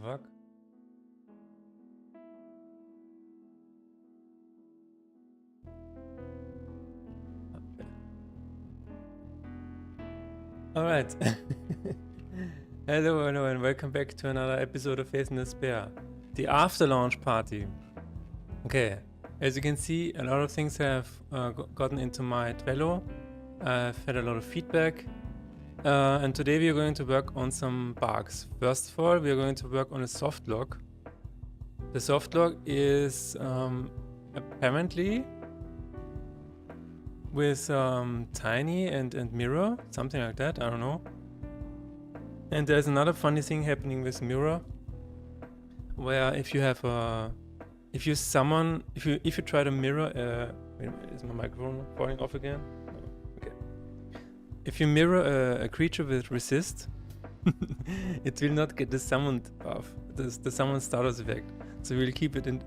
Fuck. Alright. Hello, and welcome back to another episode of Face and Despair. The after launch party. Okay, as you can see, a lot of things have gotten into my Trello. I've had a lot of feedback. And today we are going to work on some bugs. First of all, we are going to work on a soft lock. The soft lock is apparently with Tiny and Mirror, something like that, I don't know. And there's another funny thing happening with Mirror, where if you have a, if you try to mirror, wait a minute, is my microphone falling off again? No. Okay. If you mirror a creature with resist, it will not get the summoned buff, the summon status effect. So you will keep it in,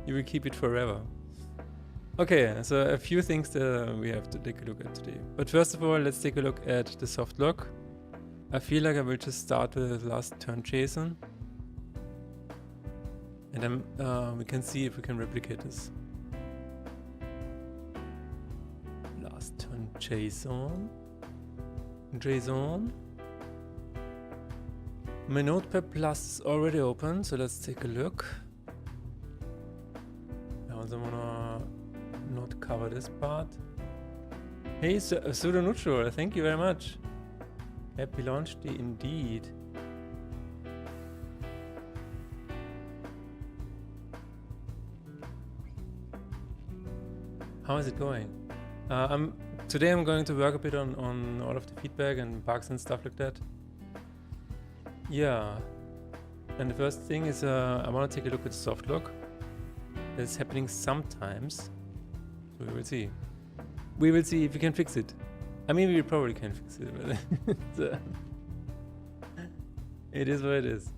you will keep it forever. Okay, so a few things that we have to take a look at today. But first of all, let's take a look at the soft lock. I feel like I will just start with last turn Jason. And then we can see if we can replicate this. Last turn Jason. My Notepad Plus is already open, so let's take a look. I also wanna not cover this part. Hey, Pseudo Neutral, thank you very much. Happy launch day indeed. How is it going? Today I'm going to work a bit on all of the feedback and bugs and stuff like that. Yeah. And the first thing is I want to take a look at soft lock. It's happening sometimes. So we will see. We will see if we can fix it. I mean, we probably can fix it, but it is what it is.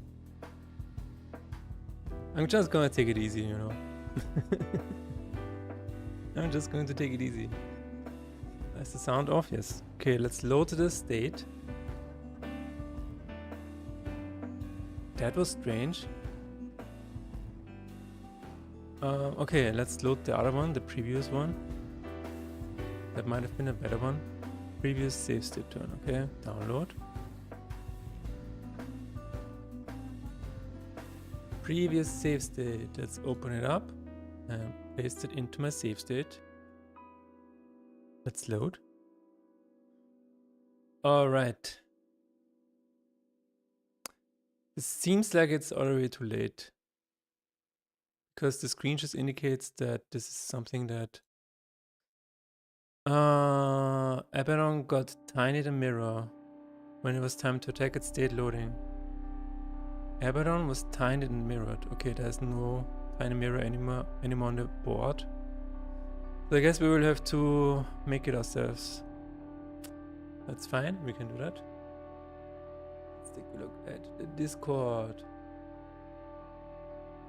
I'm just gonna take it easy, you know. I'm just going to take it easy. Is the sound off? Yes. Okay, let's load the state. That was strange. Okay, let's load the other one, the previous one. That might have been a better one. Previous save state turn. Okay, download. Previous save state. Let's open it up and paste it into my save state. Let's load. Alright. It seems like it's already too late. Because the screen just indicates that this is something that Abaddon got Tiny the Mirror. When it was time to attack, it stayed loading. Abaddon was Tiny and mirrored. Okay, there's no Tiny Mirror anymore on the board. So I guess we will have to make it ourselves. That's fine, we can do that. Let's take a look at the Discord.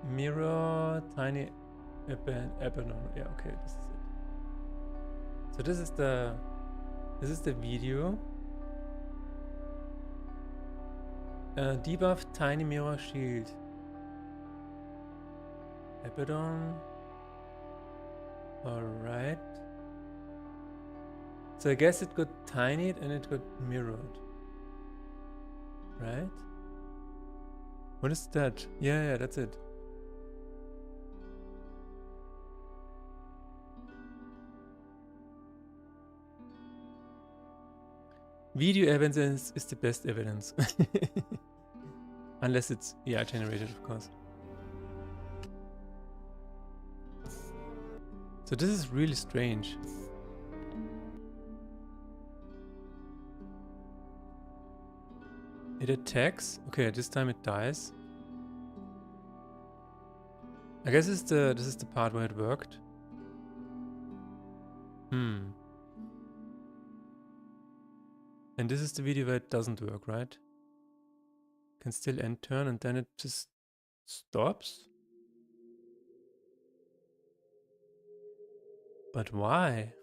Mirror, Tiny Abaddon. Yeah, okay, this is it. So this is the video. Debuff Tiny Mirror Shield. Abaddon. Alright. So I guess it got tinied and it got mirrored. Right? What is that? Yeah, that's it. Video evidence is the best evidence. Unless it's AI generated, of course. So this is really strange. It attacks. Okay, this time it dies. I guess this is the part where it worked. And this is the video where it doesn't work, right? Can still end turn and then it just stops. But why?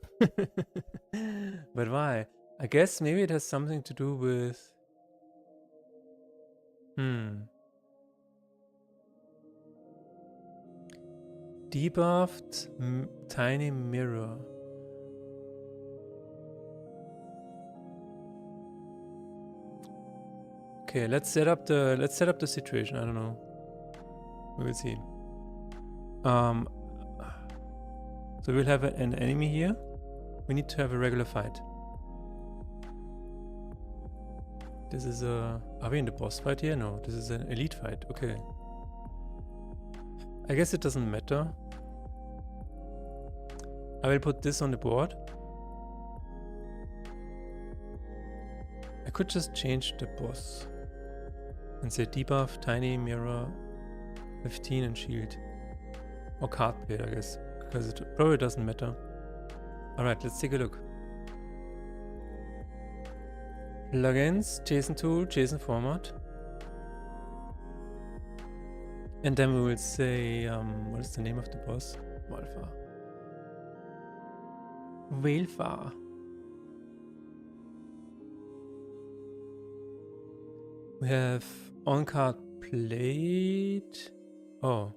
But why? I guess maybe it has something to do with... debuffed tiny mirror. Okay, let's set up the situation. I don't know. We will see. So we'll have an enemy here. We need to have a regular fight. This is a... Are we in the boss fight here? No, this is an elite fight. Okay. I guess it doesn't matter. I will put this on the board. I could just change the boss and say debuff, tiny, mirror, 15 and shield. Or card play, I guess. Because it probably doesn't matter. Alright, let's take a look. Plugins, JSON tool, JSON format. And then we will say, what is the name of the boss? Walfar. Walfar. We have on-card played. Oh.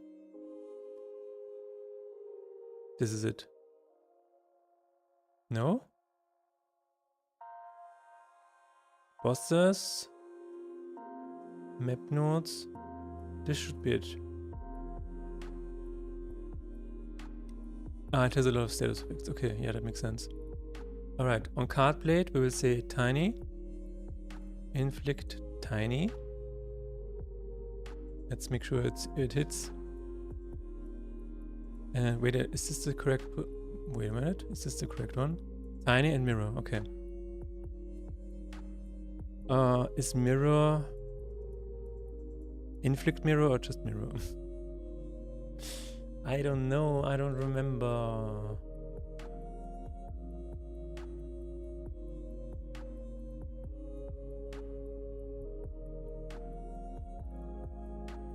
This is it. No? Bosses. Map nodes. This should be it. Ah, it has a lot of status effects. Okay, yeah, that makes sense. Alright, on card plate we will say tiny. Inflict tiny. Let's make sure it hits. And wait, is this the correct... Wait a minute, is this the correct one? Tiny and mirror, okay. Is mirror... Inflict mirror or just mirror? I don't know, I don't remember.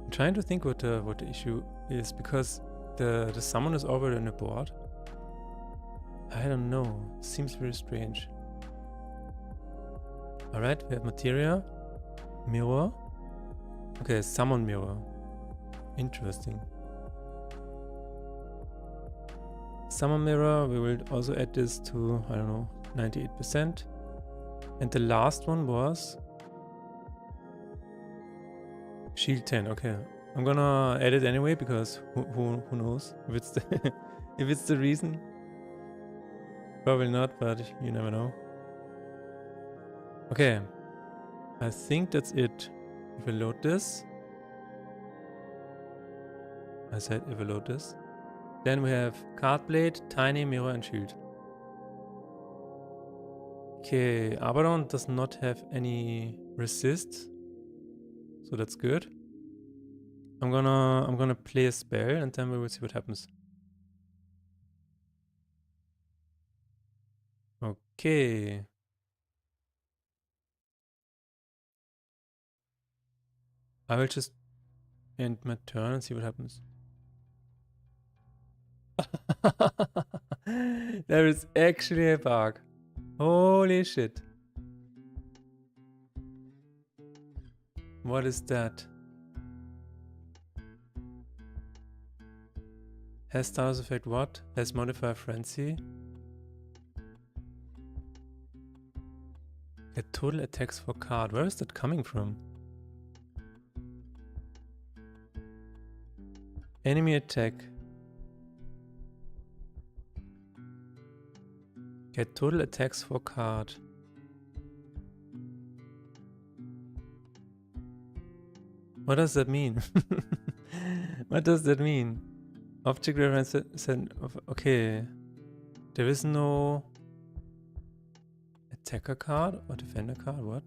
I'm trying to think what the issue is, because the summon is already on the board. I don't know, seems very strange. Alright, we have materia, mirror. Okay, summon mirror. Interesting. Summon mirror, we will also add this to, I don't know, 98%. And the last one was shield 10. Okay, I'm gonna add it anyway, because who knows if it's the if it's the reason. Probably not, but you never know. Okay, I think that's it. If we load this, I said if we load this, then we have card blade, tiny, mirror and shield. Okay, Abaddon does not have any resist, so that's good. I'm gonna play a spell and then we will see what happens. Okay. I will just end my turn and see what happens. There is actually a bug. Holy shit. What is that? Has status effect what? Has modifier frenzy. Get total attacks for card. Where is that coming from? Enemy attack. Get total attacks for card. What does that mean? What does that mean? Object reference send. Okay. There is no attacker card or defender card. What?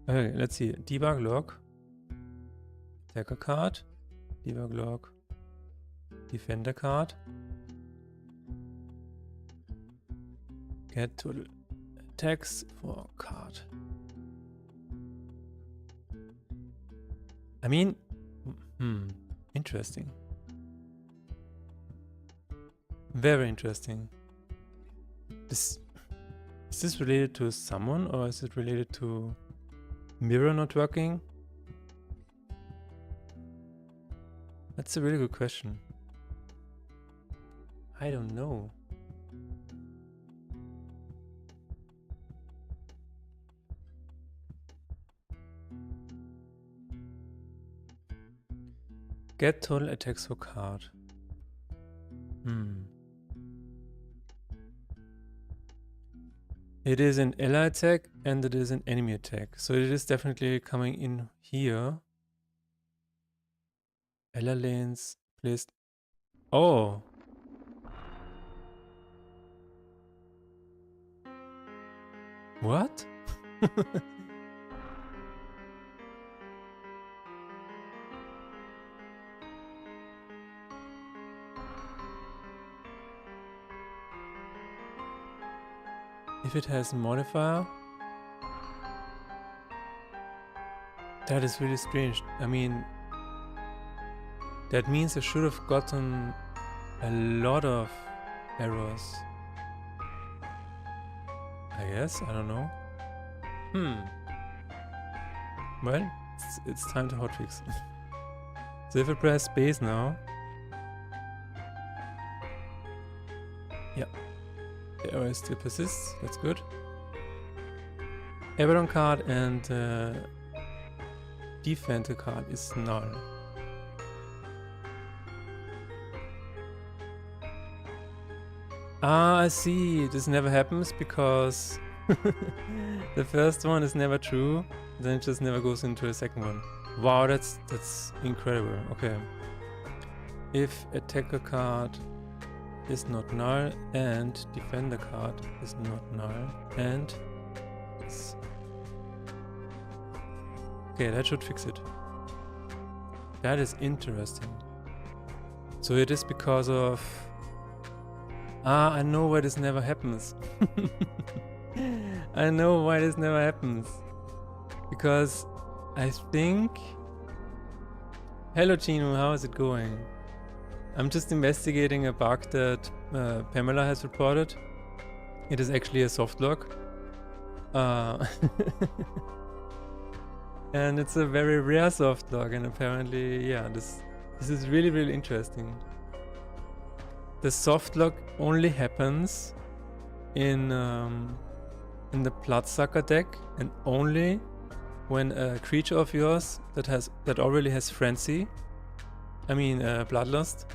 Okay, let's see. Debug log. Attacker card. Debug log. Defender card. Get total attacks for card. I mean, interesting. Very interesting. Is this related to someone or is it related to mirror not working? That's a really good question. I don't know. Get total attacks for card. It is an ally attack and it is an enemy attack. So it is definitely coming in here. Ally lanes placed. Oh. What? If it has modifier, that is really strange. I mean, that means I should have gotten a lot of errors. I guess, I don't know. Well, it's time to hotfix. So if I press space now, yeah, the error still persists. That's good. Abaddon card and Defender card is null. Ah, I see. This never happens because the first one is never true. Then it just never goes into the second one. Wow, that's incredible. Okay. If attacker card is not null and defender card is not null and yes. Okay, that should fix it. That is interesting. So it is because of... Ah, I know why this never happens. I know why this never happens. Because I think... Hello Chino, how is it going? I'm just investigating a bug that Pamela has reported. It is actually a soft lock. And it's a very rare soft lock, and apparently, yeah, this is really, really interesting. The soft lock only happens in the Bloodsucker deck, and only when a creature of yours that already has Frenzy, I mean Bloodlust,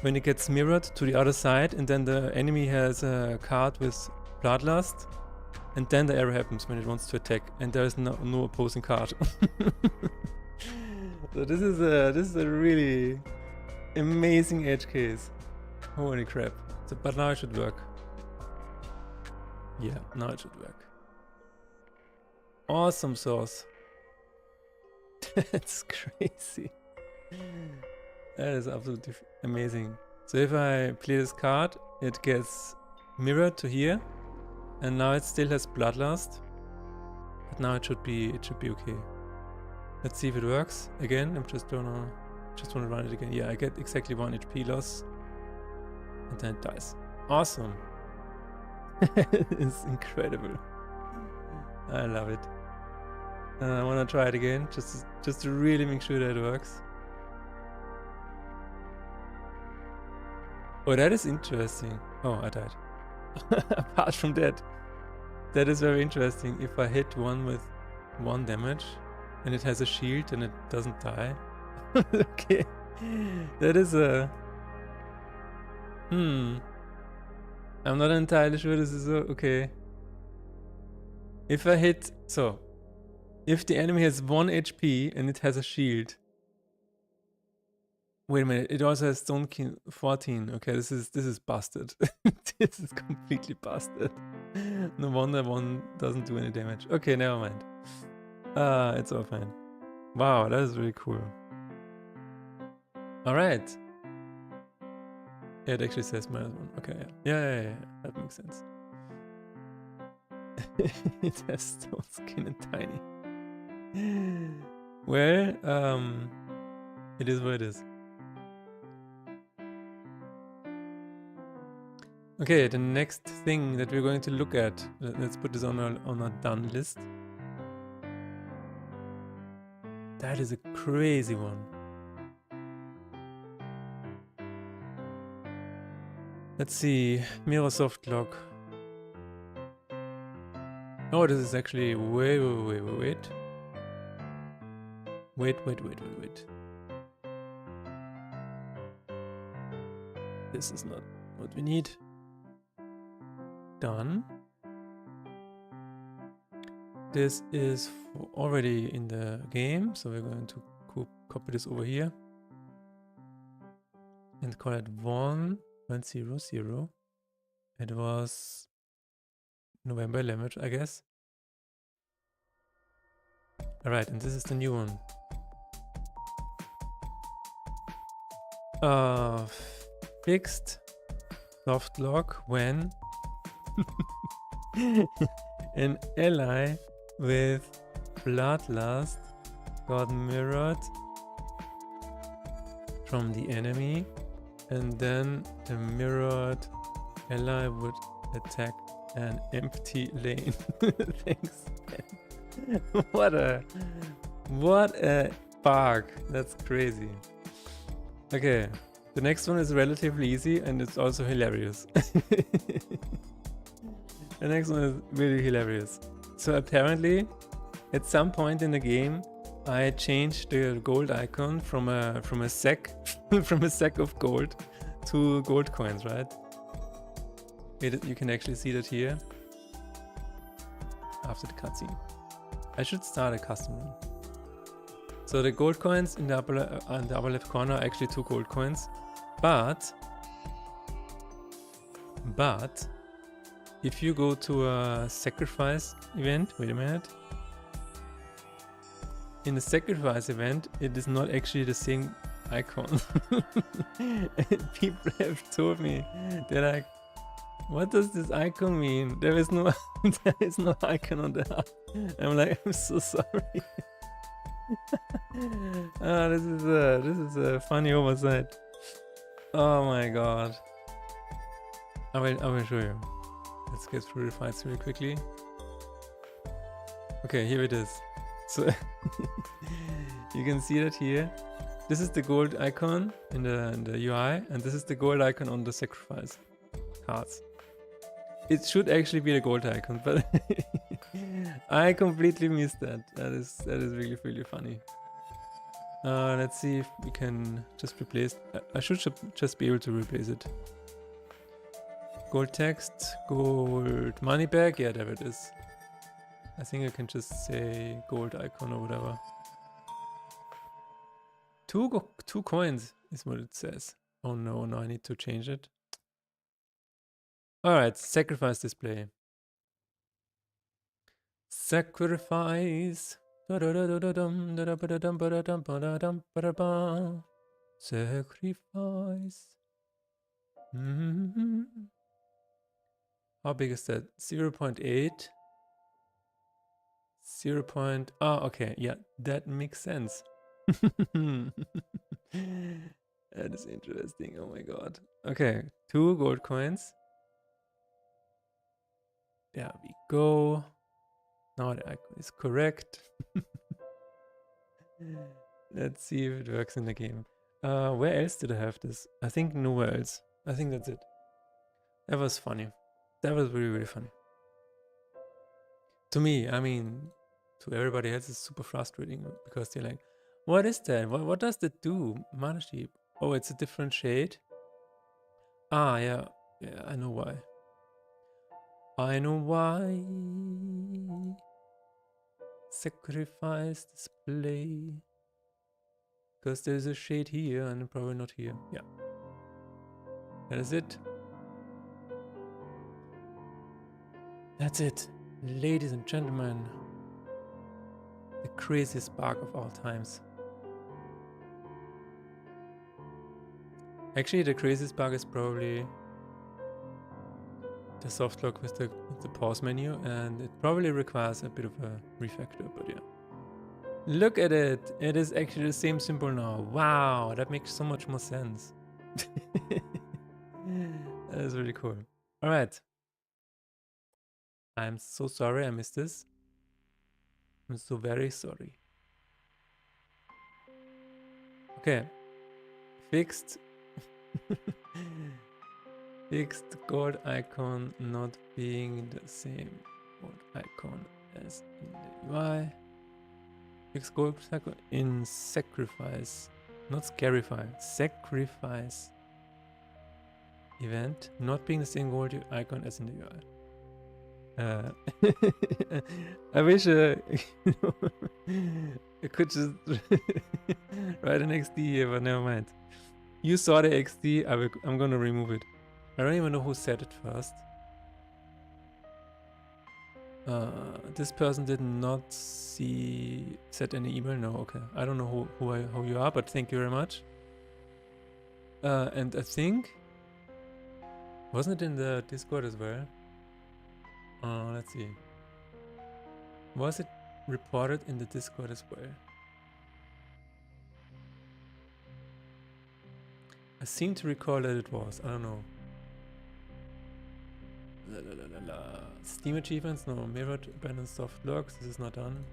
when it gets mirrored to the other side, and then the enemy has a card with Bloodlust, and then the error happens when it wants to attack, and there is no opposing card. So this is a really amazing edge case. Holy crap! So, but now it should work. Yeah, now it should work. Awesome sauce. That's crazy. That is absolutely amazing. So if I play this card, it gets mirrored to here, and now it still has Bloodlust. But now it should be okay. Let's see if it works. Again, I'm just wanna run it again. Yeah, I get exactly 1 HP loss, and then it dies. Awesome. It's incredible. I love it. I wanna try it again, just to really make sure that it works. Oh, that is interesting. Oh, I died. Apart from that, that is very interesting. If I hit one with 1 damage and it has a shield and it doesn't die. Okay, that is a... I'm not entirely sure this is okay. If I hit... So, if the enemy has 1 HP and it has a shield... Wait a minute, it also has Stone King 14. Okay, this is busted. This is completely busted. No wonder 1 doesn't do any damage. Okay, never mind. It's all fine. Wow, that is really cool. Alright. Yeah, it actually says -1. Okay, yeah. That makes sense. It has Stone Skin and Tiny. Well, it is what it is. Okay, the next thing that we're going to look at, let's put this on a done list. That is a crazy one. Let's see, mirror soft lock. Oh, this is actually wait. This is not what we need. Done. This is already in the game, so we're going to copy this over here and call it 1.0.0. It was November 11th, I guess. Alright, and this is the new one. Fixed soft lock when an ally with bloodlust got mirrored from the enemy, and then the mirrored ally would attack an empty lane. Thanks. What a bug. That's crazy. Okay, the next one is relatively easy and it's also hilarious. The next one is really hilarious. So apparently, at some point in the game, I changed the gold icon from a sack from a sack of gold to gold coins, right? You can actually see that here after the cutscene. I should start a custom run. So the gold coins in the upper left corner are actually 2 gold coins, but if you go to a sacrifice event, wait a minute. In the sacrifice event, it is not actually the same icon. People have told me, they're like, what does this icon mean? There is no there is no icon on the heart. I'm like, I'm so sorry. This is a funny oversight. Oh my god. I will show you. Let's get through the fights really quickly. Okay, here it is. So you can see that here. This is the gold icon in the UI, and this is the gold icon on the sacrifice cards. It should actually be the gold icon, but I completely missed that. That is really, really funny. Let's see if we can just replace. I should just be able to replace it. Gold text, gold money bag. Yeah, there it is. I think I can just say gold icon or whatever. Two coins is what it says. Oh no, I need to change it. Alright, sacrifice display. Sacrifice. Sacrifice. How big is that? 0.8. 0. Oh, okay. Yeah, that makes sense. That is interesting. Oh my god. Okay, 2 gold coins. There we go. Now the icon is correct. Let's see if it works in the game. Where else did I have this? I think nowhere else. I think that's it. That was funny. That was really, really funny. To me, I mean, to everybody else, it's super frustrating because they're like, what is that? What does that do? Mana sheep. Oh, it's a different shade. Ah, yeah. Yeah, I know why. I know why. Sacrifice display. Because there's a shade here and probably not here. Yeah. That is it. That's it. Ladies and gentlemen. The craziest bug of all times. Actually, the craziest bug is probably the soft lock with the pause menu, and it probably requires a bit of a refactor, but yeah. Look at it! It is actually the same symbol now. Wow, that makes so much more sense. That is really cool. Alright. I'm so sorry I missed this. I'm so very sorry. Okay. Fixed. Fixed gold icon not being the same gold icon as in the UI. Fixed gold icon in sacrifice. Not scarify. Sacrifice. Event not being the same gold icon as in the UI. I wish I could just write an XD here, but never mind. You saw the XD, I'm gonna remove it. I don't even know who said it first. This person did not set any email. No, okay. I don't know who you are, but thank you very much. And I think, wasn't it in the Discord as well? Let's see. Was it reported in the Discord as well? I seem to recall that it was. I don't know. Steam achievements? No. Mirrored abandoned soft logs. This is not done.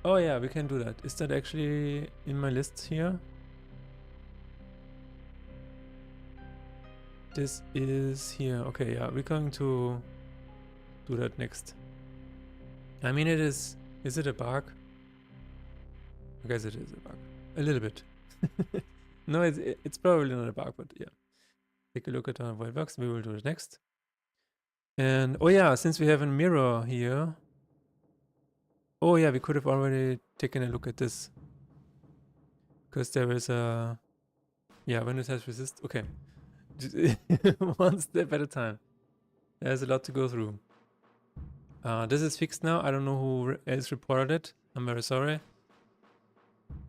Oh yeah, we can do that. Is that actually in my list here? This is here. Okay, yeah, we're going to do that next. I mean, it is it a bug? I guess it is a bug. A little bit. No, it's probably not a bug, but yeah. Take a look at how it works. We will do it next. And oh yeah, since we have a mirror here. Oh yeah, we could have already taken a look at this. Because there is a... Yeah, when it has resist... Okay. One step at a time. There's a lot to go through. This is fixed now. I don't know who else reported it. I'm very sorry.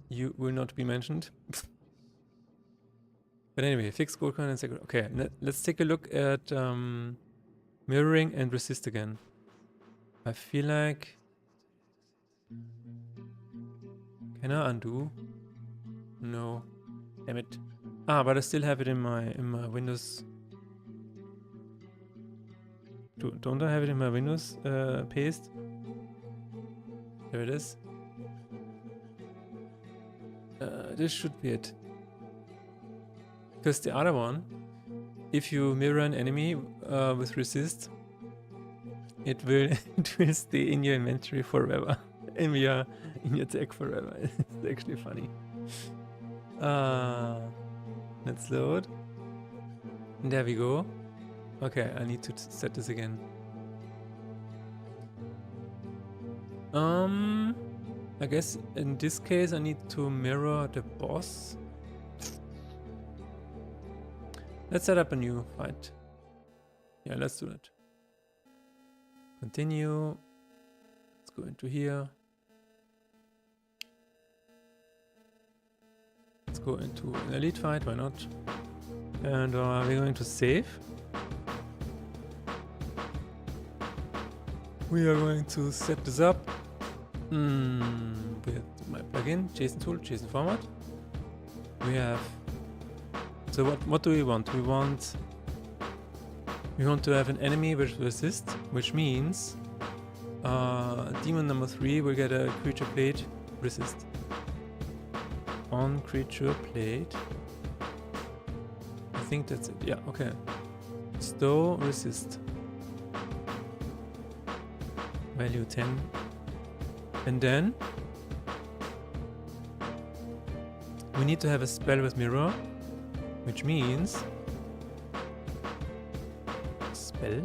You will not be mentioned. But anyway, fixed gold coin and second. Okay, let's take a look at mirroring and resist again. I feel like... Can I undo? No. Damn it. Ah, but I still have it in my Windows. Don't I have it in my Windows paste? There it is. This should be it. Because the other one, if you mirror an enemy with resist, it will stay in your inventory forever. And we are in your deck forever. It's actually funny. Let's load. And there we go. Okay, I need to set this again. I guess in this case I need to mirror the boss. Let's set up a new fight. Yeah, let's do that. Continue. Let's go into here. Let's go into an elite fight, why not? And we're going to save. We are going to set this up with my plugin, JSON tool, JSON format. We have... So what do we want? We want to have an enemy which resists, which means demon number 3 will get a creature plate resist. On creature plate. I think that's it. Yeah, okay. Stow resist. Value 10. And then we need to have a spell with mirror, which means spell.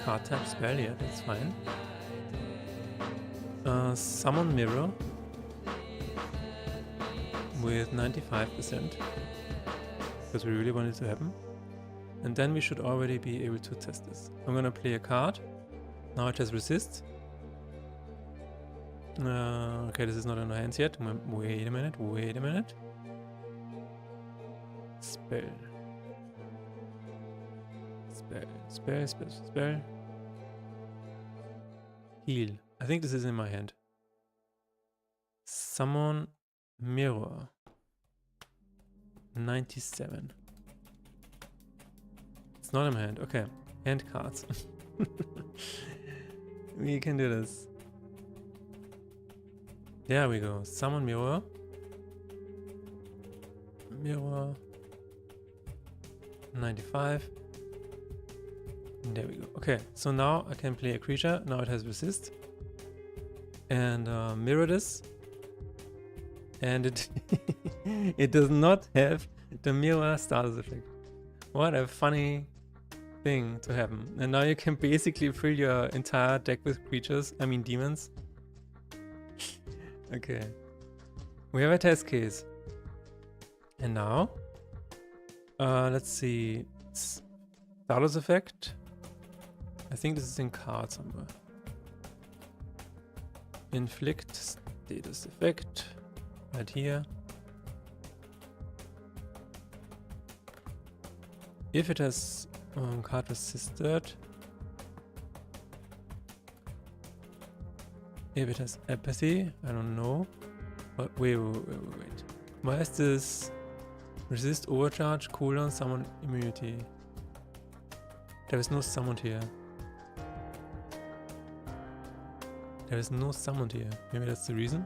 Card type spell, yeah, that's fine. Summon mirror with 95%, because we really want it to happen. And then we should already be able to test this. I'm gonna play a card. Now it has resist. Okay, this is not in our hands yet. Wait a minute. Spell. Heal. I think this is in my hand. Summon mirror. 97. It's not in my hand. Okay. Hand cards. We can do this. There we go. Summon mirror. mirror 95. And there we go. Okay, so now I can play a creature. Now it has resist. And mirror this. And it it does not have the mirror status effect. What a funny thing to happen. And now you can basically fill your entire deck with creatures. I mean demons. Okay. We have a test case. And now, let's see. Status effect. I think this is in card somewhere. Inflict status effect. Right here. If it has card resisted. If it has apathy, I don't know. But wait. Why is this resist overcharge, cooldown, summon immunity? There is no summoned here. There is no summoned here. Maybe that's the reason.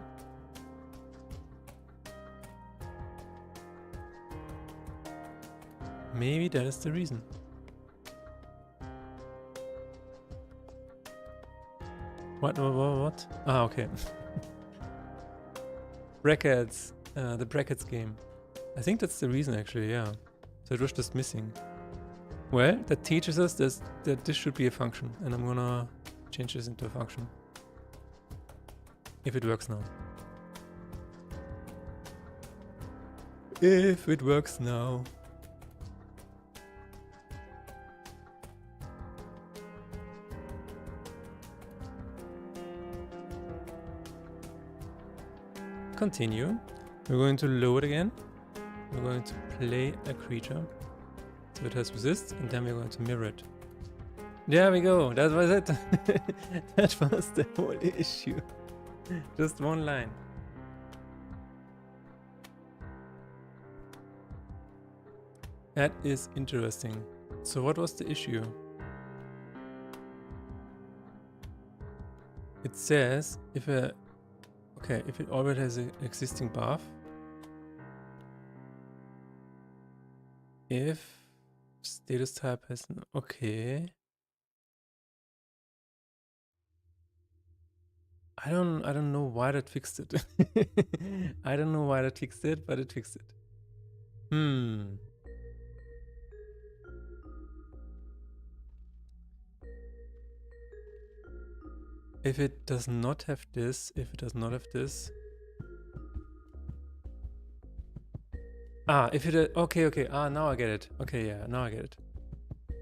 Maybe that is the reason. What? Ah, okay. Brackets. The brackets game. I think that's the reason actually, yeah. So it was just missing. Well, that teaches us that this should be a function. And I'm gonna change this into a function. If it works now. If it works now. Continue. We're going to load again. We're going to play a creature. So it has resist, and then we're going to mirror it. There we go. That was it. That was the whole issue. Just one line. That is interesting. So what was the issue? It says if it already has an existing buff, if status type has an I don't know why that fixed it. I don't know why that fixed it, but it fixed it. If it does not have this, if it okay. Now I get it. Okay, yeah, now I get it.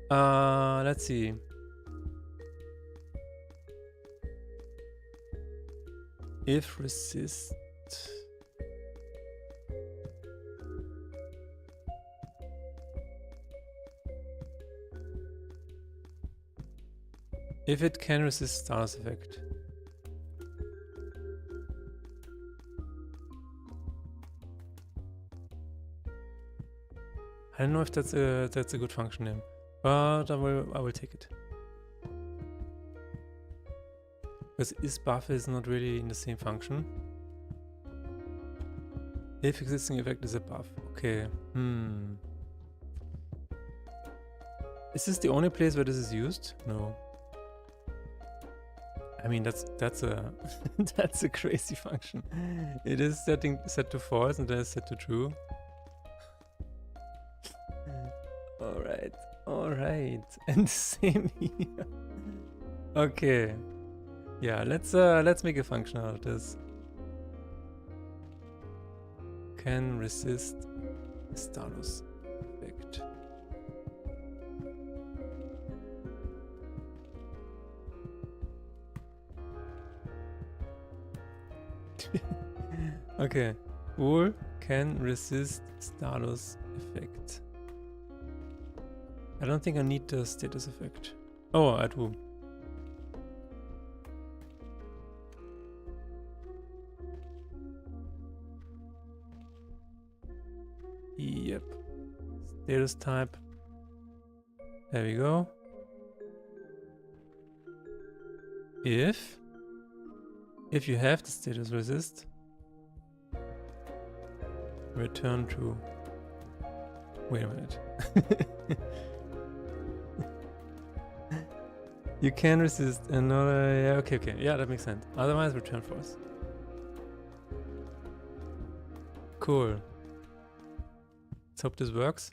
Let's see. If resist. If it can resist status effect. I don't know if that's a good function name, but I will take it. Because is buff is not really in the same function. If existing effect is a buff. Okay. Is this the only place where this is used? No. I mean that's a that's a crazy function. It is set to false and then it's set to true. Alright. And same here. Okay. Yeah, let's make a function out of this. Can resist status effect. Okay. Wool can resist status effect. I don't think I need the status effect. Oh, I do. Yep. Status type. There we go. If you have the status resist, return true. Wait a minute. You can resist another... Yeah, okay. Yeah, that makes sense. Otherwise, return force. Cool. Let's hope this works.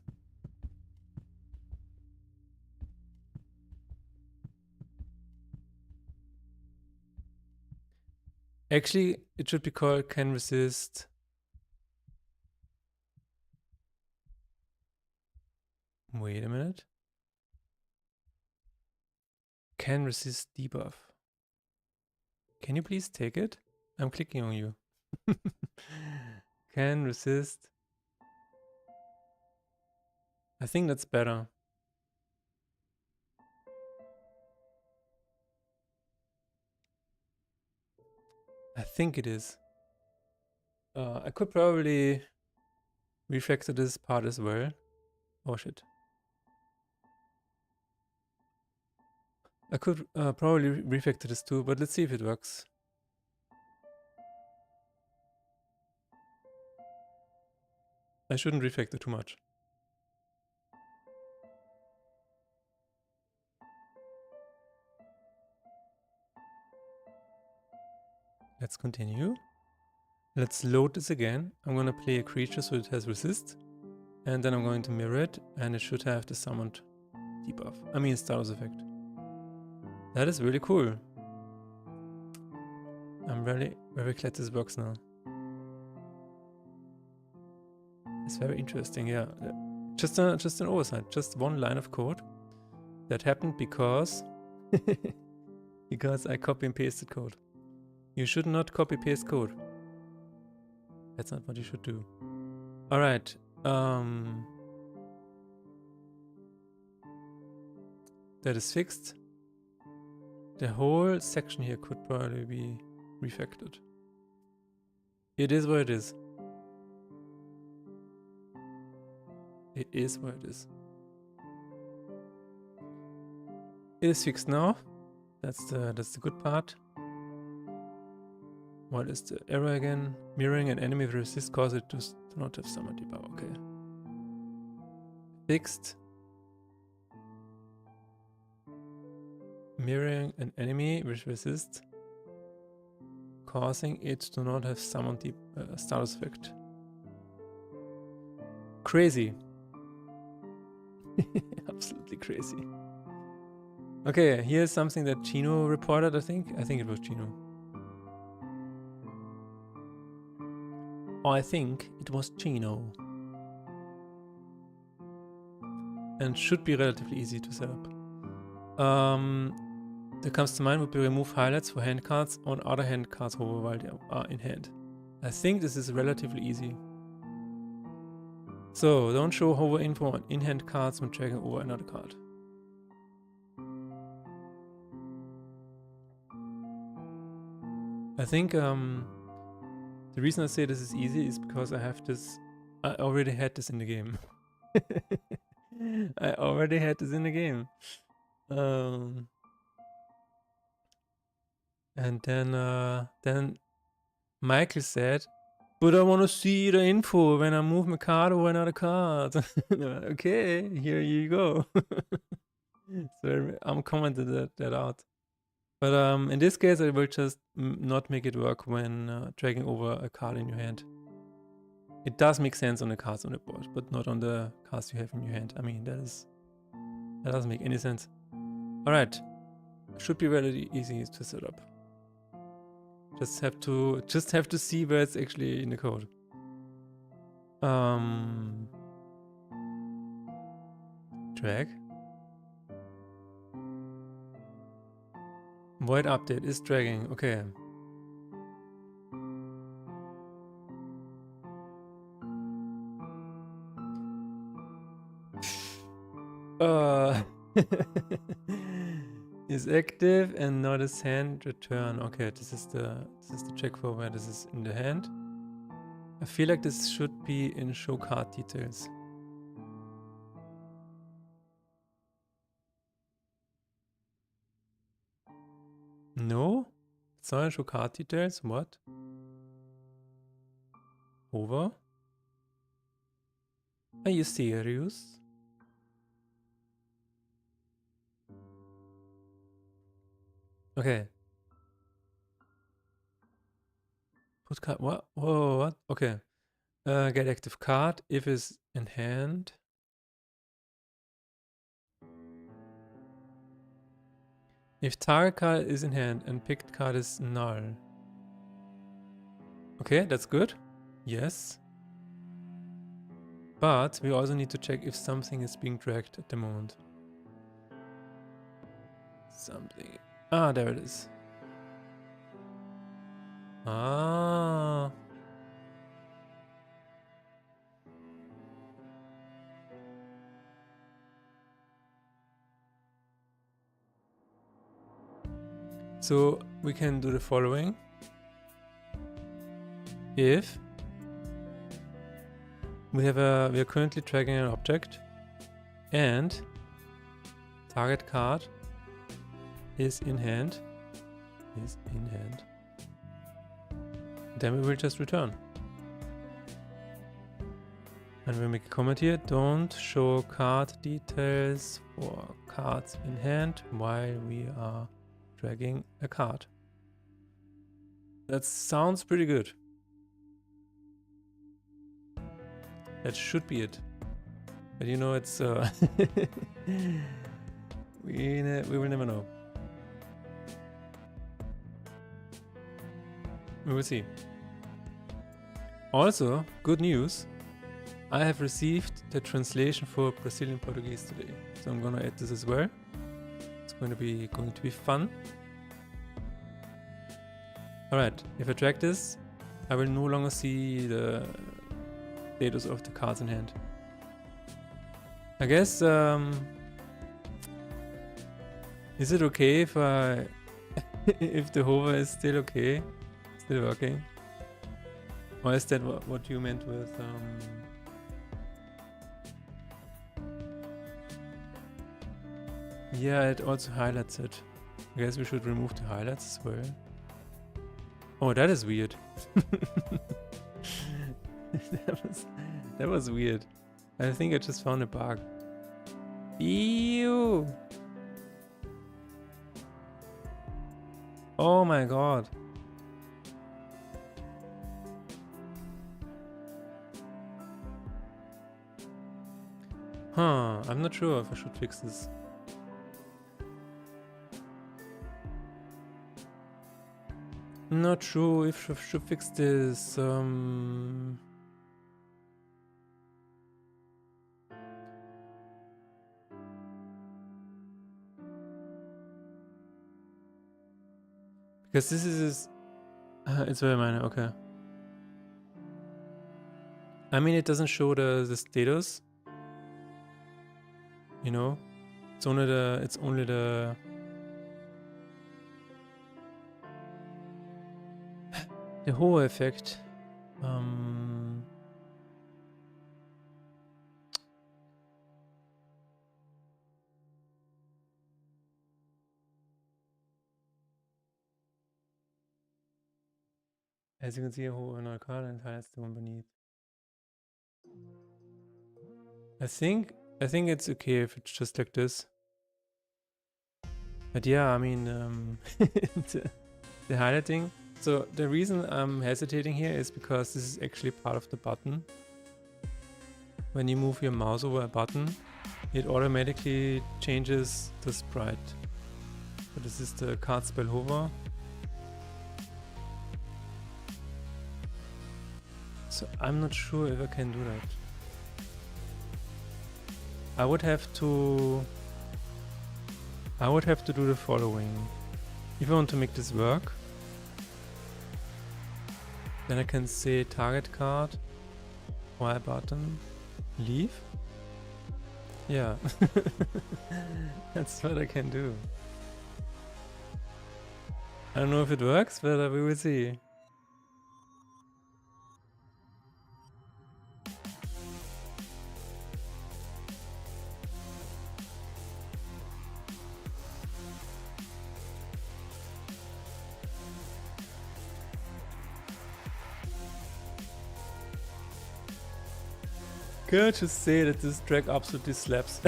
Actually, it should be called can resist... Wait a minute. Can resist debuff. Can you please take it? I'm clicking on you. Can resist. I think that's better. I think it is. I could probably refactor this part as well. Oh shit. I could probably refactor this too, but let's see if it works. I shouldn't refactor too much. Let's continue. Let's load this again. I'm gonna play a creature so it has resist. And then I'm going to mirror it and it should have the summoned debuff. I mean status effect. That is really cool. I'm really very glad this works now. It's very interesting, yeah. Just an oversight, just one line of code that happened because because I copy and pasted code. You should not copy paste code. That's not what you should do. All right. That is fixed. The whole section here could probably be refactored. It is what it is. It is what it is. It is fixed now. That's the good part. What is the error again? Mirroring an enemy with resist causes it to not have summoned debuff. Okay. Fixed. Mirroring an enemy with resist causing it to not have summoned the status effect. Crazy. Absolutely crazy. Okay, here's something that Chino reported, I think. I think it was Chino. I think it was Chino. And should be relatively easy to set up. That comes to mind would be remove highlights for hand cards on other hand cards hover while they are in hand. I think this is relatively easy. So, don't show hover info on in-hand cards when dragging over another card. I think the reason I say this is easy is because I have this... I already had this in the game. I already had this in the game. And then Michael said, but I want to see the info when I move my card over another card. Okay, here you go. So I'm commented that out. But in this case, I will just not make it work when dragging over a card in your hand. It does make sense on the cards on the board, but not on the cards you have in your hand. I mean, that doesn't make any sense. All right, should be really easy to set up. Just have to see where it's actually in the code. Drag. Void update is dragging. Okay. Is active and not as hand return. Okay, this is the check for where this is in the hand. I feel like this should be in show card details. No? It's not in show card details? What? Over? Are you serious? Okay. Put card. What? Whoa, what? Okay. Get active card if it's in hand. If target card is in hand and picked card is null. Okay, that's good. Yes. But we also need to check if something is being dragged at the moment. Something. Ah, there it is. Ah. So we can do the following. If we are currently dragging an object and target card is in hand, then we will just return. And we make a comment here, don't show card details for cards in hand while we are dragging a card. That sounds pretty good. That should be it. But you know, it's we will never know. We will see. Also, good news. I have received the translation for Brazilian Portuguese today, so I'm gonna add this as well. It's going to be fun. All right, if I drag this, I will no longer see the status of the cards in hand. I guess. Is it okay if I if the hover is still okay, still working? Or is that what you meant with Yeah, it also highlights it. I guess we should remove the highlights as well. Oh, that is weird. that was weird. I think I just found a bug. Ew! Oh my god. Huh, I'm not sure if I should fix this. Not sure if I should fix this. Because this is it's very minor, okay. I mean, it doesn't show the status. You know, it's only the the whole effect. As you can see, a whole another card and highlights the one beneath. I think it's okay if it's just like this. But yeah, I mean, the highlighting. So the reason I'm hesitating here is because this is actually part of the button. When you move your mouse over a button, it automatically changes the sprite. So this is the card spell hover. So I'm not sure if I can do that. I would have to do the following. If I want to make this work, then I can say target card, Y button, leave. Yeah, that's what I can do. I don't know if it works, but we will see. Can I just say that this track absolutely slaps?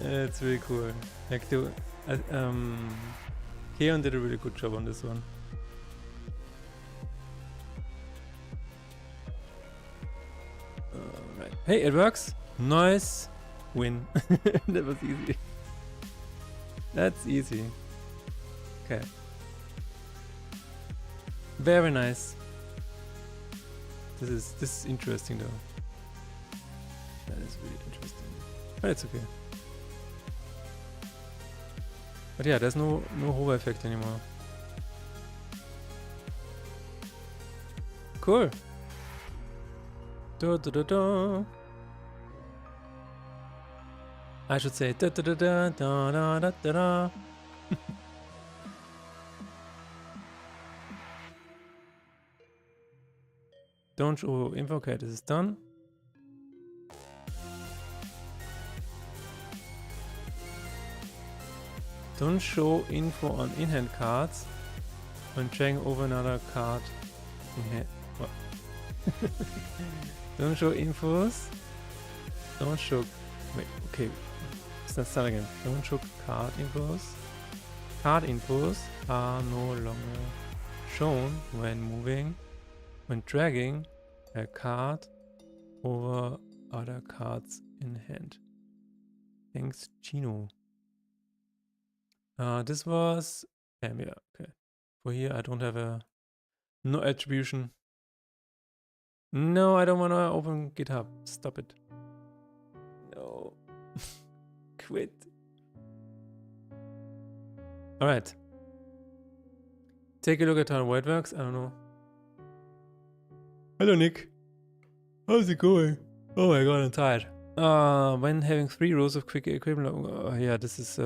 It's really cool. Like Keon did a really good job on this one. Alright. Hey, it works. Nice win. That was easy. That's easy. Okay. Very nice. This is interesting though. That is really interesting. But it's okay. But yeah, there's no hover effect anymore. Cool. Da da da da. I should say da da da da da da da da da. Don't show info. Okay, this is done. Don't show info on in-hand cards when checking over another card in hand. What? Don't show infos. Don't show. Wait, okay. Let's start again. Don't show card infos. Card infos are no longer shown when moving, when dragging a card over other cards in hand. Thanks, Chino. This was yeah, okay. For here I don't have no attribution. No, I don't wanna open GitHub. Stop it. No. Quit. Alright. Take a look at how it works. I don't know. Hello Nick. How's it going? Oh my god, I'm tired. When having 3 rows of quick equipment, yeah, this is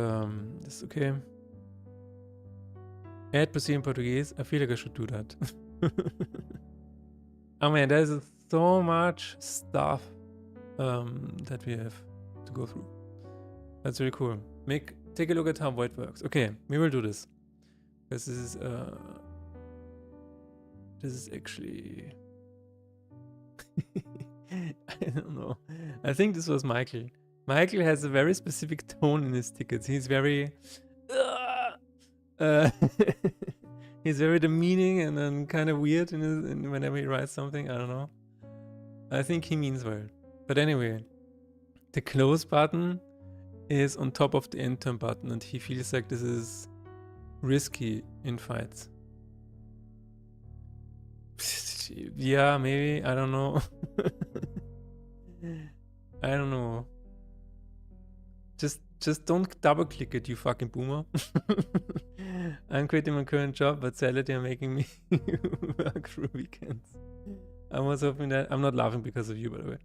okay. Add proceed in Portuguese. I feel like I should do that. Oh man, there's so much stuff that we have to go through. That's really cool. Take a look at how void works. Okay, we will do this. This is actually I don't know. I think this was Michael. Michael has a very specific tone in his tickets. He's very he's very demeaning and then kind of weird in whenever he writes something. I don't know. I think he means well. But anyway, the close button is on top of the end turn button, and he feels like this is risky in fights. Yeah, maybe. I don't know. I don't know. Just don't double click it, you fucking boomer. I'm quitting my current job, but sadly they're making me work through weekends. I was hoping that I'm not laughing because of you, by the way.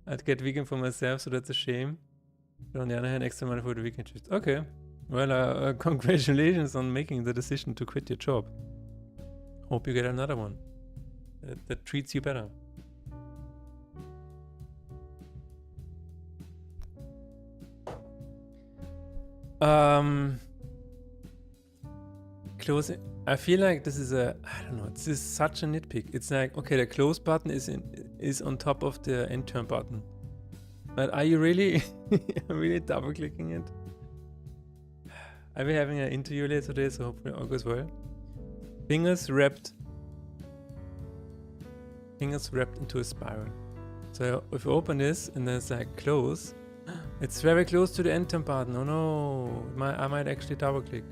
I'd get weekend for myself, so that's a shame. But on the other hand, extra money for the weekend shift. Okay. Well, congratulations on making the decision to quit your job. Hope you get another one that treats you better. Closing. I feel like this is I don't know. This is such a nitpick. It's like, okay, the close button is on top of the end turn button. But are you really double clicking it? I'll be having an interview later today, so hopefully all goes well. Fingers wrapped into a spiral. So if you open this and then it's like close, it's very close to the end turn button. Oh no, I might actually double click.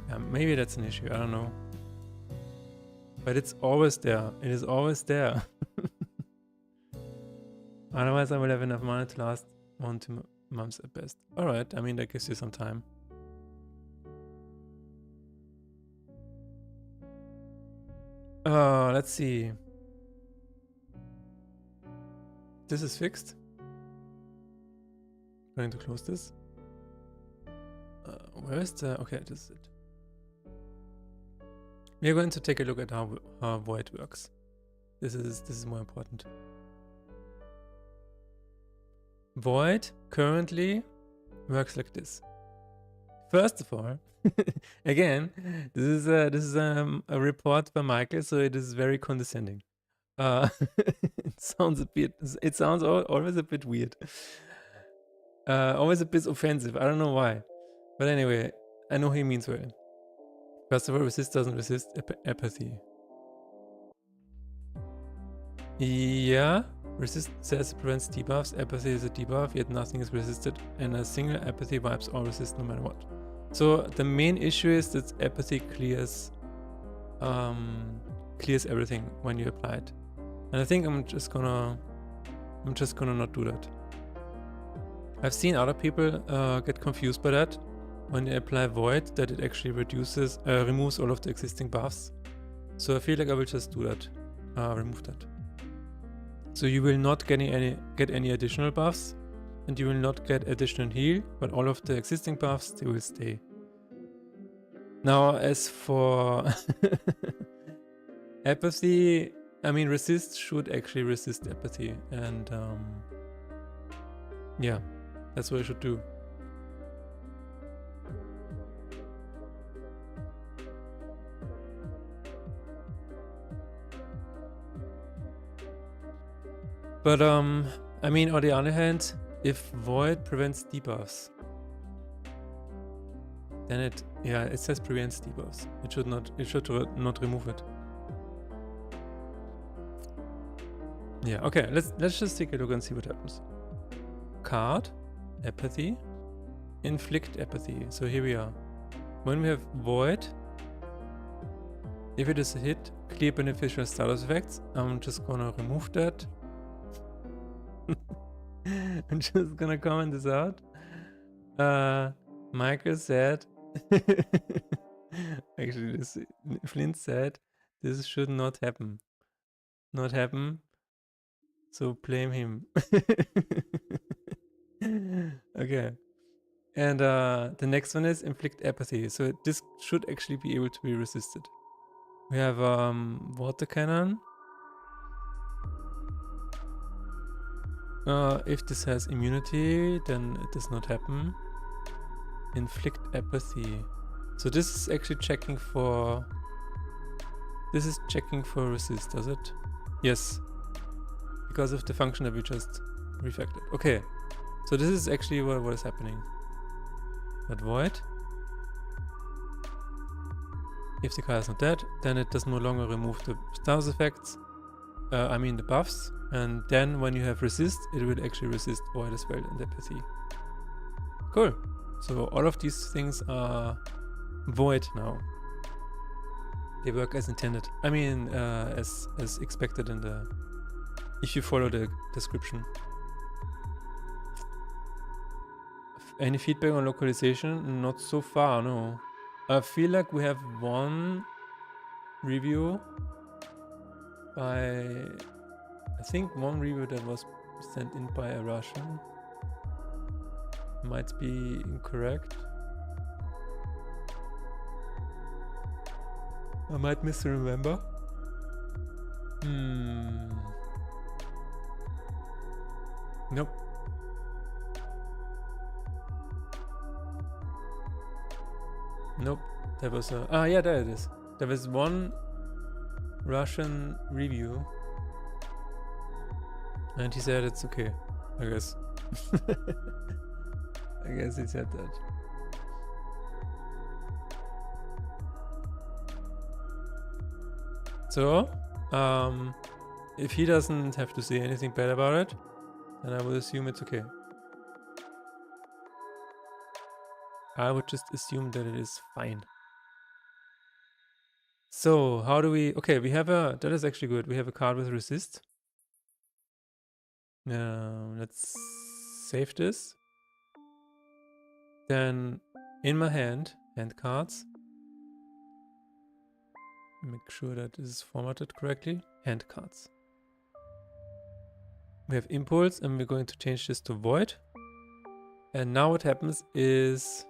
Yeah, maybe that's an issue, I don't know. But it's always there. It is always there. Otherwise I will have enough money to last 1-2 months at best. Alright, I mean that gives you some time. Let's see. This is fixed. Going to close this. Where is the... Okay, this is it. We are going to take a look at how void works. This is more important. Void currently works like this. First of all, again, this is a report by Michael, so it is very condescending. It sounds always a bit weird. Always a bit offensive. I don't know why. But anyway, I know he means well. First of all, resist doesn't resist apathy. Yeah, resist says it prevents debuffs. Apathy is a debuff, yet nothing is resisted, and a single apathy wipes all resist no matter what. So the main issue is that apathy clears everything when you apply it. And I think I'm just gonna not do that. I've seen other people get confused by that when they apply Void, that it actually removes all of the existing buffs. So I feel like I will just do that, remove that. So you will not get any additional buffs, and you will not get additional heal, but all of the existing buffs, they will stay. Now, as for apathy, I mean, resist should actually resist apathy, and yeah, that's what I should do. But I mean, on the other hand, if Void prevents debuffs, then it says prevents debuffs. It should not remove it. Yeah, okay, let's just take a look and see what happens. Card, apathy, inflict apathy. So here we are. When we have Void, if it is a hit, clear beneficial status effects. I'm just gonna remove that. I'm just gonna comment this out. Michael said, actually, Flint said, this should not happen. Not happen. So blame him. Okay. And the next one is inflict apathy. So this should actually be able to be resisted. We have water cannon. If this has immunity, then it does not happen. Inflict apathy. So this is actually checking for... This is checking for resist, does it? Yes. Because of the function that we just refactored. Okay. So this is actually what is happening. But Void. If the card is not dead, then it does no longer remove the status effects. I mean the buffs. And then when you have resist, it will actually resist Void as well and apathy. Cool. So all of these things are Void now. They work as intended. I mean, as expected in the... If you follow the description. Any feedback on localization? Not so far, no. I feel like we have one review by... I think one review that was sent in by a Russian. Might be incorrect. I might misremember. Nope. Nope. There was a... Ah, yeah, there it is. There was one Russian review. And he said it's okay, I guess. I guess he said that. So, if he doesn't have to say anything bad about it, then I would assume it's okay. I would just assume that it is fine. So, how do we... Okay, we have a... That is actually good. We have a card with resist. Let's save this. Then, in my hand cards. Make sure that this is formatted correctly. Hand cards. We have impulse and we're going to change this to void. And now what happens is...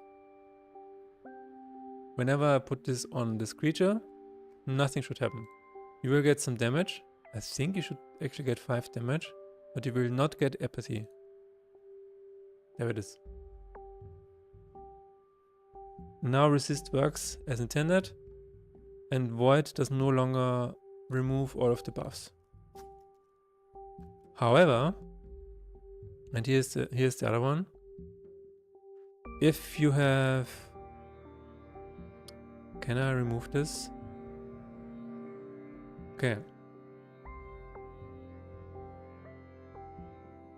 Whenever I put this on this creature, nothing should happen. You will get some damage. I think you should actually get 5 damage. But you will not get apathy. There it is. Now resist works as intended. And void does no longer remove all of the buffs. However, and here's the other one. If you have, can I remove this? Okay.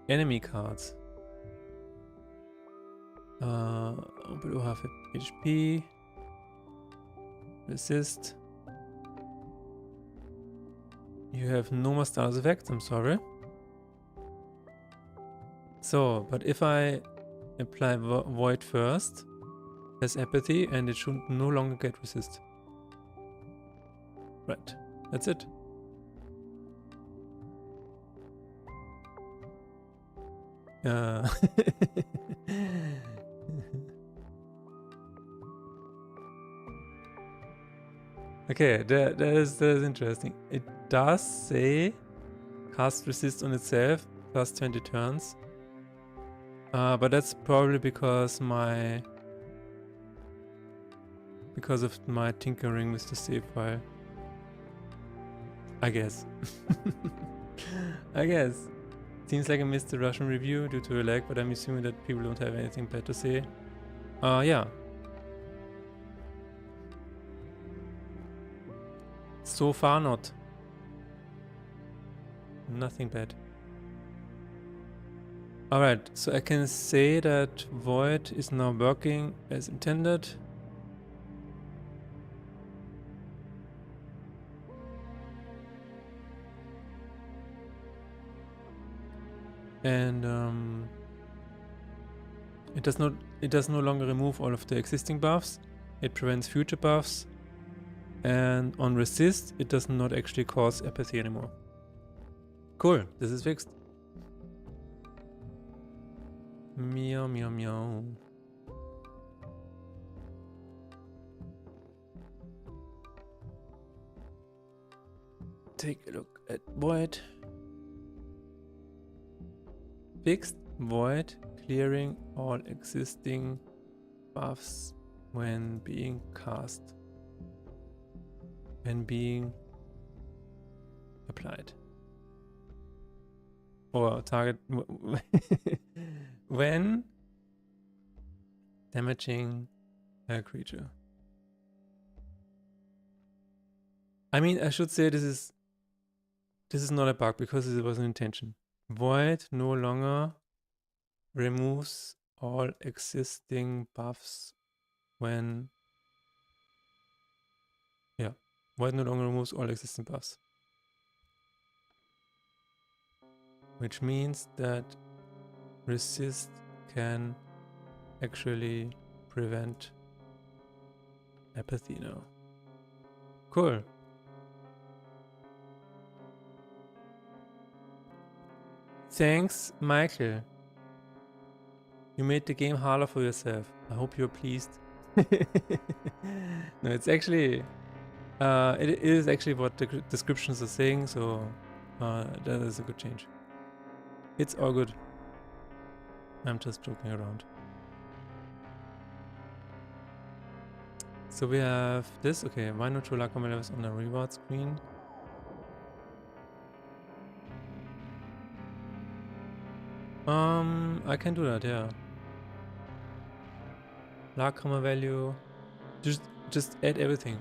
Enemy cards. Below half HP. Resist. You have no more status effects, I'm sorry. So, but if I apply Void first, has apathy, and it should no longer get resist. Right, that's it. Okay, that is interesting. It does say cast resist on itself plus 20 turns. But that's probably because of my tinkering with the save file. I guess. I guess. Seems like I missed the Russian review due to a lag, but I'm assuming that people don't have anything bad to say. Yeah. So far not. Nothing bad. Alright, so I can say that Void is now working as intended. And it does no longer remove all of the existing buffs. It prevents future buffs. And on resist, it does not actually cause apathy anymore. Cool, this is fixed. Meow meow meow. Take a look at Void. Fixed Void, clearing all existing buffs when being cast. When being applied. Or target when damaging a creature. I mean, I should say this is not a bug because it was an intention. Void no longer removes all existing buffs when Void no longer removes all existing buffs. Which means that resist can actually prevent apathy now. Cool. Thanks, Michael. You made the game harder for yourself. I hope you're pleased. No, it's actually... it is actually what the descriptions are saying, so that is a good change. It's all good. I'm just joking around. So we have this. Okay, why not show Lacoma levels on the reward screen? I can do that, yeah. Lacoma value. Just add everything.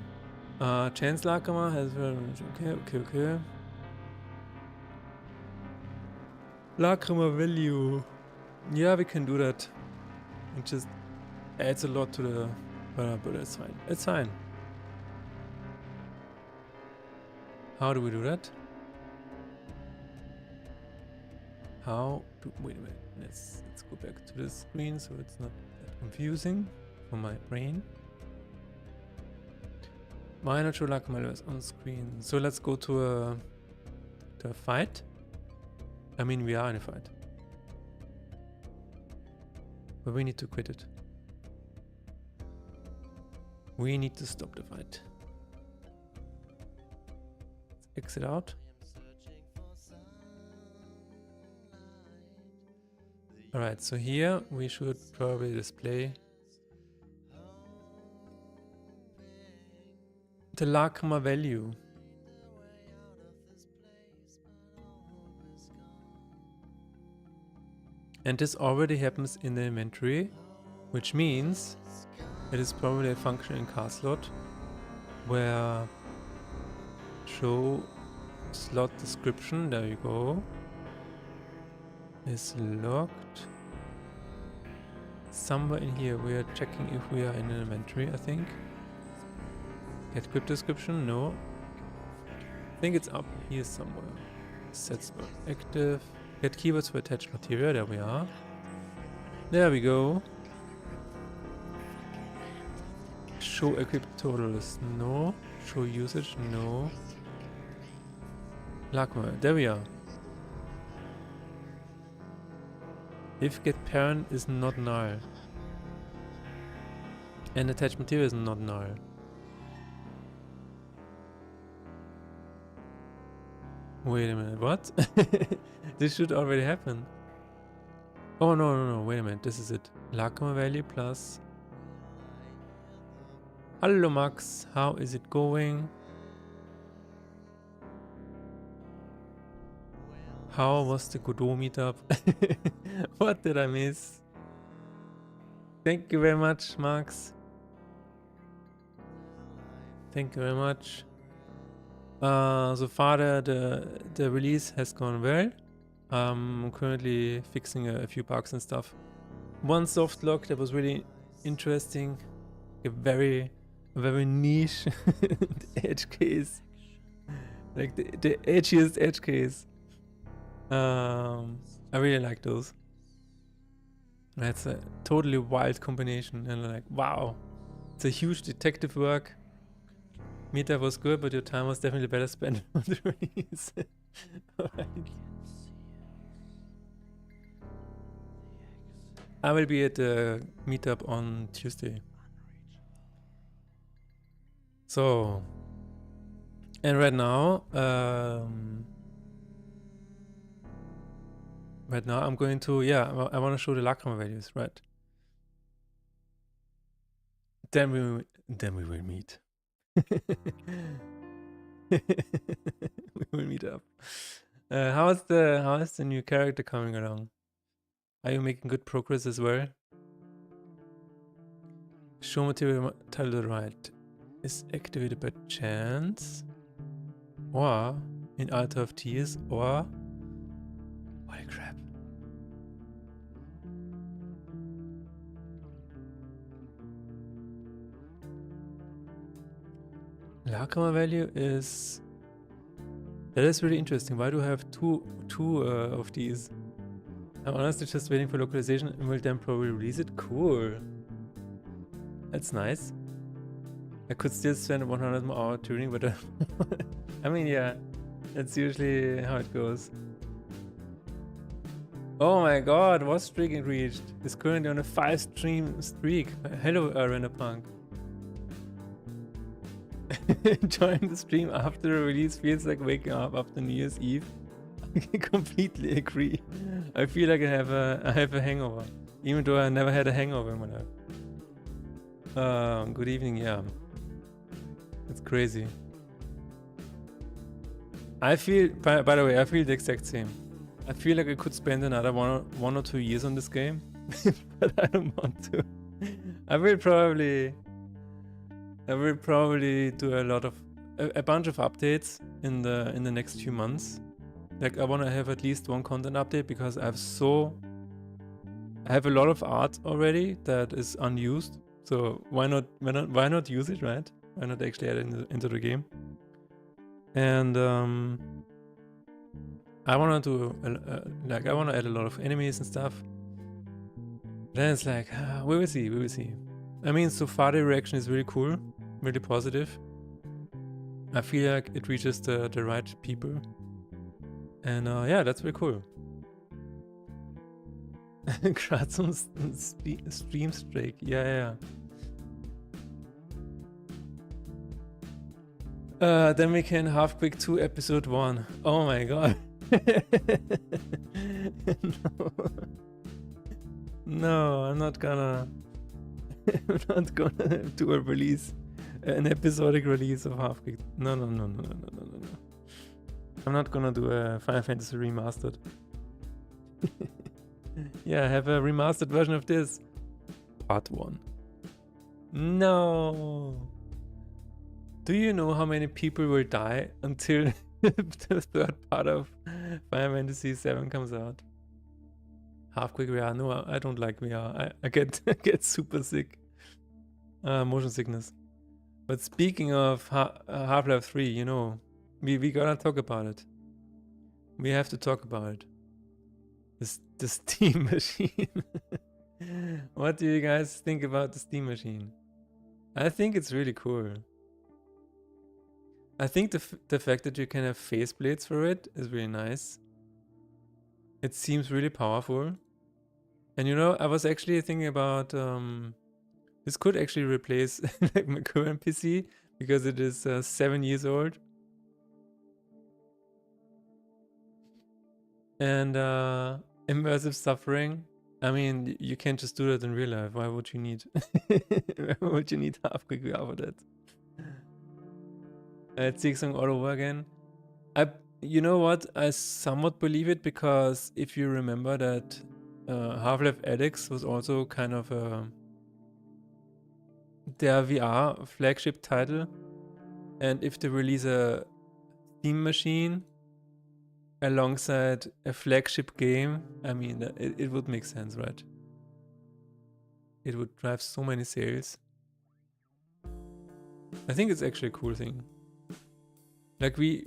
Chance Lacoma has okay. Lacoma value. Yeah, we can do that. It just adds a lot to the... But it's fine. It's fine. How do we do that? Wait a minute. Let's go back to this screen so it's not that confusing for my brain. Why not show Lacoma levels on screen? So let's go to a fight. I mean, we are in a fight. But we need to quit it. We need to stop the fight. Let's exit out. Alright, so here we should probably display the Lacoma value. And this already happens in the inventory, which means it is probably a function in car slot where show slot description, there you go, is locked. Somewhere in here we are checking if we are in an inventory, I think. Get grip description, no. I think it's up here somewhere. Set slot active. Get keywords for attached material, there we are. There we go. Show equipped totals, no. Show usage, no. Lacma, there we are. If get parent is not null. And attached material is not null. Wait a minute, what? This should already happen. Oh no, wait a minute, this is it. Lacma value plus. Hello Max, how is it going? How was the Godot meetup? What did I miss? Thank you very much, Max. Thank you very much. So far the release has gone well. I'm currently fixing a few bugs and stuff. One soft lock that was really interesting. A very niche edge case. Like the edgiest edge case. I really like those. That's a totally wild combination, and like, wow, it's a huge detective work. Meetup was good, but your time was definitely better spent on the release. Alright. I will be at the meetup on Tuesday. So, and right now I'm going to, I want to show the Lacma values, right? Then we will meet. We will meet up. How is the new character coming along? Are you making good progress as well? Show material title to the right is activated by chance, or in Altar of Tears, or holy crap. Lacma value is... That is really interesting. Why do I have two of these? I'm honestly just waiting for localization and will then probably release it. Cool. That's nice. I could still spend 100 more hours tuning, but I mean, yeah, that's usually how it goes. Oh my god, what streak it reached? It's currently on a 5-stream streak. Hello, Renapunk. Join the stream after the release feels like waking up after New Year's Eve. I completely agree. I feel like I have a hangover, even though I never had a hangover in my life. Good evening, yeah. It's crazy. I feel, by the way, I feel the exact same. I feel like I could spend another one or 2 years on this game, but I don't want to. I will probably do a bunch of updates in the next few months. Like, I want to have at least one content update because I have a lot of art already that is unused. So why not use it, right? Why not actually add it into the game? And I want to do I want to add a lot of enemies and stuff. Then it's like, we will see. I mean, so far the reaction is really cool, really positive. I feel like it reaches the right people. And yeah, that's really cool. Kratzum stream streak, yeah. Then we can half quick 2 episode 1. Oh my god. No, I'm not gonna do a release, an episodic release of half quick. No. I'm not gonna do a Final Fantasy remastered. Yeah, have a remastered version of this. Part 1. No. Do you know how many people will die until the third part of Final Fantasy VII comes out? Half quick VR. No, I don't like VR. I get super sick. Motion sickness. But speaking of Half-Life 3, you know, we gotta talk about it. We have to talk about it. The Steam machine. What do you guys think about the Steam machine? I think it's really cool. I think the fact that you can have faceplates for it is really nice. It seems really powerful. And you know, I was actually thinking about this could actually replace like my current PC because it is 7 years old. And immersive suffering. I mean, you can't just do that in real life. Why would you need why would you need half quick VR for that? It's Song all over again. You know what? I somewhat believe it because if you remember that Half-Life Alyx was also kind of their VR flagship title, and if they release a Steam machine alongside a flagship game, I mean, it would make sense, right? It would drive so many sales. I think it's actually a cool thing. Like we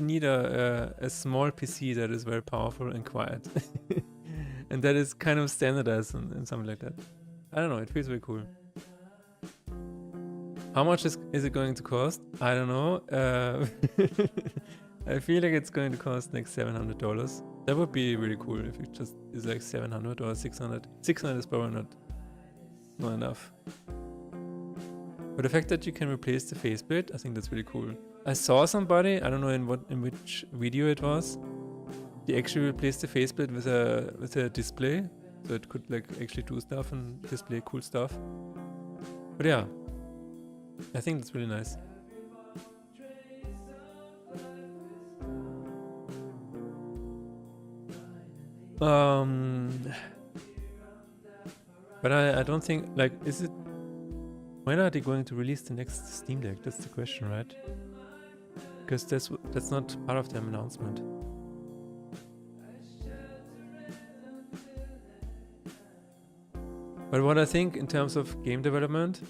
need a small PC that is very powerful and quiet. And that is kind of standardized and something like that. I don't know, it feels very cool. How much is it going to cost? I don't know. I feel like it's going to cost like $700. That would be really cool if it just is like 700 or 600. 600 is probably not enough. But the fact that you can replace the faceplate, I think that's really cool. I saw somebody, I don't know in which video it was, they actually replaced the faceplate with a display, so it could like actually do stuff and display cool stuff. But yeah, I think that's really nice. But I don't think, like, is it, when are they going to release the next Steam Deck? That's the question, right? Because that's not part of the announcement. But what I think in terms of game development,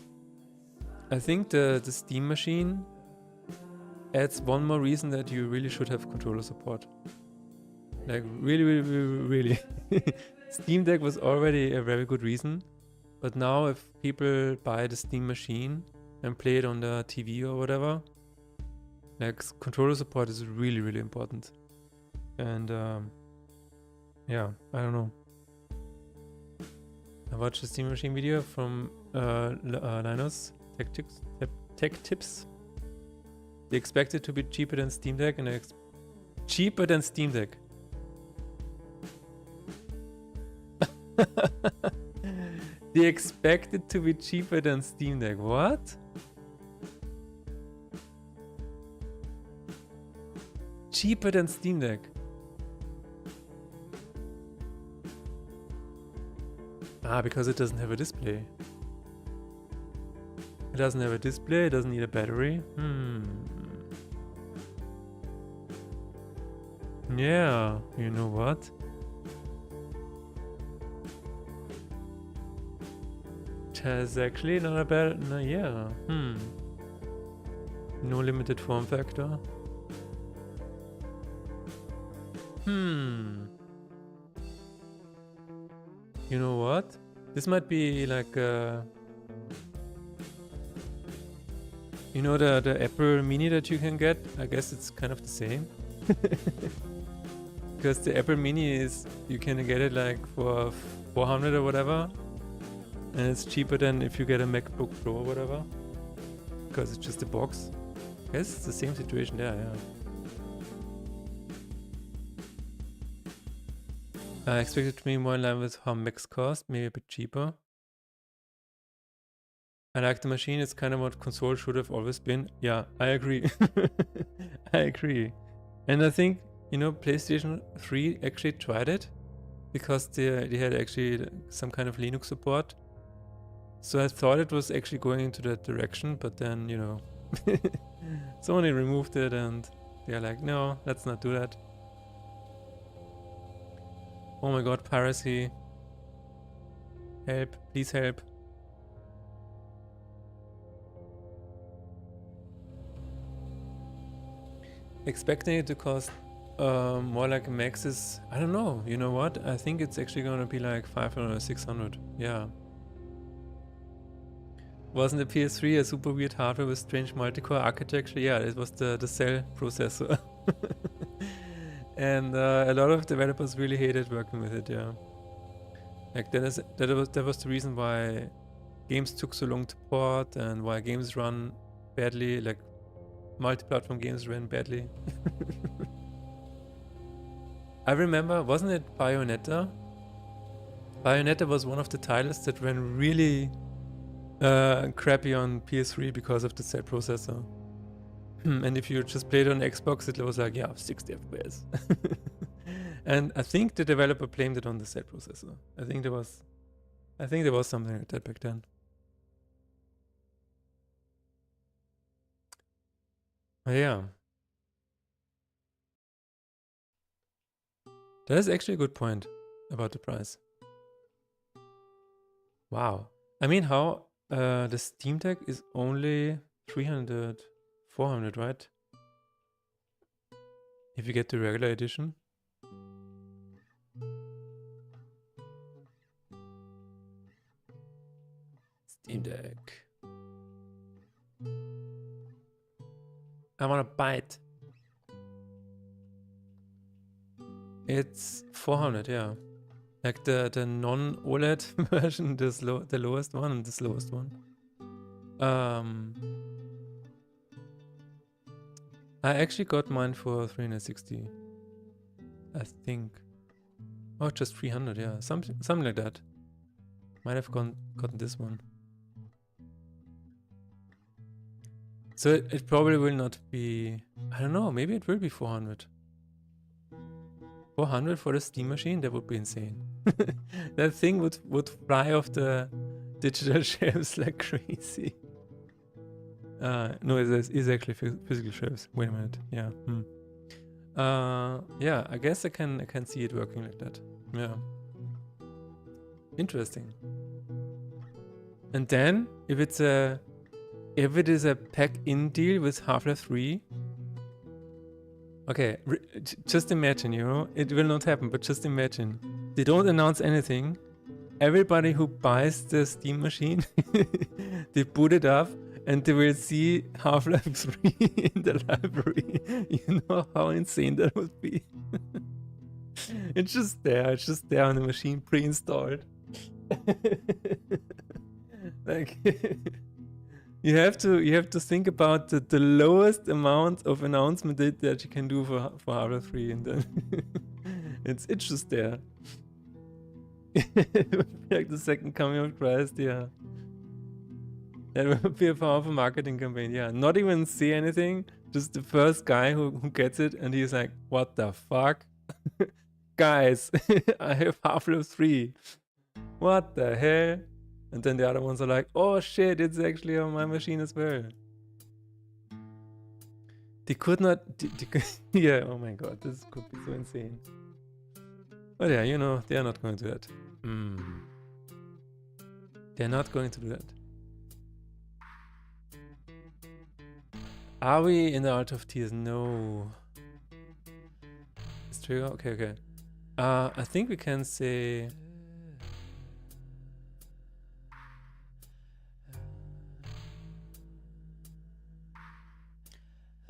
I think the Steam machine adds one more reason that you really should have controller support. Like really. Steam Deck was already a very good reason, but now if people buy the Steam machine and play it on the TV or whatever, like controller support is really important. And yeah, I don't know. I watched a Steam machine video from Linus Tech Tips. They expect it to be cheaper than Steam Deck, and cheaper than Steam Deck. They expect it to be cheaper than Steam Deck. What? Cheaper than Steam Deck. Ah, because it doesn't have a display. It doesn't have a display, it doesn't need a battery. Yeah, you know what? It has actually not a bad, no, yeah. No limited form factor. You know what? This might be like you know the Apple Mini that you can get? I guess it's kind of the same. Because the Apple Mini is, you can get it like for 400 or whatever. And it's cheaper than if you get a MacBook Pro or whatever. Because it's just a box. I guess it's the same situation there, yeah. I expect it to be more in line with how Macs cost, maybe a bit cheaper. I like the machine, it's kind of what console should have always been. Yeah, I agree. I agree. And I think, you know, PlayStation 3 actually tried it. because they had actually some kind of Linux support. So I thought it was actually going into that direction, but then, you know, somebody removed it and they're like, no, let's not do that. Oh my god, piracy. Help, please help. Expecting it to cost more like Max's, I don't know, you know what? I think it's actually gonna be like 500 or 600, yeah. Wasn't the PS3 a super weird hardware with strange multi-core architecture? Yeah, it was the cell processor. And a lot of developers really hated working with it, yeah. Like that was the reason why games took so long to port and why games run badly, like multi-platform games ran badly. I remember, wasn't it Bayonetta? Bayonetta was one of the titles that ran really crappy on PS3 because of the cell processor. And if you just played on Xbox, it was like, yeah, 60 FPS. And I think the developer blamed it on the cell processor. I think there was something like that back then. Yeah. That is actually a good point about the price. Wow. I mean, how the Steam Deck is only 300, 400, right? If you get the regular edition. Steam Deck. I wanna buy it. It's 400, yeah. Like the non-OLED version, the lowest one and the slowest one. I actually got mine for 360. I think. Oh, just 300, yeah. Something like that. Might have gotten this one. So it probably will not be... I don't know, maybe it will be 400. 400 for the Steam machine? That would be insane. That thing would fly off the digital shelves like crazy. No, it's actually physical shelves. Wait a minute. Yeah. Yeah, I guess I can see it working like that. Yeah. Interesting. And then if it is a pack-in deal with Half-Life 3, okay, just imagine, you know, it will not happen, but just imagine. They don't announce anything. Everybody who buys the Steam machine, they boot it up and they will see Half-Life 3 in the library. You know how insane that would be? It's just there on the machine, pre-installed. Like... You have to think about the lowest amount of announcement that you can do for Half-Life 3, and then it's just there. It would be like the second coming of Christ, yeah. That would be a powerful marketing campaign, yeah. Not even say anything, just the first guy who gets it, and he's like, what the fuck? Guys, I have Half-Life 3. What the hell? And then the other ones are like, oh shit, it's actually on my machine as well. They could not... yeah, oh my god, this could be so insane. But yeah, you know, they are not going to do that. They're not going to do that. Are we in the Art of Tears? No. It's trigger? Okay. I think we can say...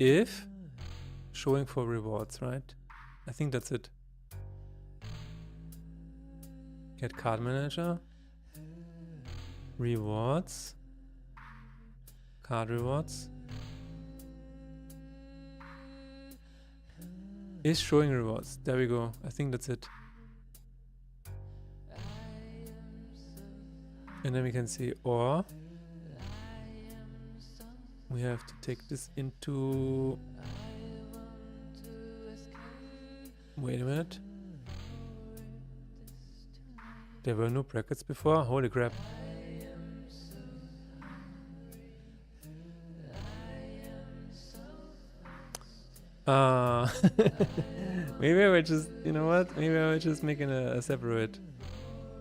if showing for rewards, right? I think that's it. Get card manager. Rewards. Card rewards. Is showing rewards. There we go. I think that's it. And then we can see or. We have to take this into... Wait a minute. There were no brackets before? Holy crap. Maybe I will just, you know what? Maybe I will just make a separate.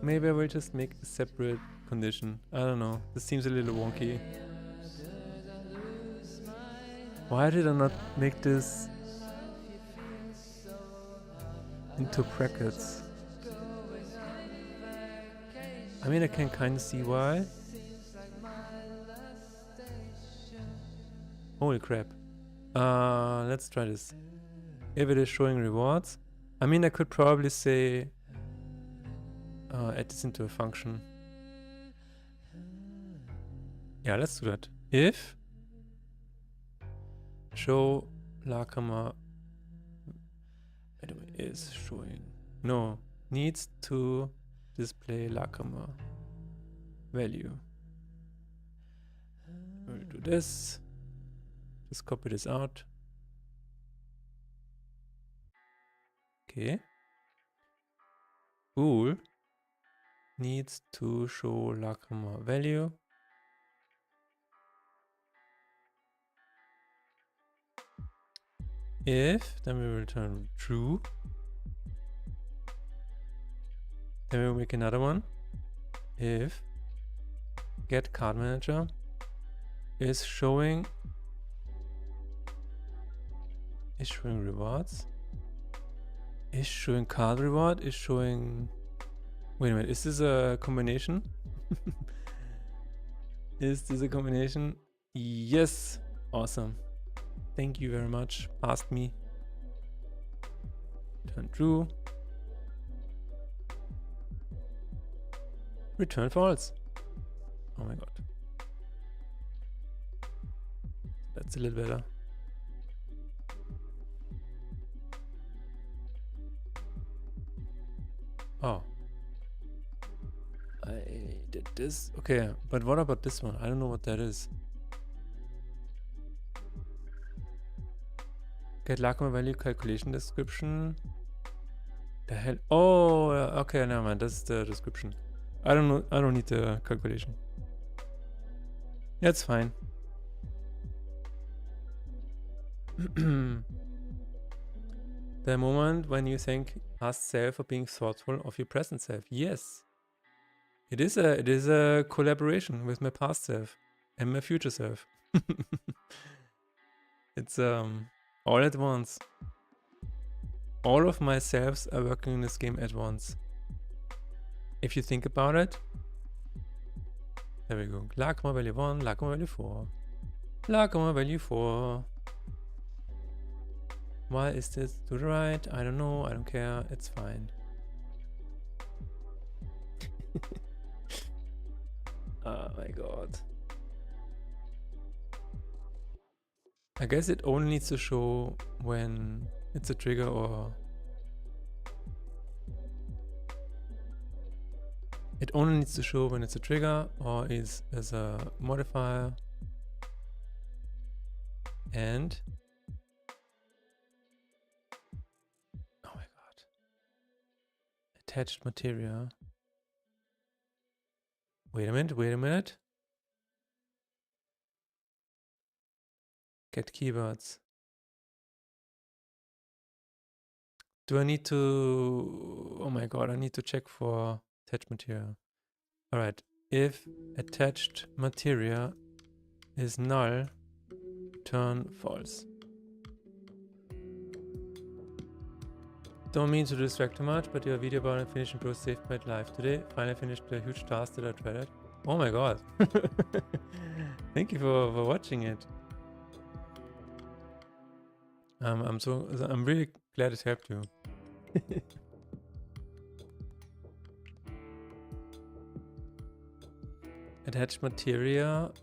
Maybe I will just make a separate condition. I don't know. This seems a little wonky. Why did I not make this into brackets? I mean, I can kind of see why. Holy crap. Let's try this. If it is showing rewards, I mean, I could probably say add this into a function. Yeah, let's do that. If show Lakama is showing, no, needs to display Lakama value. We'll do this. Just copy this out. Okay. Bool needs to show Lakama value. If, then we will return true. Then we will make another one. If get card manager is showing rewards, is showing card reward, is showing, wait a minute, is this a combination? Is this a combination? Yes, awesome. Thank you very much. Passed me. Return true. Return false. Oh my god. That's a little better. Oh. I did this. Okay, but what about this one? I don't know what that is. Get Lakama value calculation description. The hell? Oh, okay, never mind. That's the description. I don't know. I don't need the calculation. That's fine. The moment when you thank past self for being thoughtful of your present self. Yes. It is a collaboration with my past self and my future self. It's all at once. All of my selves are working in this game at once. If you think about it, there we go. Lakama value 1, Lakama value 4. Lakama value 4. Why is this to the right? I don't know, I don't care, it's fine. Oh my god. I guess it only needs to show when it's a trigger or... It only needs to show when it's a trigger or is as a modifier. And... Oh my god. Attached material. Wait a minute. Get keywords. Do I need to... Oh my god, I need to check for attached material. Alright, if attached material is null, turn false. Don't mean to distract too much, but your video about and finishing pro saved my life today. Finally finished a huge task that I tried it. Oh my god. Thank you for watching it. I'm really glad it helped you. Attached material.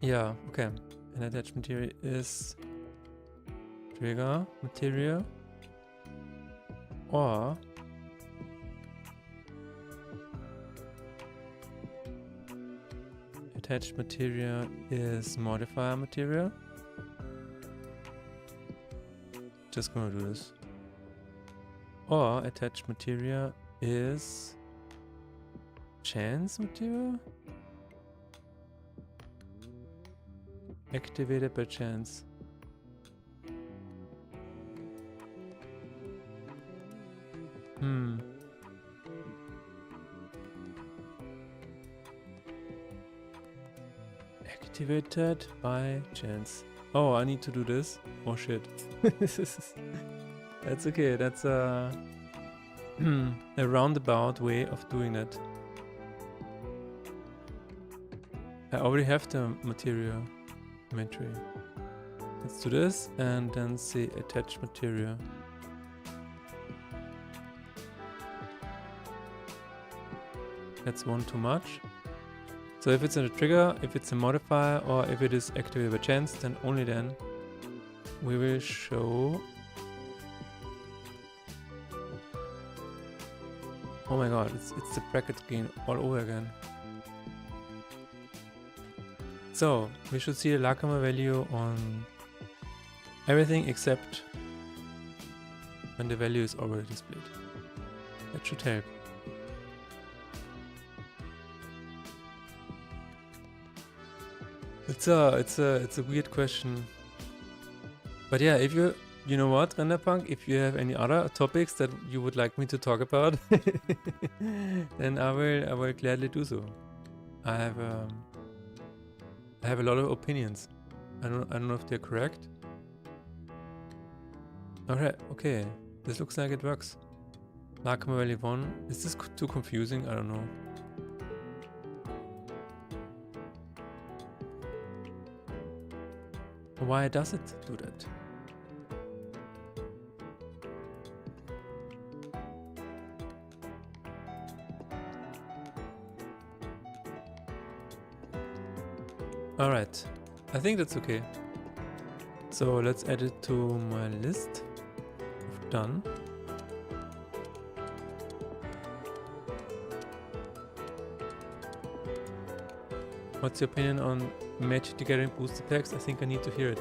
Yeah, okay. And attached material is trigger material or attached material is modifier material. Just gonna do this. Or attached material is chance material? Activated by chance. Activated by chance. Oh, I need to do this? Oh shit. That's okay, that's a roundabout way of doing that. I already have the material inventory. Let's do this and then say attach material. That's one too much. So if it's a trigger, if it's a modifier, or if it is activated by chance, then only then we will show. Oh my god, it's the bracket gain all over again. So we should see the Lakama value on everything except when the value is already displayed. That should help. It's a weird question. But yeah, if you know what, Renderpunk, if you have any other topics that you would like me to talk about, then I will gladly do so. I have a lot of opinions. I don't know if they're correct. Alright, okay. This looks like it works. Lakama Valley 1. Is this too confusing? I don't know. Why does it do that? Alright, I think that's okay. So let's add it to my list of done. What's your opinion on Magic the Gathering booster packs? I think I need to hear it.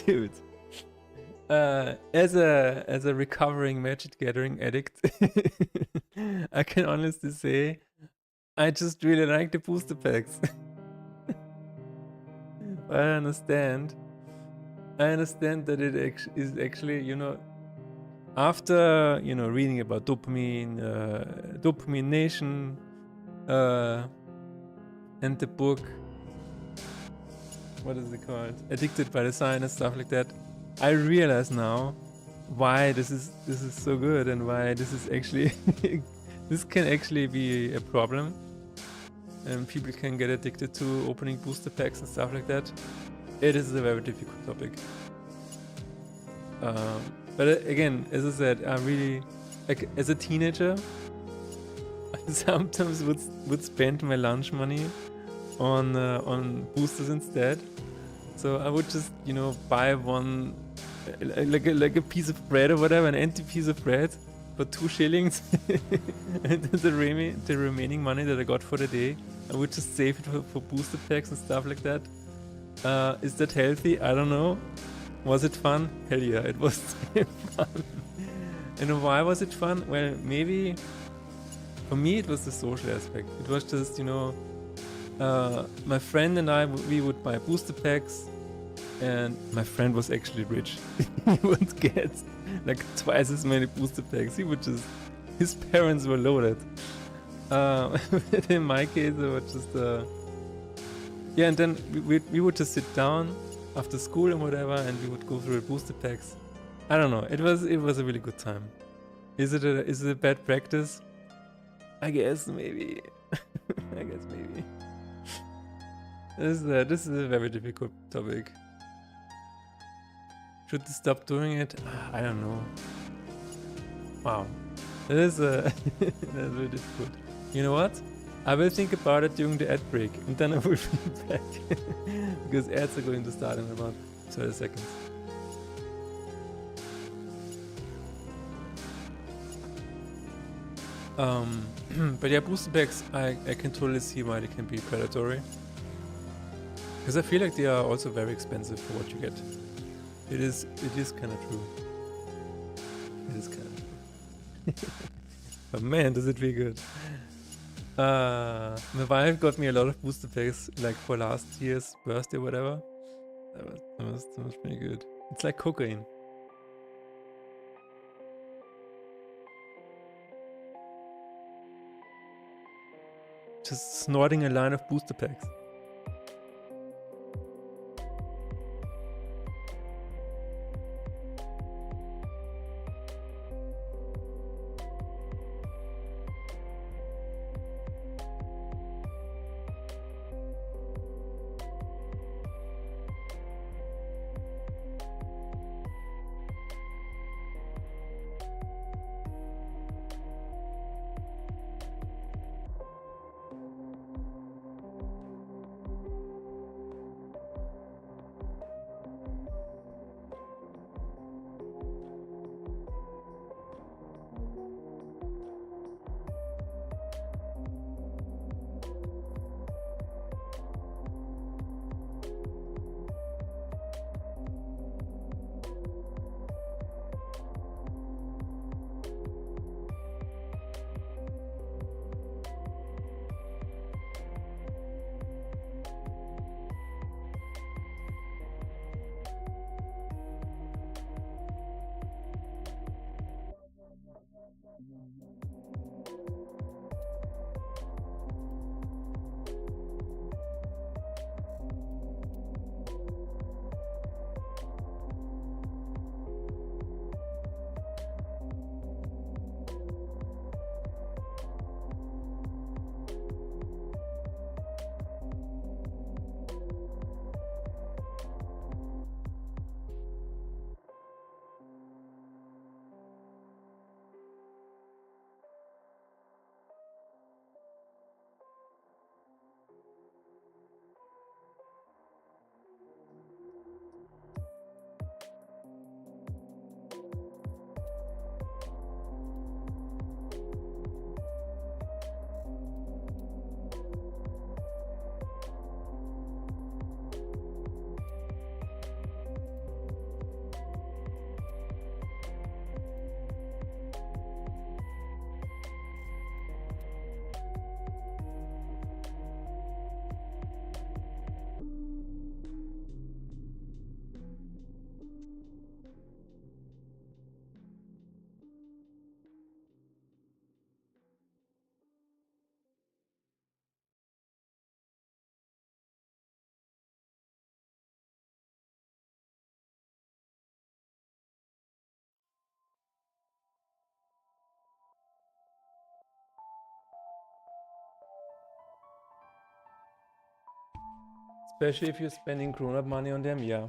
Dude. As a recovering Magic the Gathering addict, I can honestly say I just really like the booster packs. I understand that it is actually, you know, after, you know, reading about dopamine, Dopamine Nation, and the book, what is it called? Addicted by the Sign and stuff like that. I realize now why this is so good and why this is actually this can actually be a problem. And people can get addicted to opening booster packs and stuff like that. It is a very difficult topic. But again, as I said, I really, like, as a teenager, I sometimes would spend my lunch money on boosters instead. So I would just, you know, buy one, like a piece of bread or whatever, an empty piece of bread for 2 shillings, and the remaining money that I got for the day, I would just save it for booster packs and stuff like that. Is that healthy? I don't know. Was it fun? Hell yeah, it was fun. And why was it fun? Well, maybe for me it was the social aspect. It was just, you know, my friend and I, we would buy booster packs, and my friend was actually rich. He would get like twice as many booster packs. He would just, his parents were loaded. In my case, it was just yeah, and then we would just sit down after school and whatever, and we would go through the booster packs. I don't know. It was a really good time. Is it a bad practice? I guess maybe. I guess maybe. This is a very difficult topic. Should they stop doing it? I don't know. Wow, that is that's very difficult. You know what? I will think about it during the ad break, and then I will be back. Because ads are going to start in about 30 seconds. But yeah, booster packs, I can totally see why they can be predatory. Because I feel like they are also very expensive for what you get. It is kind of true. It is kind of true. But man, does it feel good. My wife got me a lot of booster packs, like for last year's birthday, whatever. That was pretty good. It's like cocaine. Just snorting a line of booster packs. Especially if you're spending grown-up money on them, yeah.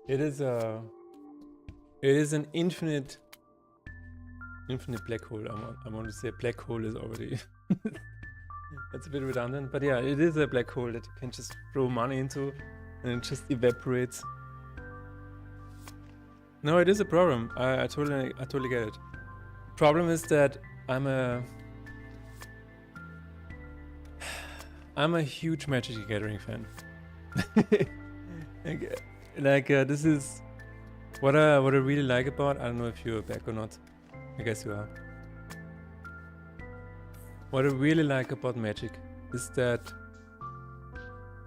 It is an infinite black hole. I want to say black hole is already that's a bit redundant, but yeah, it is a black hole that you can just throw money into and it just evaporates. No, it is a problem. I totally get it. Problem is that I'm a huge Magic the Gathering fan. This is what I really like about. I don't know if you're back or not. I guess you are. What I really like about Magic is that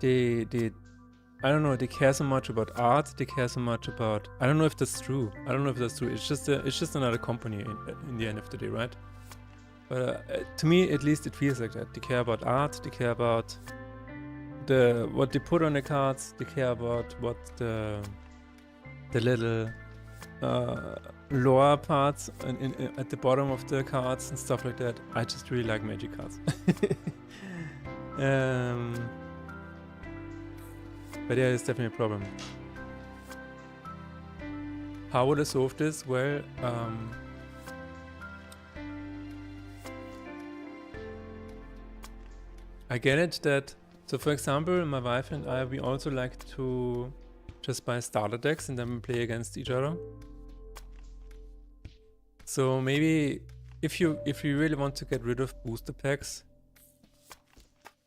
they I don't know, they care so much about art. They care so much about. I don't know if that's true. It's just another company in the end of the day, right? But to me, at least, it feels like that. They care about art. They care about what they put on the cards. They care about what the little lore parts at the bottom of the cards and stuff like that. I just really like Magic cards. But yeah, it's definitely a problem. How would I solve this? Well, I get it that, so for example, my wife and I, we also like to just buy starter decks and then we play against each other. So maybe if you really want to get rid of booster packs,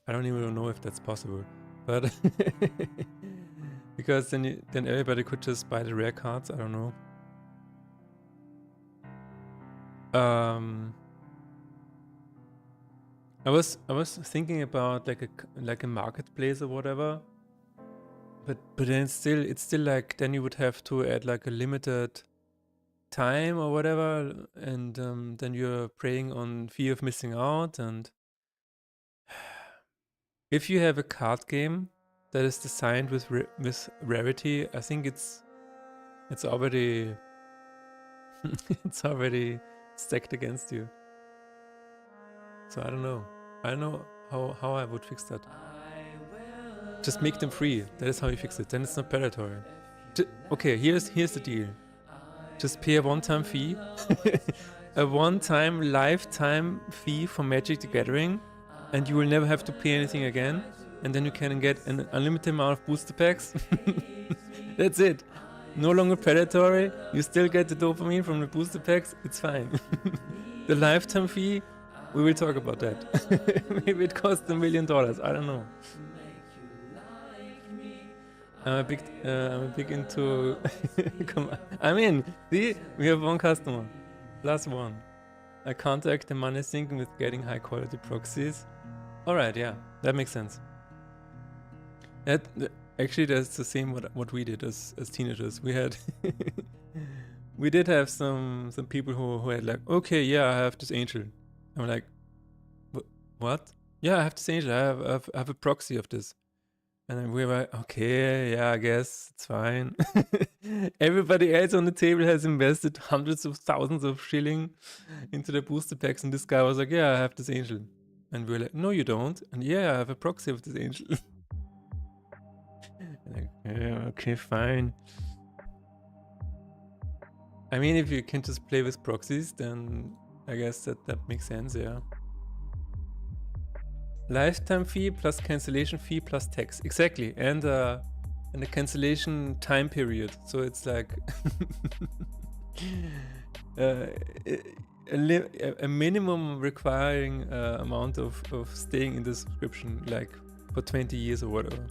I don't even know if that's possible, but because then everybody could just buy the rare cards. I don't know. I was thinking about like a marketplace or whatever, but then it's still like then you would have to add like a limited time or whatever, and then you're preying on fear of missing out. And if you have a card game that is designed with rarity, I think it's already it's already stacked against you. So I don't know. I don't know how I would fix that. Just make them free. That is how you fix it. Then it's not predatory. Okay, here's the deal. Just pay a one-time fee, a one-time lifetime fee for Magic the Gathering, and you will never have to pay anything again. And then you can get an unlimited amount of booster packs. That's it. No longer predatory. You still get the dopamine from the booster packs. It's fine. The lifetime fee, we will talk about that. Maybe it costs $1 million. I don't know. I'm a big into. Come on. I'm in. See, we have one customer. Last one. I counteract the money sinking with getting high quality proxies. Alright, yeah, that makes sense. Actually, that's the same what we did as teenagers. We had we did have some people who had like, okay, yeah, I have this angel. I'm like, what? Yeah, I have this angel. I have a proxy of this. And then we were like, okay, yeah, I guess it's fine. Everybody else on the table has invested hundreds of thousands of shilling into the booster packs, and this guy was like, yeah, I have this angel. And we were like, no, you don't. And yeah, I have a proxy of this angel. Like, yeah, okay, fine. I mean, if you can just play with proxies, then I guess that makes sense, yeah. Lifetime fee plus cancellation fee plus tax. Exactly. And a cancellation time period. So it's like a minimum requiring amount of staying in the subscription, like for 20 years or whatever.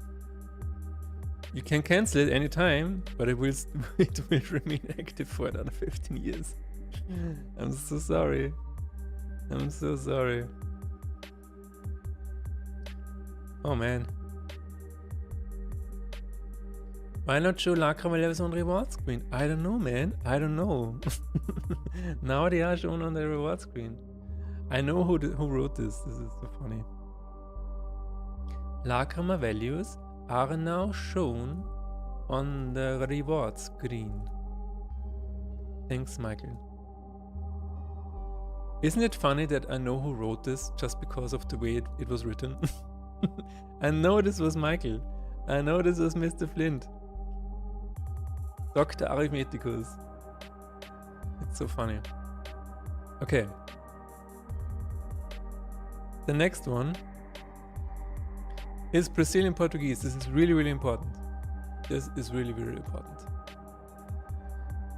You can cancel it anytime, but it will remain active for another 15 years. I'm so sorry. I'm so sorry. Oh man. Why not show Lacrama levels on reward screen? I don't know, man. I don't know. Now they are shown on the reward screen. I know who wrote this. This is so funny. Lacrama values are now shown on the reward screen. Thanks, Michael. Isn't it funny that I know who wrote this just because of the way it was written? I know this was Michael. I know this was Mr. Flint. Dr. Arithmeticus. It's so funny. Okay. The next one is Brazilian Portuguese. This is really, really important. This is really, really important.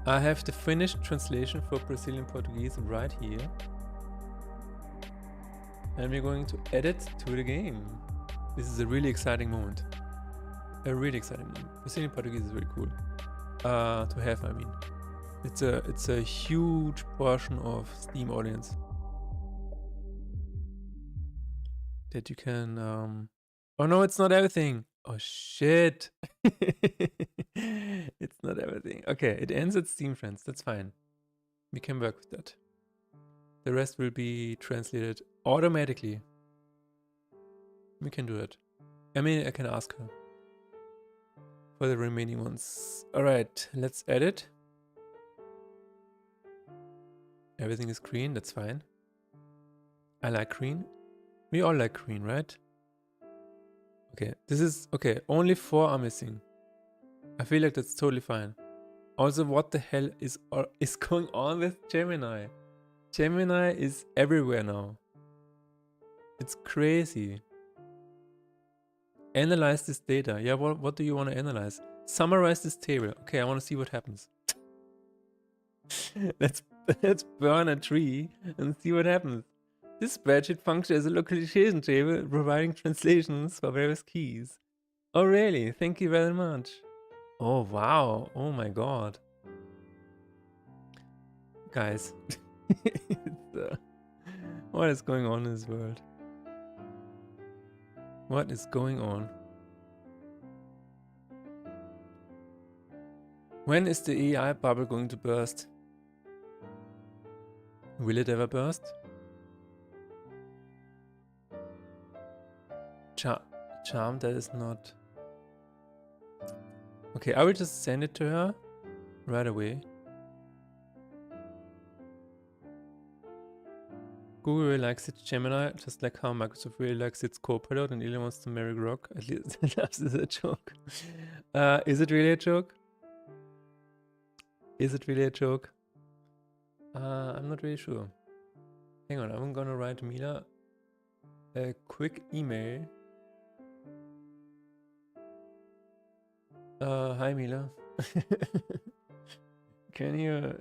I have the finished translation for Brazilian Portuguese right here. And we're going to add it to the game. This is a really exciting moment. A really exciting moment. Brazilian Portuguese is very cool. To have, I mean. It's a huge portion of Steam audience. That you can oh no, it's not everything. Oh shit. It's not everything. Okay, it ends at Steam Friends. That's fine. We can work with that. The rest will be translated automatically. We can do it. I mean, I can ask her for the remaining ones. Alright, let's edit. Everything is green, that's fine. I like green. We all like green, right? Okay, this is... Okay, only 4 are missing. I feel like that's totally fine. Also, what the hell is going on with Gemini? Gemini is everywhere now. It's crazy. Analyze this data. Yeah, what do you want to analyze? Summarize this table. Okay, I want to see what happens. Let's burn a tree and see what happens. This spreadsheet functions as a localization table, providing translations for various keys. Oh really? Thank you very much. Oh wow. Oh my god. Guys. What is going on in this world? What is going on? When is the AI bubble going to burst? Will it ever burst? Charm, that is not... Okay, I will just send it to her right away. Google really likes its Gemini, just like how Microsoft really likes its Copilot and Elon wants to marry Grok. At least that is a joke. Is it really a joke? Is it really a joke? I'm not really sure. Hang on, I'm gonna write Mila a quick email. Hi Mila. Can you...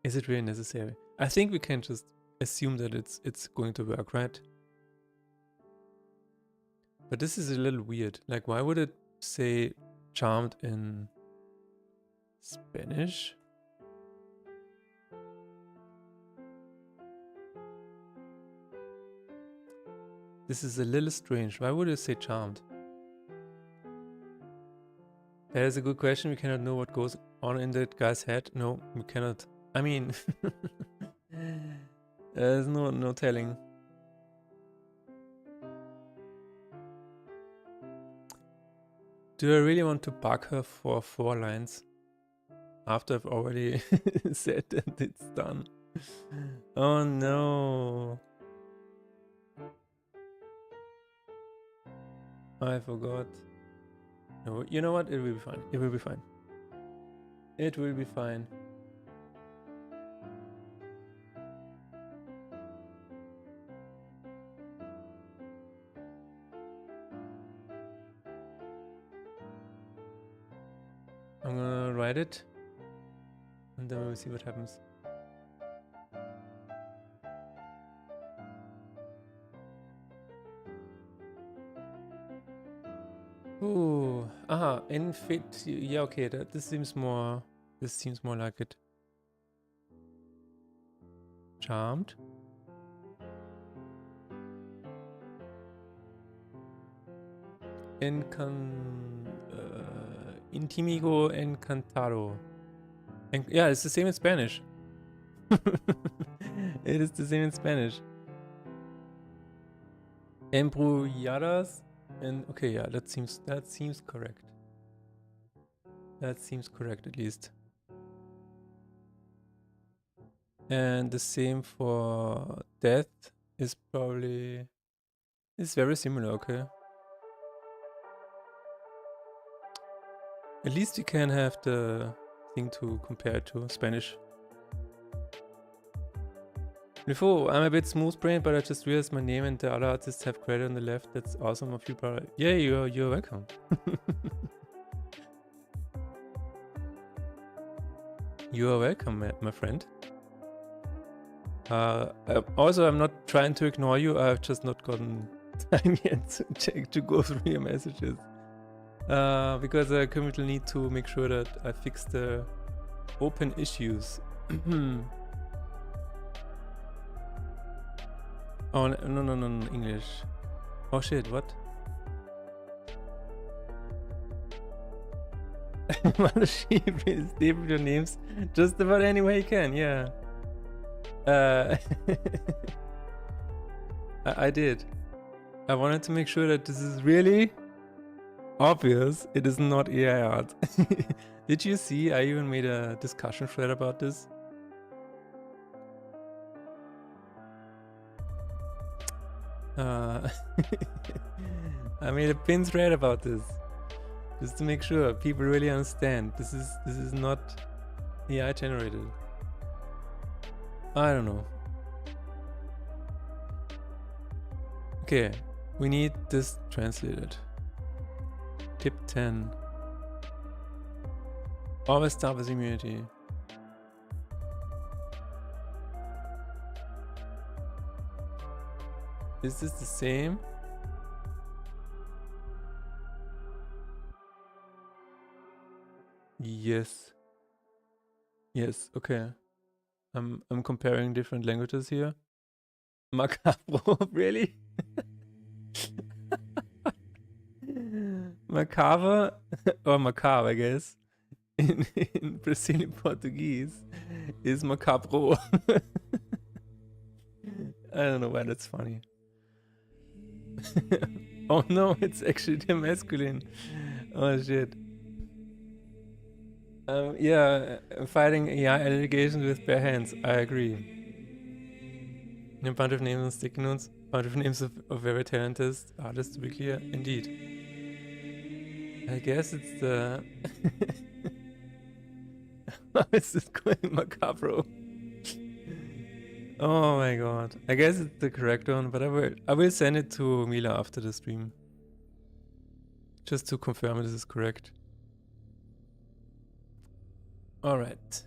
Is it really necessary? I think we can just assume that it's going to work, right? But this is a little weird. Like, why would it say charmed in Spanish? This is a little strange. Why would it say charmed? That is a good question. We cannot know what goes on in that guy's head. No, we cannot. I mean, there's no telling. Do I really want to bug her for 4 lines after I've already said that it's done? Oh no. I forgot. No, you know what? It will be fine. It will be fine. It will be fine. I'm gonna write it and then we'll see what happens. Ooh, aha, infit. Yeah, okay, this seems more like it. Charmed. Intimigo encantado. Yeah, it's the same in Spanish. It is the same in Spanish. Embrulladas. And okay, yeah, that seems correct. That seems correct at least. And the same for death is probably very similar, okay. At least you can have the thing to compare it to Spanish. Before, I'm a bit smooth brained, but I just realized my name and the other artists have credit on the left. That's awesome of you, brother. Yeah, you're welcome. You are welcome, my friend. Also, I'm not trying to ignore you. I've just not gotten time yet to go through your messages. Because I currently need to make sure that I fix the open issues. Oh, no, English. Oh shit, what? Mothership is stable your names just about any way you can, yeah. I did. I wanted to make sure that this is really obvious. It is not AI art. Did you see? I even made a discussion thread about this. I made a pin thread about this, just to make sure people really understand. This is not AI generated. I don't know. Okay, we need this translated. Tip 10. Always start with immunity. Is this the same? Yes. Yes, okay. I'm comparing different languages here. Macabre, really? Macabre or macabre, I guess. In Brazilian Portuguese is macabro. I don't know why that's funny. Oh no, it's actually the masculine. Oh shit. Yeah, fighting AI allegations with bare hands. I agree. A bunch of names on sticky notes, a bunch of names of very talented artists, to be clear. Indeed. I guess it's the. How is this going macabro? Oh my god. I guess it's the correct one, but I will send it to Mila after the stream. Just to confirm this is correct. Alright.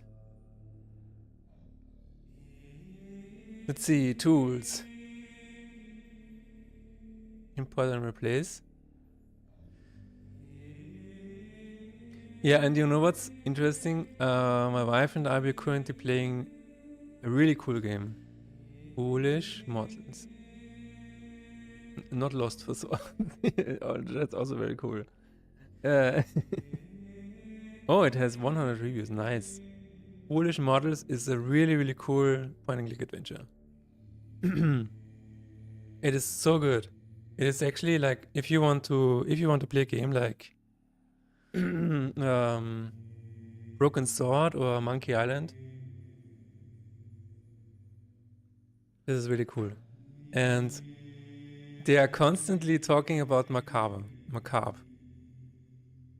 Let's see, tools. Import and replace. Yeah, and you know what's interesting? My wife and I were currently playing a really cool game. Foolish Models. Not Lost for so. Oh, that's also very cool. Oh, it has 100 reviews. Nice. Foolish Models is a really cool point-and-click adventure. It is so good. It is actually like if you want to play a game like Broken Sword or Monkey Island. This is really cool. And they are constantly talking about macabre.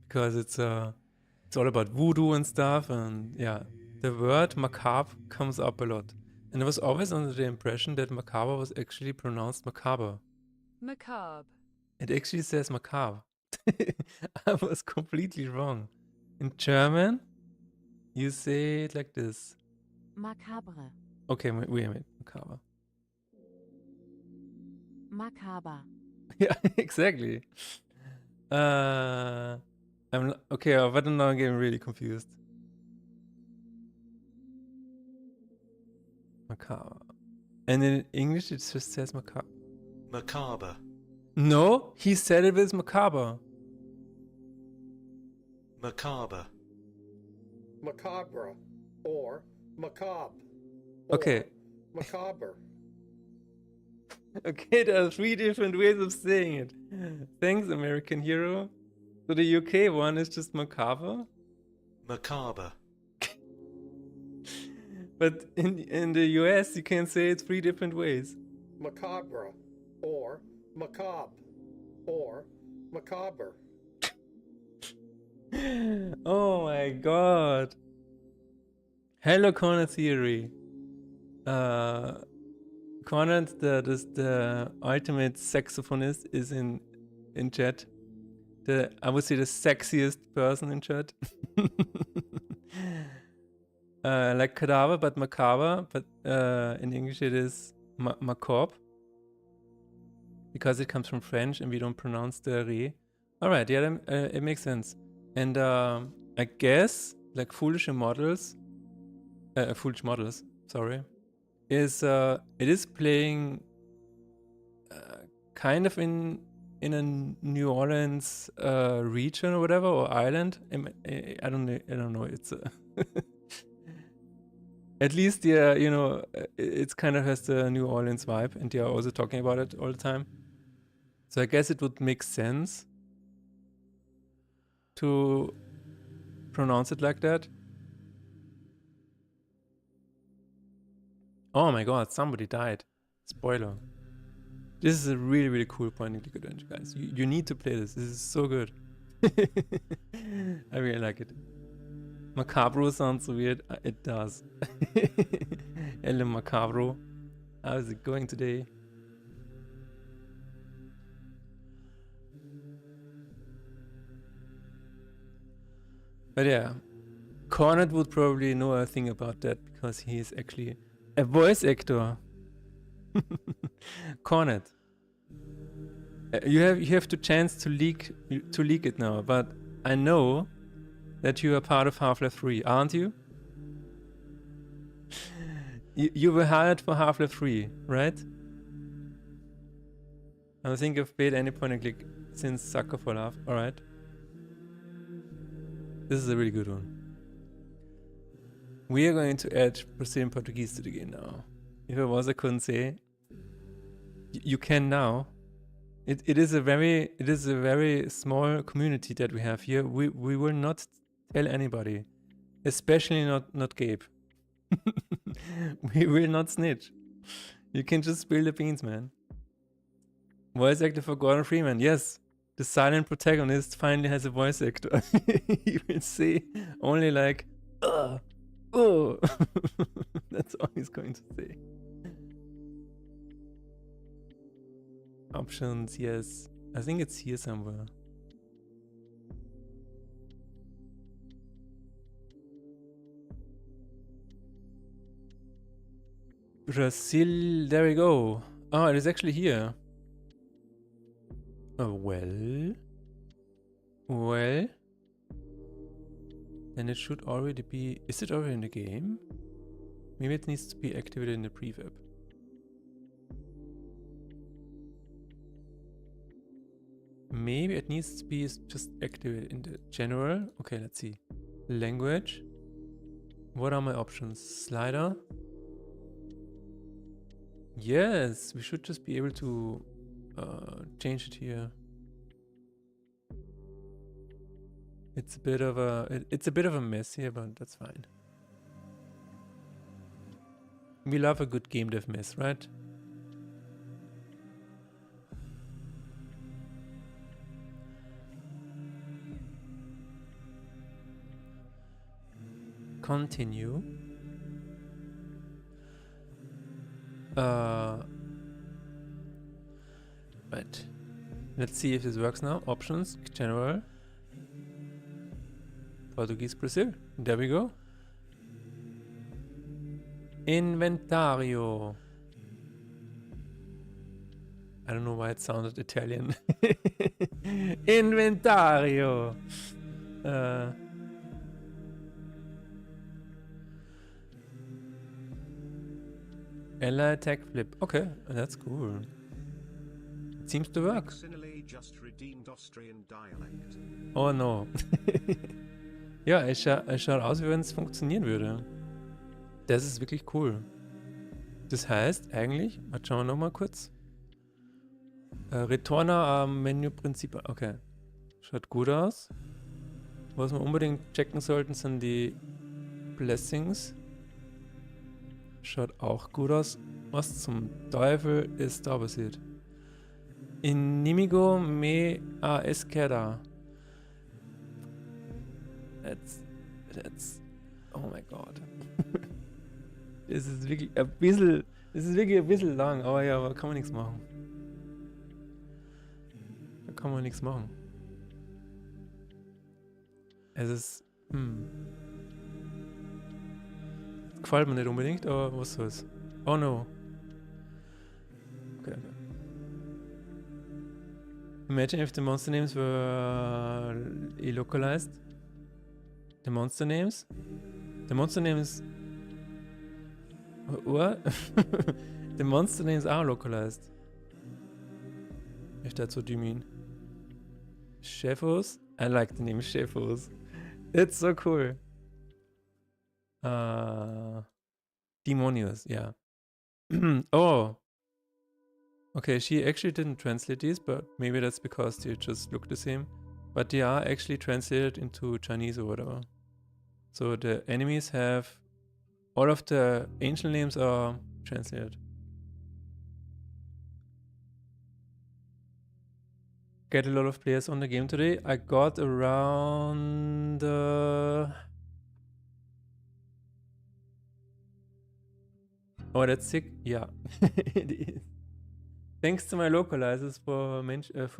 Because it's all about voodoo and stuff, and yeah, the word macabre comes up a lot. And I was always under the impression that macabre was actually pronounced macabre. Macabre. It actually says macabre. I was completely wrong. In German, you say it like this. Macabre. Okay, wait a minute. Macabre. Macabre. Yeah, exactly. I'm okay, but now I'm getting really confused. Macabre. And in English, it just says macabre. Macabre. No, he said it was macabre. Macabre. Macabre or macabre. Okay. Macabre. Okay, there are 3 different ways of saying it. Thanks, American Hero. So the UK one is just macabre. Macabre. But in the US, you can say it 3 different ways. Macabre or macabre or macabre. Oh my god. Hello, Corner Theory. Corner, the ultimate saxophonist, is in chat. I would say the sexiest person in chat. Like cadaver, but macabre. But in English it is macabre. Because it comes from French and we don't pronounce the re. Alright, yeah, it makes sense. And I guess, like Foolish Models, sorry, is it is playing kind of in a New Orleans region or whatever, or island. I don't know. It's at least, yeah, you know, it's kind of has the New Orleans vibe, and they are also talking about it all the time. So I guess it would make sense to pronounce it like that. Oh my god, somebody died. Spoiler. This is a really cool point-and-click adventure, guys. You need to play this. This is so good. I really like it. Macabro sounds so weird. It does. Hello, Macabro. How is it going today? But yeah, Cornet would probably know a thing about that because he is actually a voice actor. Cornet, you have the chance to leak it now, but I know that you are part of Half-Life 3, aren't you? You were hired for Half-Life 3, right? I don't think I've played any point and click since Sucker for Love. Alright. This is a really good one. We are going to add Brazilian Portuguese to the game now. If I was, I couldn't say. You can now. It is a very small community that we have here. We will not tell anybody, especially not Gabe. We will not snitch. You can just spill the beans, man. Voice actor for Gordon Freeman. Yes, the silent protagonist finally has a voice actor. You will see only like, oh. That's all he's going to say. Options, yes. I think it's here somewhere. Brazil, there we go. Oh, it is actually here. Well. Then it should already be... Is it already in the game? Maybe it needs to be activated in the prefab. Maybe it needs to be just activated in the general. Okay, let's see. Language. What are my options? Slider. Yes, we should just be able to change it here. It's a bit of a mess here, but that's fine. We love a good game dev mess, right? Continue. Right. Let's see if this works now. Options, general. Portuguese Brazil. There we go. Inventario. I don't know why it sounded Italian. Inventario. Ally attack flip. Okay, that's cool. It seems to work. Just redeemed Austrian dialect. Oh no. Ja, es schaut aus, wie wenn es funktionieren würde. Das ist wirklich cool. Das heißt eigentlich, schauen wir nochmal kurz. Returner am Menüprinzip. Okay. Schaut gut aus. Was wir unbedingt checken sollten, sind die Blessings. Schaut auch gut aus. Was zum Teufel ist da passiert? Inimigo me a esquerda. That's oh my god. Das ist wirklich ein bisschen lang, aber ja, da kann man nichts machen. Da kann man nichts machen. Es ist, gefällt mir nicht unbedingt, aber was soll's. Oh no. Okay. Imagine if the monster names were localized. The monster names? The monster names... What? The monster names are localized. If that's what you mean. Chefos? I like the name Chefos. It's so cool. Demonios, yeah. Oh. Okay, she actually didn't translate these, but maybe that's because they just look the same. But they are actually translated into Chinese or whatever. So the enemies have... All of the ancient names are translated. Get a lot of players on the game today. I got around... Oh, that's sick. Yeah, it is. Thanks to my localizers for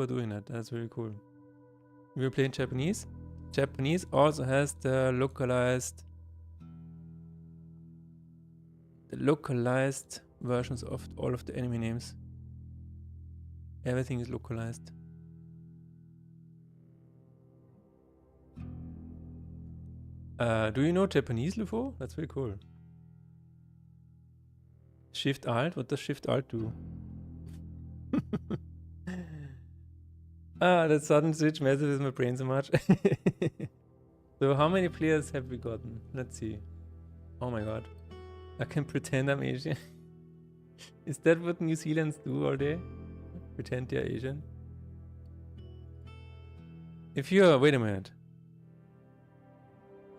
doing that. That's really cool. We were playing Japanese. Japanese also has the localized versions of all of the enemy names. Everything is localized. Do you know Japanese, Lufo? That's very cool. Shift Alt? What does Shift Alt do? That sudden switch messes with my brain so much. So how many players have we gotten? Let's see. Oh my god. I can pretend I'm Asian. Is that what New Zealanders do all day? Pretend they're Asian? If you're... Wait a minute.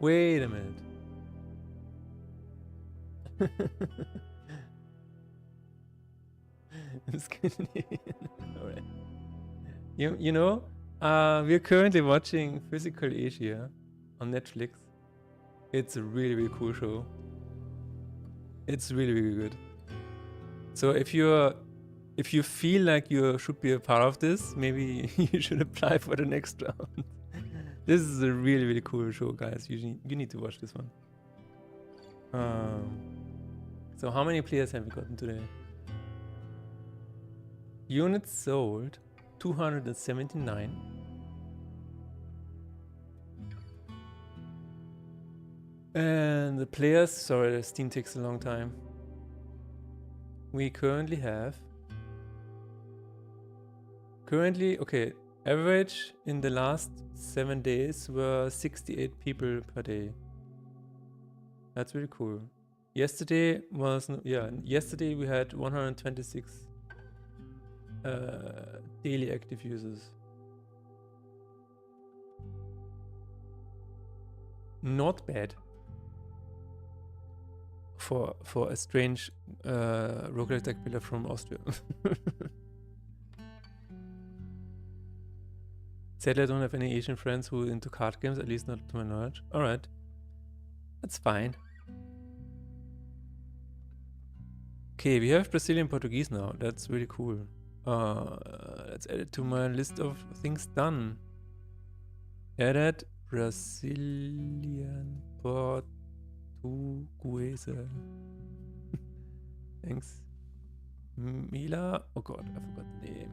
Wait a minute. Scandinavian. Alright. You know, we're currently watching Physical Asia on Netflix. It's a really, really cool show. It's really, really good. So if you feel like you should be a part of this, maybe you should apply for the next round. This is a really, really cool show, guys. You need to watch this one. So how many players have we gotten today? Units sold, 279. And the players, sorry, the Steam takes a long time. We currently have... okay, average in the last 7 days were 68 people per day. That's really cool. Yesterday was, yesterday we had 126 daily active users. Not bad for a strange roguelike deck builder from Austria. Sadly, I don't have any Asian friends who are into card games, at least not to my knowledge. Alright. That's fine. Okay, we have Brazilian Portuguese now. That's really cool. Let's add it to my list of things done. Added Brazilian Portuguese. Thanks. Mila. Oh god, I forgot the name.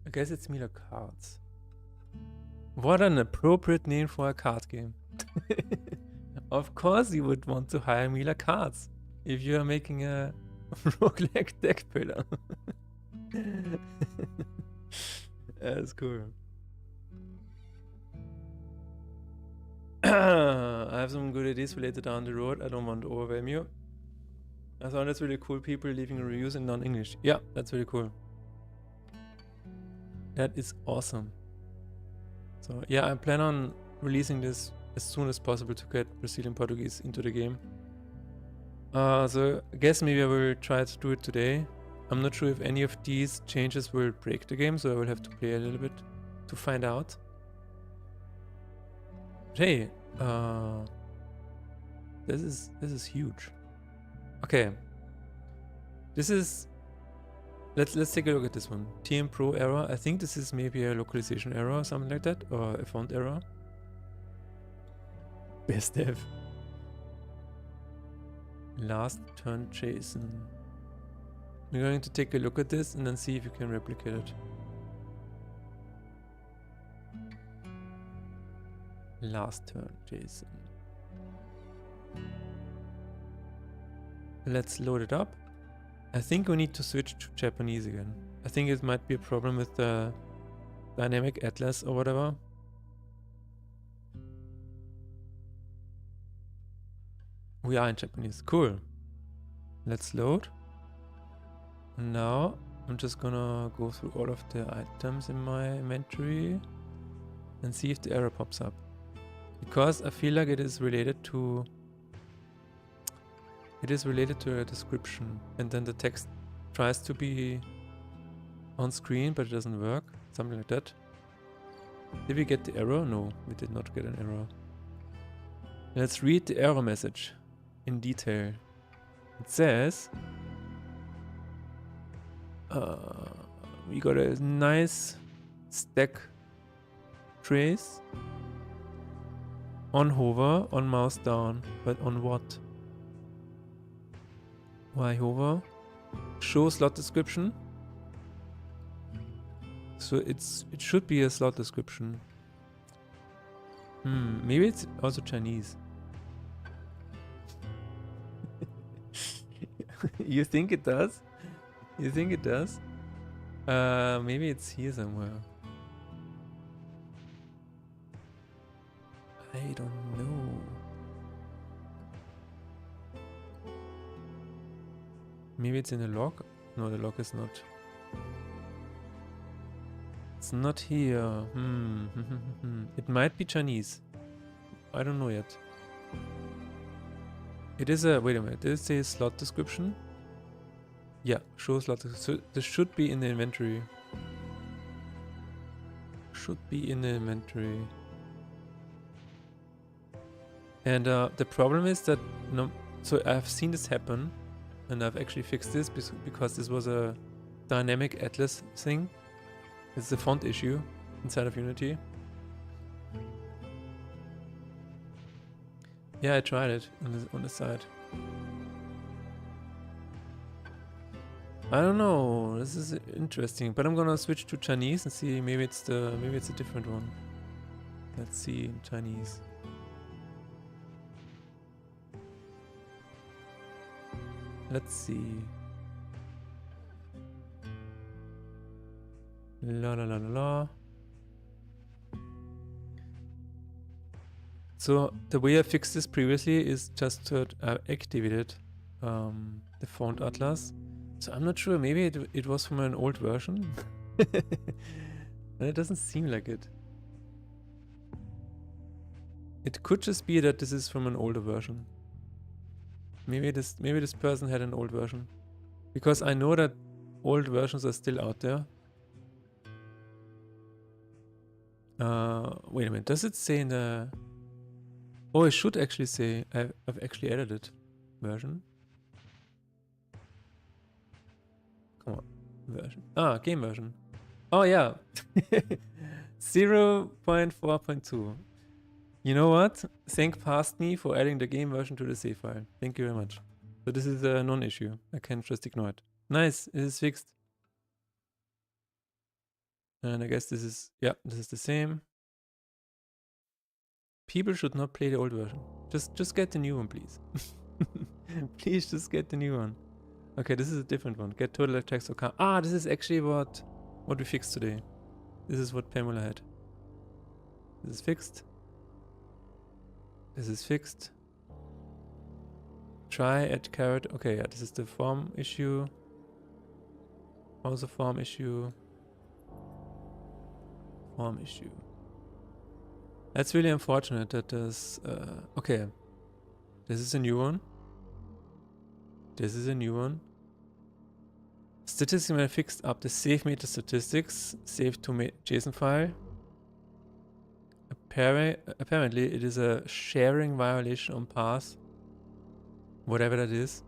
I guess it's Mila Cards. What an appropriate name for a card game. Of course you would want to hire Mila Cards if you are making a roguelike deck builder. That's cool. I have some good ideas for later down the road. I don't want to overwhelm you. I thought that's really cool, people leaving reviews in non-English. Yeah, that's really cool. That is awesome. So yeah, I plan on releasing this as soon as possible to get Brazilian Portuguese into the game. So I guess maybe I will try to do it today. I'm not sure if any of these changes will break the game, so I will have to play a little bit to find out. But hey, this is huge. Okay, this is. Let's take a look at this one. TM Pro error. I think this is maybe a localization error or something like that, or a font error. Best dev. Last turn Jason. We're going to take a look at this and then see if you can replicate it. Last turn Jason. Let's load it up. I think we need to switch to Japanese again. I think it might be a problem with the dynamic atlas or whatever. We are in Japanese. Cool. Let's load. And now I'm just gonna go through all of the items in my inventory and see if the error pops up. Because I feel like it is related to a description, and then the text tries to be on screen but it doesn't work. Something like that. Did we get the error? No, we did not get an error. Let's read the error message in detail. It says we got a nice stack trace on hover, on mouse down, but on what? Why hover? Show slot description. So it should be a slot description. Maybe it's also Chinese. You think it does? You think it does? Maybe it's here somewhere. I don't know. Maybe it's in the log? No, the log is not. It's not here. It might be Chinese. I don't know yet. It is a... Wait a minute. Does it say slot description? Yeah, show slot. So this should be in the inventory. Should be in the inventory. And the problem is that... No, so I've seen this happen. And I've actually fixed this because this was a dynamic atlas thing. It's a font issue inside of Unity. Yeah, I tried it on the side. I don't know. This is interesting, but I'm gonna switch to Chinese and see. Maybe it's a different one. Let's see in Chinese. Let's see. La la la la la. So the way I fixed this previously is just to activate the font atlas. So I'm not sure. Maybe it was from an old version. It doesn't seem like it. It could just be that this is from an older version. Maybe this person had an old version, because I know that old versions are still out there. Wait a minute. Does it say in the... Oh, it should actually say I've actually edited version. Come on, version. Ah, game version. Oh yeah, 0.4.2. You know what? Thank past me for adding the game version to the save file. Thank you very much. So this is a non-issue. I can just ignore it. Nice, it is fixed. And I guess this is, yeah, this is the same. People should not play the old version. Just get the new one, please. Please just get the new one. Okay, this is a different one. Get total text or car. Ah, this is actually what we fixed today. This is what Pamela had. This is fixed. This is fixed. Try add carrot. Okay, yeah, this is the form issue. Also form issue. Form issue. That's really unfortunate that there's... okay. This is a new one. This is a new one. Statistics when I fixed up the save meta statistics. Save to JSON file. Apparently it is a sharing violation on path. Whatever that is.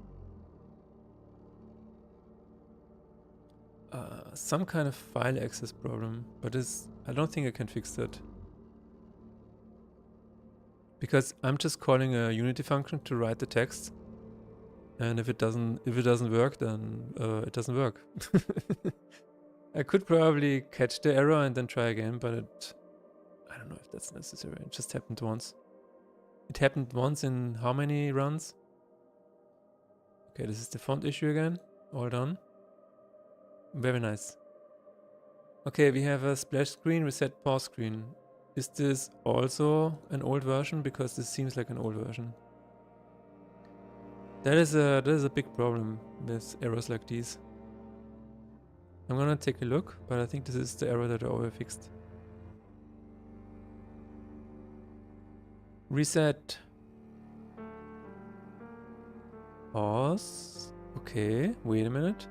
Some kind of file access problem. But I don't think I can fix that. Because I'm just calling a Unity function to write the text. And if it doesn't work, then it doesn't work. I could probably catch the error and then try again, but I don't know if that's necessary. It just happened once. It happened once in how many runs? Okay, this is the font issue again. All done. Very nice. Okay, we have a splash screen, reset pause screen. Is this also an old version? Because this seems like an old version. That is a big problem with errors like these. I'm gonna take a look, but I think this is the error that I already fixed. Reset. Pause. Okay, wait a minute.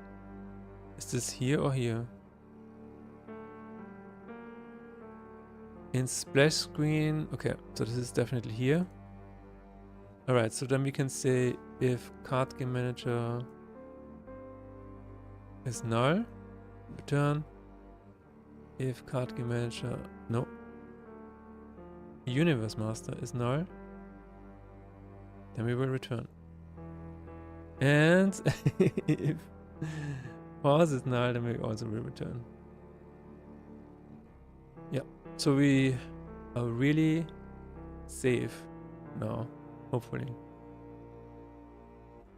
Is this here or here? In splash screen. Okay, so this is definitely here. Alright, so then we can say if card game manager is null, return. If card game manager, no. Universe master is null, then we will return. And if pause is null, then we also will return. Yeah, so we are really safe now, hopefully.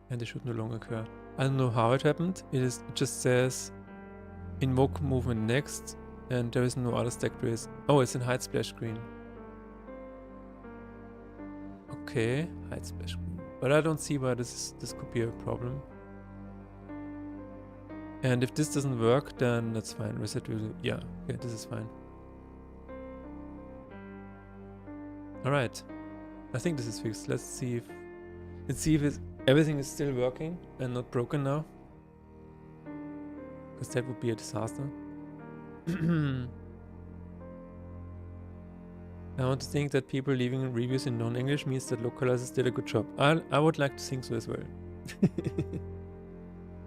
And it should no longer occur. I don't know how it happened. It just says invoke movement next, and there is no other stack trace. Oh, it's in hide splash screen. Okay, hide splash screen. But I don't see why this could be a problem. And if this doesn't work, then that's fine. Reset will, yeah, this is fine. Alright. I think this is fixed. Let's see if everything is still working and not broken now. Because that would be a disaster. I want to think that people leaving reviews in non-English means that localizers did a good job. I would like to think so as well.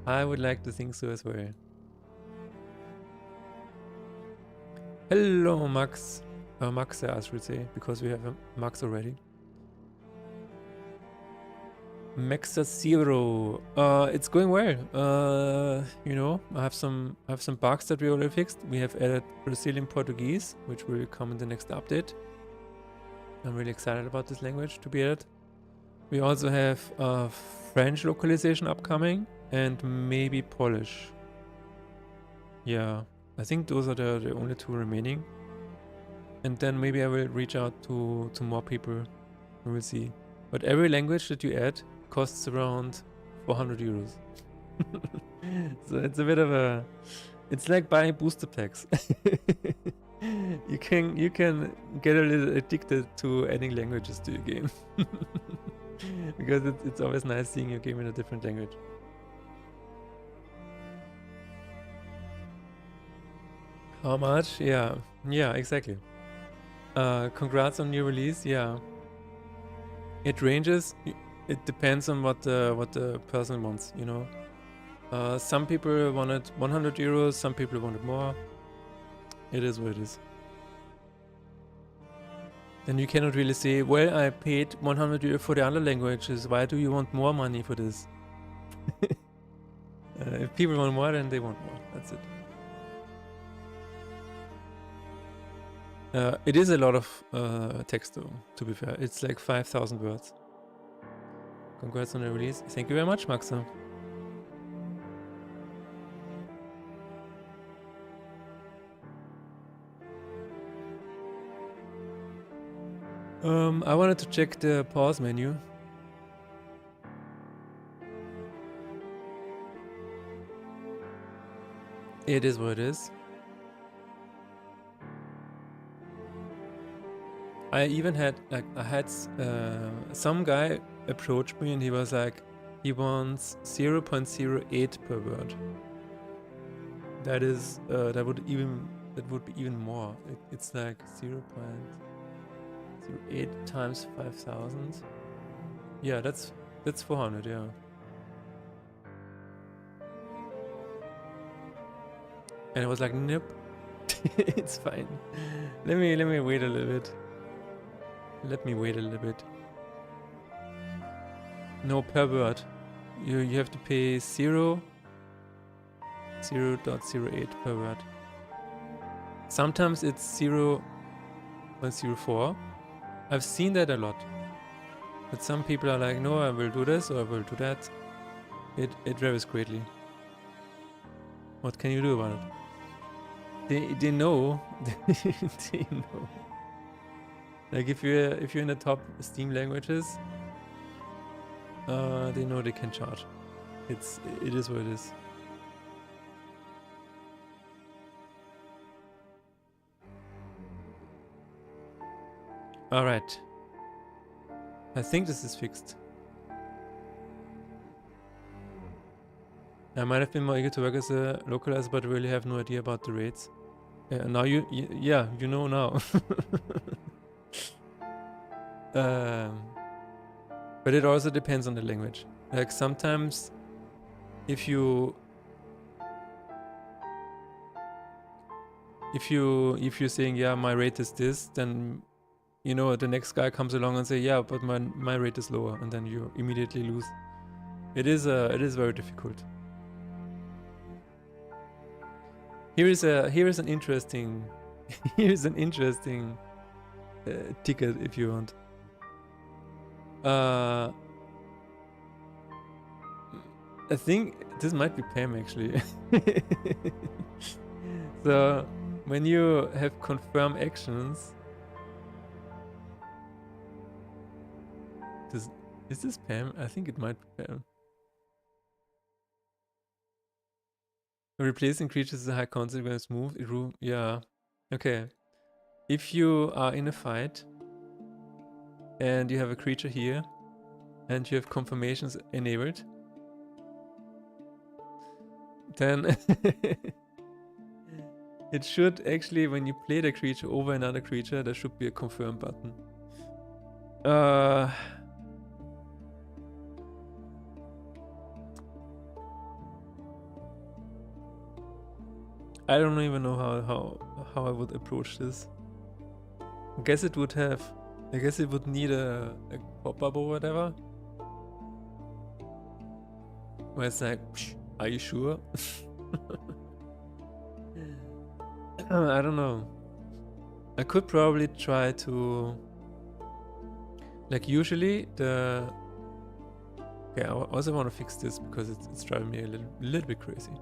I would like to think so as well. Hello, Max. Max, I should say, because we have a Max already. Max.0. It's going well. You know, I have some bugs that we already fixed. We have added Brazilian Portuguese, which will come in the next update. I'm really excited about this language to be added. We also have French localization upcoming and maybe Polish. Yeah, I think those are the only two remaining. And then maybe I will reach out to more people. We will see. But every language that you add costs around 400 euros. So it's a bit of a... It's like buying booster packs. You can get a little addicted to adding languages to your game. Because it's always nice seeing your game in a different language. How much? Yeah, exactly. Congrats on your release. Yeah, it ranges. It depends on what the person wants. You know, some people wanted 100 euros. Some people wanted more. It is what it is. Then you cannot really say, well, I paid 100 euro for the other languages. Why do you want more money for this? If people want more, then they want more. That's it. It is a lot of text though, to be fair. It's like 5,000 words. Congrats on the release. Thank you very much, Maxa. I wanted to check the pause menu. It is what it is. I even had some guy approach me and he was like, he wants 0.08 per word. That is that would be even more. It's like 0.08 times 5,000. Yeah, that's 400. Yeah. And I was like, nope, it's fine. Let me wait a little bit. Let me wait a little bit. No, per word. You have to pay 0.08 per word. Sometimes it's 0.04. I've seen that a lot. But some people are like, no, I will do this or I will do that. It varies greatly. What can you do about it? They know. They know. Like if you're in the top Steam languages, they know they can charge. It is what it is. All right. I think this is fixed. I might have been more eager to work as a localizer, but really have no idea about the rates. Now you know now. But it also depends on the language. Like sometimes if you're saying, yeah, my rate is this, then you know the next guy comes along and say, yeah, but my rate is lower, and then you immediately lose. It is very difficult. Here is an interesting ticket if you want. I think this might be Pam actually. So when you have confirm actions, is this Pam? I think it might be Pam. Replacing creatures is a high consequence move. Yeah. Okay. If you are in a fight and you have a creature here and you have confirmations enabled, then it should actually, when you play the creature over another creature, there should be a confirm button. I don't even know how I would approach this. I guess it would need a pop-up or whatever. Where it's like, are you sure? I don't know. I could probably try to, like, usually the... Okay, I also want to fix this because it's driving me a little bit crazy.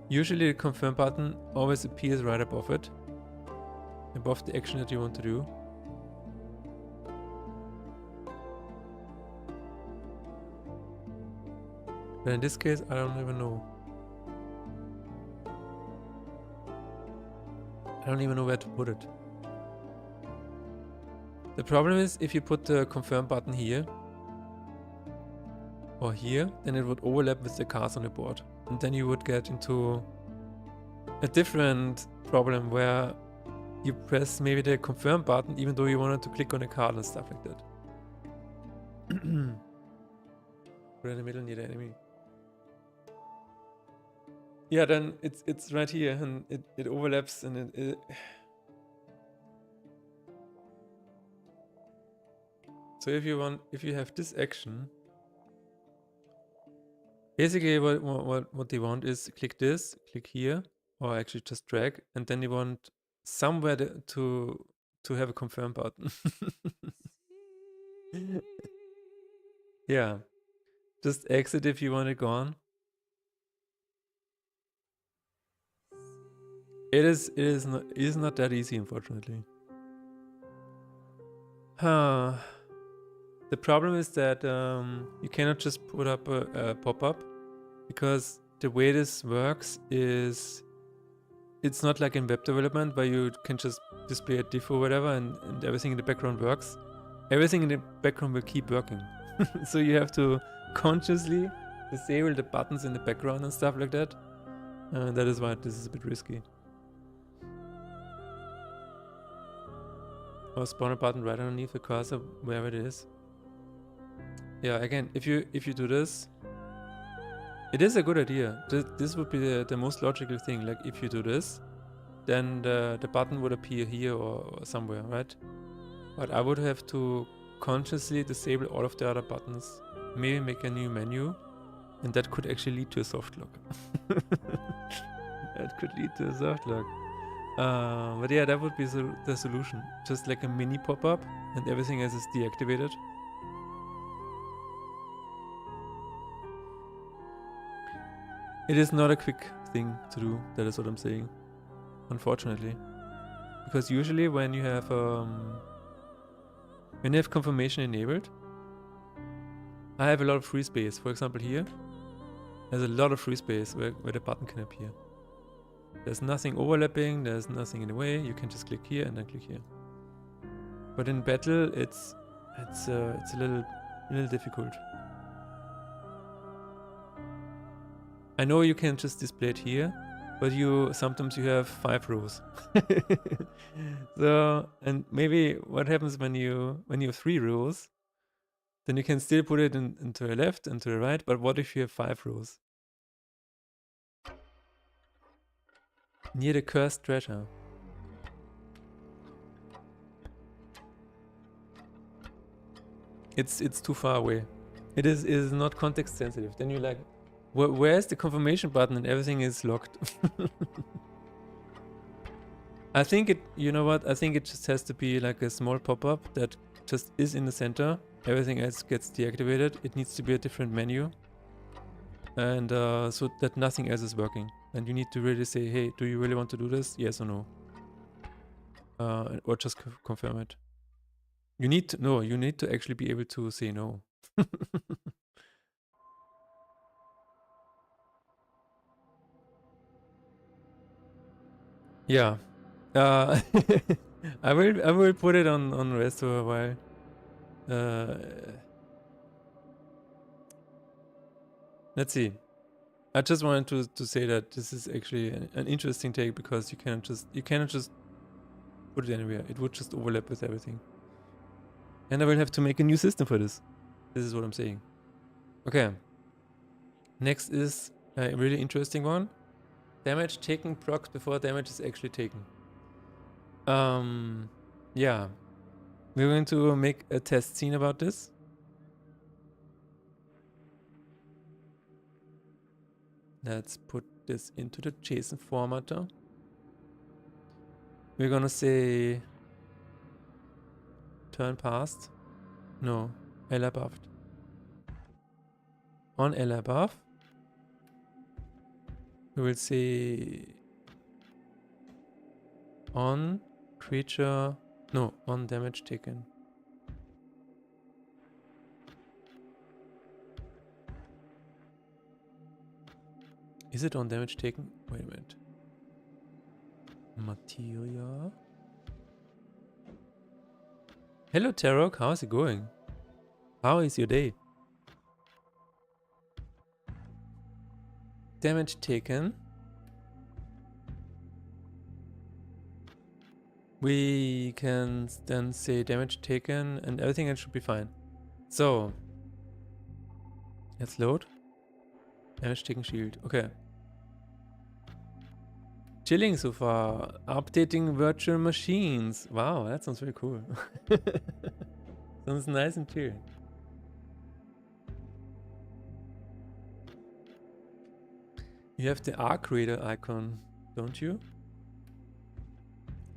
Usually the confirm button always appears right above it, above the action that you want to do. But in this case, I don't even know. I don't even know where to put it. The problem is if you put the confirm button here or here, then it would overlap with the cards on the board. And then you would get into a different problem where you press maybe the confirm button even though you wanted to click on a card and stuff like that. Put it in the middle near the enemy. Yeah, then it's right here and it overlaps and it So if you have this action, basically what they want is click this, click here, or actually just drag, and then you want somewhere to have a confirm button. Yeah, just exit if you want it gone. It is not that easy, unfortunately. The problem is that you cannot just put up a pop-up, because the way this works is it's not like in web development where you can just display a diff or whatever and everything in the background works. Everything in the background will keep working. So you have to consciously disable the buttons in the background and stuff like that. That is why this is a bit risky. Or spawn a button right underneath the cursor, wherever it is. Yeah, again, if you do this, it is a good idea. This would be the most logical thing. Like if you do this, then the button would appear here or somewhere, right? But I would have to consciously disable all of the other buttons, maybe make a new menu, and that could actually lead to a soft lock. That could lead to a soft lock. But yeah, that would be the solution. Just like a mini pop-up and everything else is deactivated. It is not a quick thing to do, that is what I'm saying. Unfortunately. Because usually when you have confirmation enabled, I have a lot of free space. For example here, there's a lot of free space where the button can appear. There's nothing overlapping, there's nothing in the way, you can just click here and then click here. But in battle it's a little difficult. I know you can just display it here, but sometimes you have 5 rows. So, and maybe what happens when you have 3 rows, then you can still put it into the left and to the right, but what if you have 5 rows? Near the cursed treasure. It's too far away. It is not context sensitive. Then you're like, where's the confirmation button and everything is locked? I think you know what? I think it just has to be like a small pop-up that just is in the center everything else gets deactivated. It needs to be a different menu, and so that nothing else is working. And you need to really say, hey, do you really want to do this? Yes or no. Or just confirm it. You need to, no, you need to actually be able to say no. Yeah. I will put it on rest for a while. Let's see. I just wanted to say that this is actually an interesting take, because you cannot just put it anywhere. It would just overlap with everything. And I will have to make a new system for this. This is what I'm saying. Okay. Next is a really interesting one. Damage taken procs before damage is actually taken. Yeah. We're going to make a test scene about this. Let's put this into the JSON formatter. We're gonna say turn past. No, L above. On L above, we will say on creature, no, on damage taken. Is it on damage taken? Wait a minute. Materia. Hello Tarok, how's it going? How is your day? Damage taken. We can then say damage taken and everything else should be fine. So, let's load. Damage taken shield. Okay. Chilling so far. Updating virtual machines. Wow, that sounds really cool. Sounds nice and chill. You have the Arc Creator icon, don't you?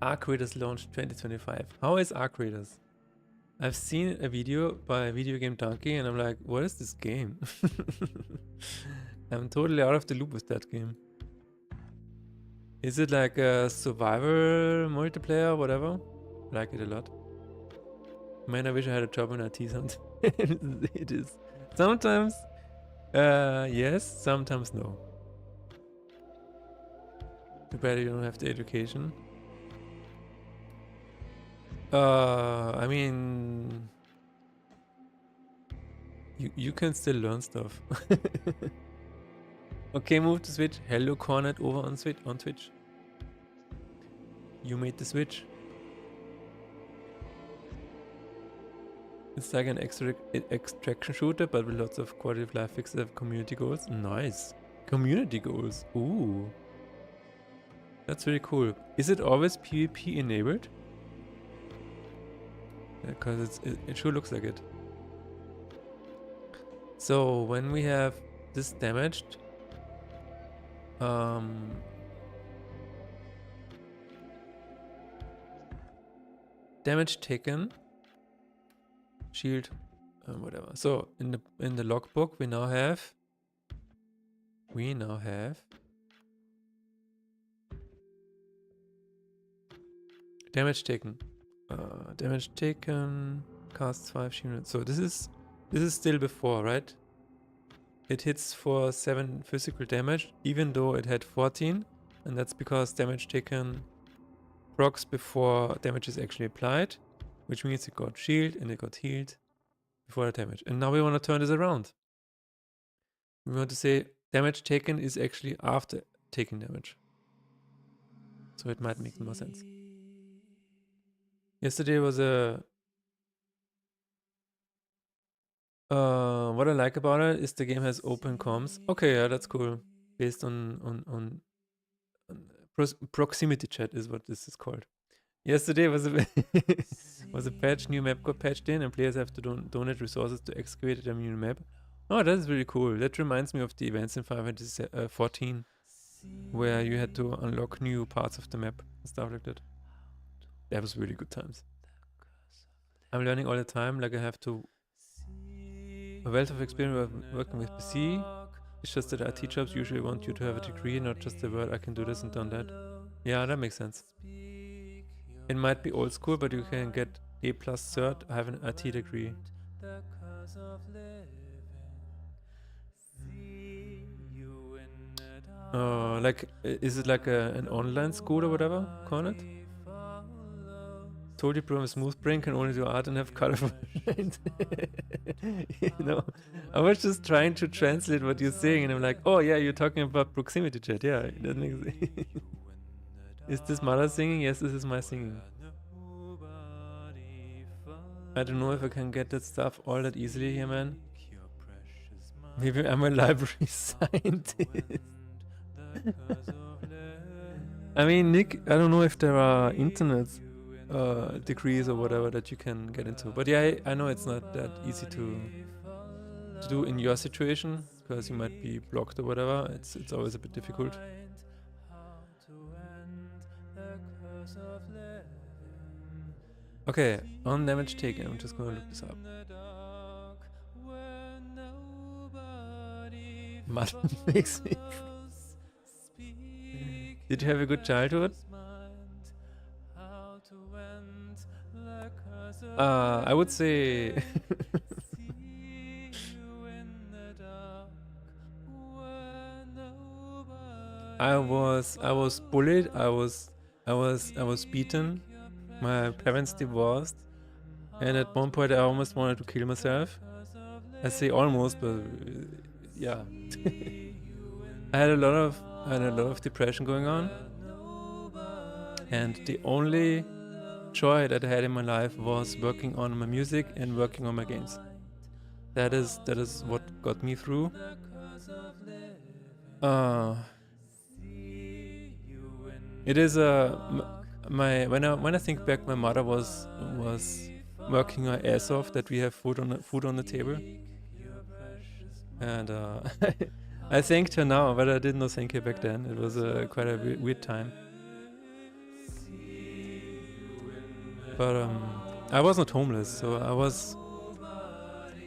Arc Creators launched 2025. How is Arc Creators? I've seen a video by Video Game Donkey and I'm like, what is this game? I'm totally out of the loop with that game. Is it like a survival multiplayer, whatever? I like it a lot. Man, I wish I had a job in IT sometimes. It is. Sometimes, yes, sometimes no. Too bad you don't have the education. I mean, you can still learn stuff. Okay, move to Switch. Hello, Cornet over on Twitch. You made the switch. It's like an extraction shooter, but with lots of quality of life fixes and community goals. Nice. Community goals. Ooh. That's really cool. Is it always PvP enabled? Because it sure looks like it. So when we have this damaged, damage taken, shield, whatever. So in the logbook we now have damage taken. Damage taken, casts 5 shield. So this is still before, right? It hits for 7 physical damage, even though it had 14, and that's because damage taken procs before damage is actually applied, which means it got shield and it got healed before the damage. And now we want to turn this around. We want to say damage taken is actually after taking damage. So it might make more sense. Yesterday was a... what I like about it is the game has open comms. Okay, yeah, that's cool. Based on proximity chat is what this is called. Yesterday was a was a patch. New map got patched in, and players have to donate resources to excavate a new map. Oh, that is really cool. That reminds me of the events in Final Fantasy 14, where you had to unlock new parts of the map and stuff like that. That was really good times. I'm learning all the time. Like I have to A wealth of experience working with PC. It's just that IT jobs usually want you to have a degree, not just the word I can do this and done that. Yeah, that makes sense. It might be old school, but you can get A plus cert, have an IT degree. Like, is it like an online school or whatever? Call it? Told you, bro, I'm a smooth brain, can only do art and have colorful lines. You know, I was just trying to translate what you're saying, and I'm like, oh yeah, you're talking about proximity chat. Yeah, that makes sense. Is this mother singing? Yes, this is my singing. I don't know if I can get that stuff all that easily here, man. Maybe I'm a library scientist. I mean, Nick, I don't know if there are internet degrees or whatever that you can get into. But yeah, I know it's not that easy to do in your situation, because you might be blocked or whatever. It's always a bit difficult. Okay, on damage taken, I'm just gonna look this up. Mud makes me. Did you have a good childhood? I would say I was bullied. I was beaten. My parents divorced, and at one point I almost wanted to kill myself. I say almost, but yeah. I had a lot of depression going on, and the only joy that I had in my life was working on my music and working on my games. That is what got me through. It is when I think back, my mother was working her ass off that we have food on the table, and I thanked her now, but I did not thank her back then. It was quite a weird time. But I was not homeless, so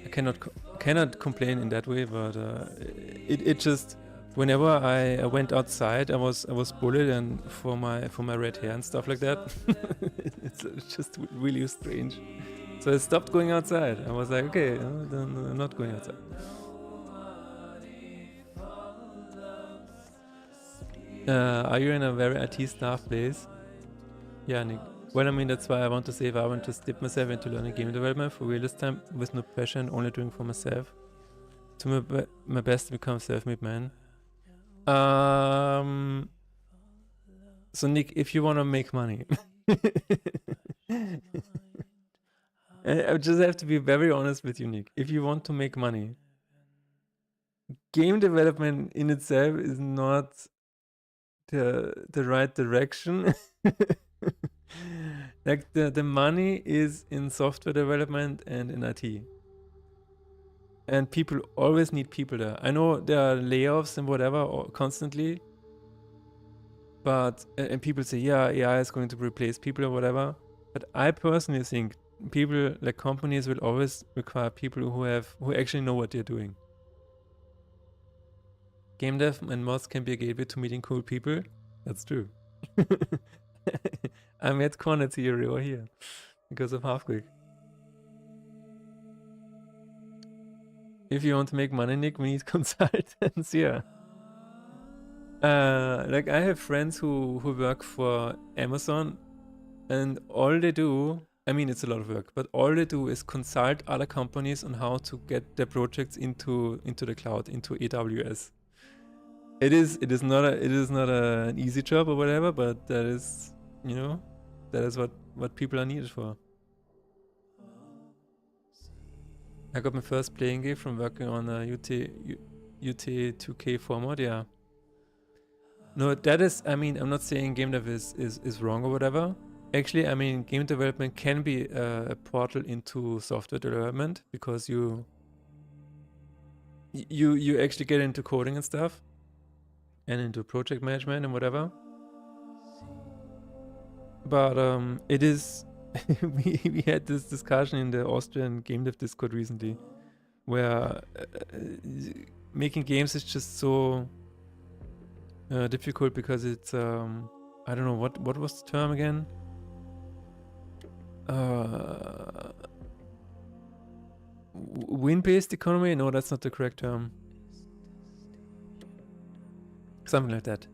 I cannot complain in that way. But it just, whenever I went outside, I was bullied and for my red hair and stuff like that. It's just really strange. So I stopped going outside. I was like, okay, I'm not going outside. Are you in a very IT staff place? Yeah, Nick. Well, I mean, that's why I want to say if I want to dip myself into learning game development for real this time with no pressure and only doing for myself. To my best to become self-made man. So Nick, if you want to make money, I just have to be very honest with you, Nick. If you want to make money, game development in itself is not the right direction. Like the money is in software development and in IT. And people always need people there. I know there are layoffs and whatever constantly. But and people say, yeah, AI is going to replace people or whatever. But I personally think people, like companies, will always require people who actually know what they're doing. Game dev and mods can be a gateway to meeting cool people. That's true. I met Cornet Hero here because of Halfquick. If you want to make money, Nick, we need consultants. Yeah. Like I have friends who work for Amazon, and all they do, I mean, it's a lot of work, but all they do is consult other companies on how to get their projects into the cloud, into AWS. It is not an easy job or whatever, but that is, you know, that is what people are needed for. I got my first playing game from working on a UT2K format, yeah. No, that is, I mean, I'm not saying game dev is wrong or whatever. Actually, I mean, game development can be a portal into software development because you actually get into coding and stuff and into project management and whatever. But it is we had this discussion in the Austrian game dev Discord recently where making games is just so difficult because it's I don't know what was the term again. Win-based economy? No, that's not the correct term. Something like that.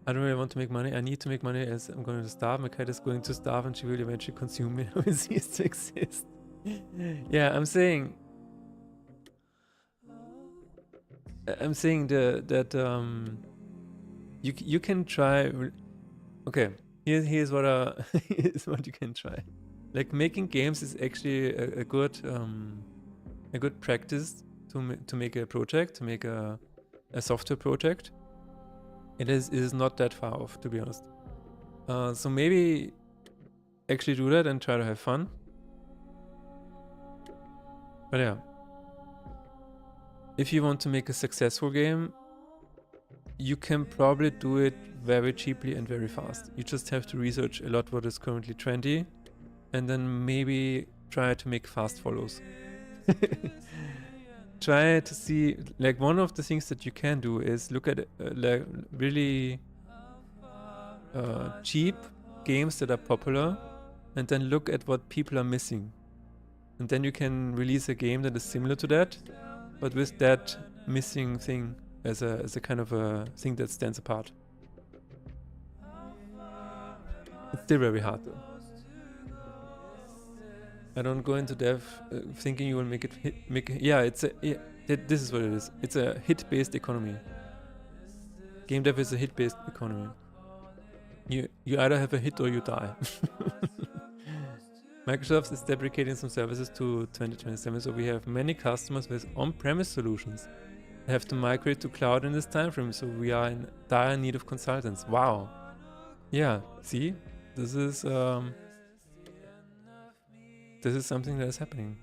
I don't really want to make money. I need to make money as I'm going to starve. My cat is going to starve and she will eventually consume me when it ceases to exist. Yeah, I'm saying that you can try. Okay, here's what here's what you can try. Like making games is actually a good practice to make a project, to make a software project. It is not that far off, to be honest. So maybe actually do that and try to have fun. But yeah, if you want to make a successful game, you can probably do it very cheaply and very fast. You just have to research a lot what is currently trendy, and then maybe try to make fast follows. Try to see, like, one of the things that you can do is look at like really cheap games that are popular, and then look at what people are missing, and then you can release a game that is similar to that, but with that missing thing as a kind of a thing that stands apart. It's still very hard though. I don't go into dev thinking you will make it this is what it is. It's a hit-based economy. Game dev is a hit-based economy. You either have a hit or you die. Microsoft is deprecating some services to 2027, so we have many customers with on-premise solutions. They have to migrate to cloud in this time frame, so we are in dire need of consultants. Wow. Yeah, see? This is something that is happening.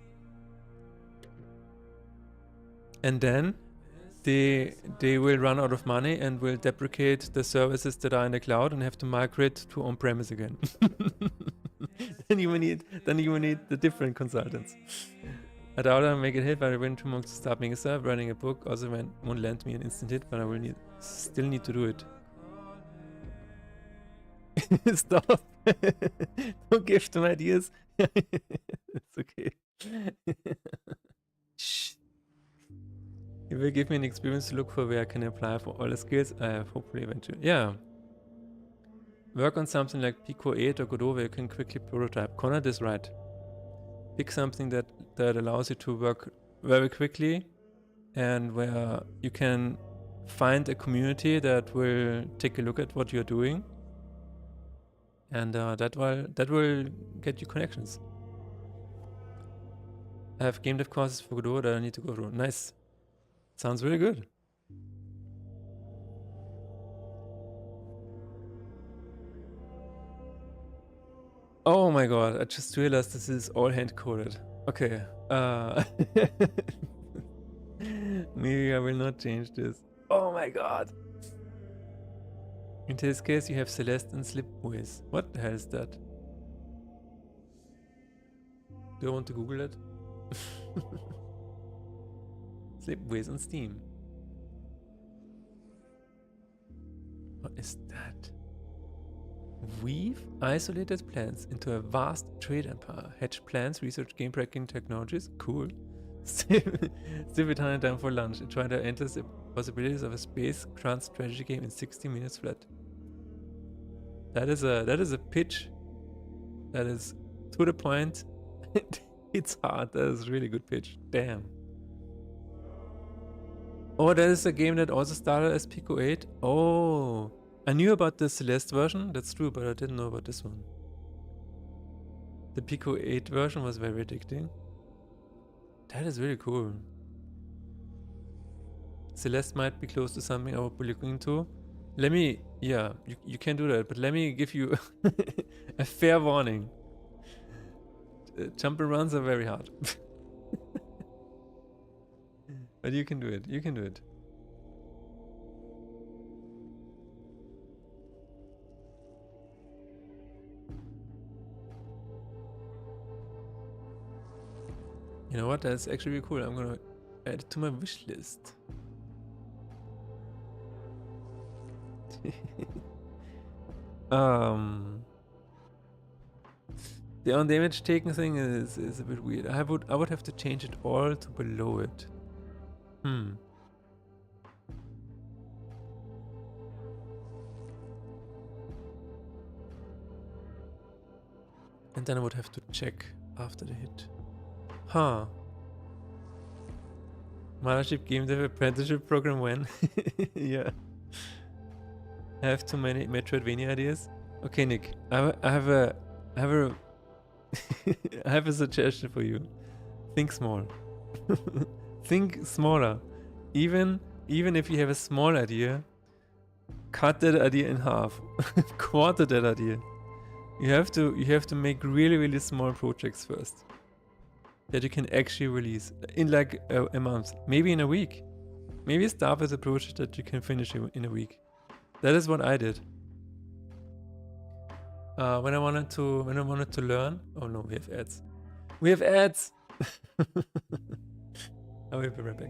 And then they will run out of money and will deprecate the services that are in the cloud and have to migrate to on-premise again. then you will need the different consultants. I doubt I'll make it hit, but I went 2 months to start making stuff. Writing a book also won't land me an instant hit, but I will still need to do it. Stop. Don't give them ideas. It's okay. Shh. It will give me an experience to look for where I can apply for all the skills I have, hopefully eventually. Yeah. Work on something like Pico 8 or Godot where you can quickly prototype. Conrad is right. Pick something that allows you to work very quickly and where you can find a community that will take a look at what you're doing. And that will get you connections. I have game dev courses for Godot that I need to go through. Nice. Sounds really good. Oh my god, I just realized this is all hand-coded. Okay. Maybe I will not change this. Oh my god. In this case, you have Celeste and Slipways. What the hell is that? Do I want to Google it? Slipways on Steam. What is that? Weave isolated plants into a vast trade empire. Hatch plans, research game-breaking technologies. Cool. Still with time for lunch. Try the endless possibilities of a space crunch strategy game in 60 minutes flat. That is a pitch that is to the point. It's hard. That is a really good pitch. Damn. Oh, that is a game that also started as Pico 8. Oh, I knew about the Celeste version. That's true, but I didn't know about this one. The Pico 8 version was very addicting. That is really cool. Celeste might be close to something I would be looking into. Let me, yeah, you can do that, but let me give you a fair warning. Jump and runs are very hard. But you can do it, you can do it. You know what? That's actually really cool. I'm gonna add it to my wish list. The on damage taken thing is a bit weird. I would have to change it all to below it. And then I would have to check after the hit. Huh. Mothership Game Dev Apprenticeship Program when? Yeah. I have too many Metroidvania ideas. Okay, Nick. I have a I have a suggestion for you. Think small. Think smaller. Even if you have a small idea, cut that idea in half. Quarter that idea. You have to make really small projects first that you can actually release in like a month, maybe in a week. Maybe start with a project that you can finish in a week. That is what I did. When I wanted to learn. Oh no, we have ads. We have ads. I will be right back.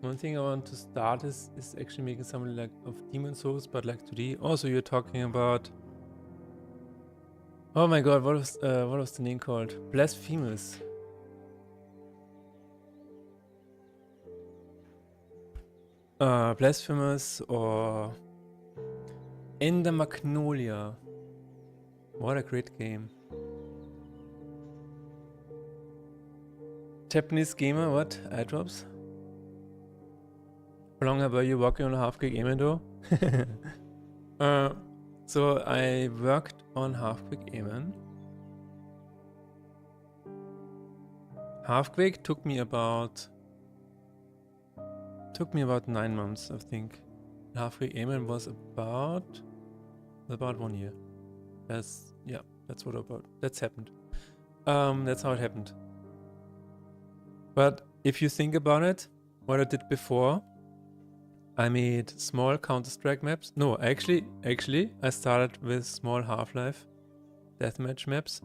One thing I want to start is actually making something like of Demon Souls, but like 2D. Also, you're talking about. Oh my god, what was the name called? Blasphemous. Blasphemous or Ender Magnolia. What a great game. Japanese gamer, what? Eye drops? How long were you working on Half-Quick Aiming though? So I worked on Half-Quick Aiming. Half-Quick took me about took me about 9 months, I think. Halfway Amen was about 1 year. That's happened. That's how it happened. But if you think about it, what I did before, I made small Counter-Strike maps. No, actually, I started with small Half-Life deathmatch maps.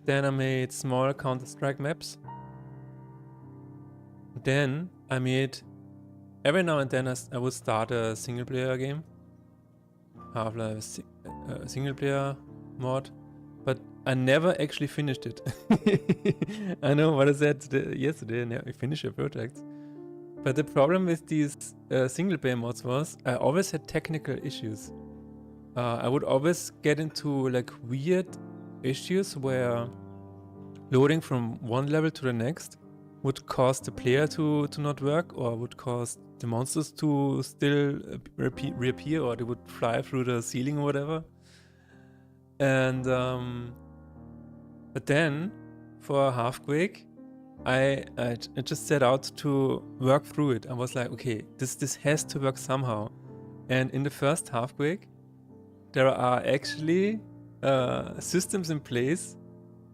Then I made small Counter-Strike maps. Then I made, every now and then I would start a single player game. Half-Life single player mod. But I never actually finished it. I know what I said yesterday, and I finished a project. But the problem with these single player mods was I always had technical issues. I would always get into like weird issues where loading from one level to the next would cause the player to not work, or would cause the monsters to still reappear, or they would fly through the ceiling or whatever. And but then for Halfquake, I just set out to work through it. I was like, okay, this has to work somehow. And in the first Halfquake, there are actually systems in place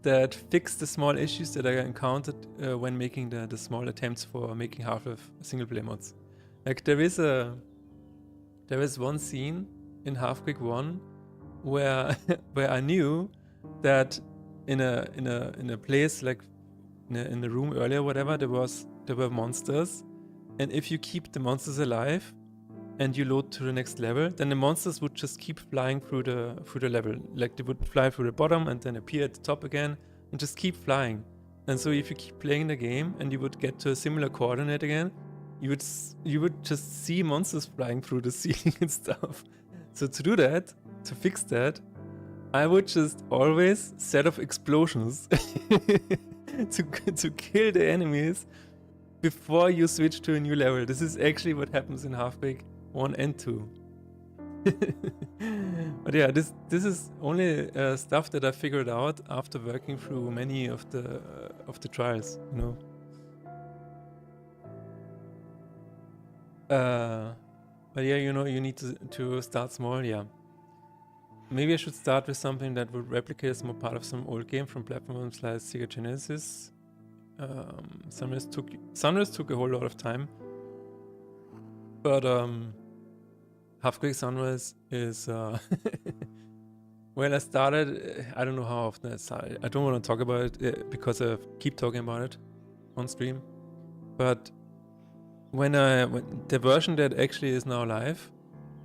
that fix the small issues that I encountered when making the small attempts for making Half-Life single player mods. Like there is one scene in Halfquake 1 where where I knew that in a place like in the room earlier, whatever, there were monsters, and if you keep the monsters alive and you load to the next level, then the monsters would just keep flying through the level. Like they would fly through the bottom and then appear at the top again and just keep flying. And so if you keep playing the game and you would get to a similar coordinate again, you would just see monsters flying through the ceiling and stuff. So to do that, to fix that, I would just always set off explosions to kill the enemies before you switch to a new level. This is actually what happens in Halfquake 1 and 2. But yeah, this is only stuff that I figured out after working through many of the trials, you know. But yeah, you know, you need to start small. Yeah, maybe I should start with something that would replicate a small part of some old game from platforms like Sega Genesis. Sunrise took a whole lot of time, but Halfquake Sunrise is well, I started. I don't know how often I started. I don't want to talk about it because I keep talking about it on stream. But when the version that actually is now live,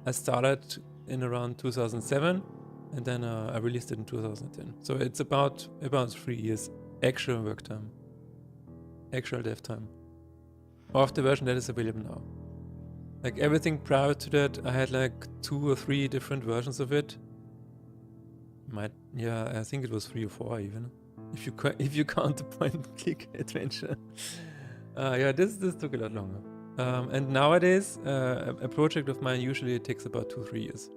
I started in around 2007, and then I released it in 2010. So it's about 3 years actual work time, actual dev time of the version that is available now. Like everything prior to that, I had like 2 or 3 different versions of it. I think it was 3 or 4 even, if you count the point-and-click adventure. Yeah, this took a lot longer. And nowadays, a project of mine usually takes about 2-3 years.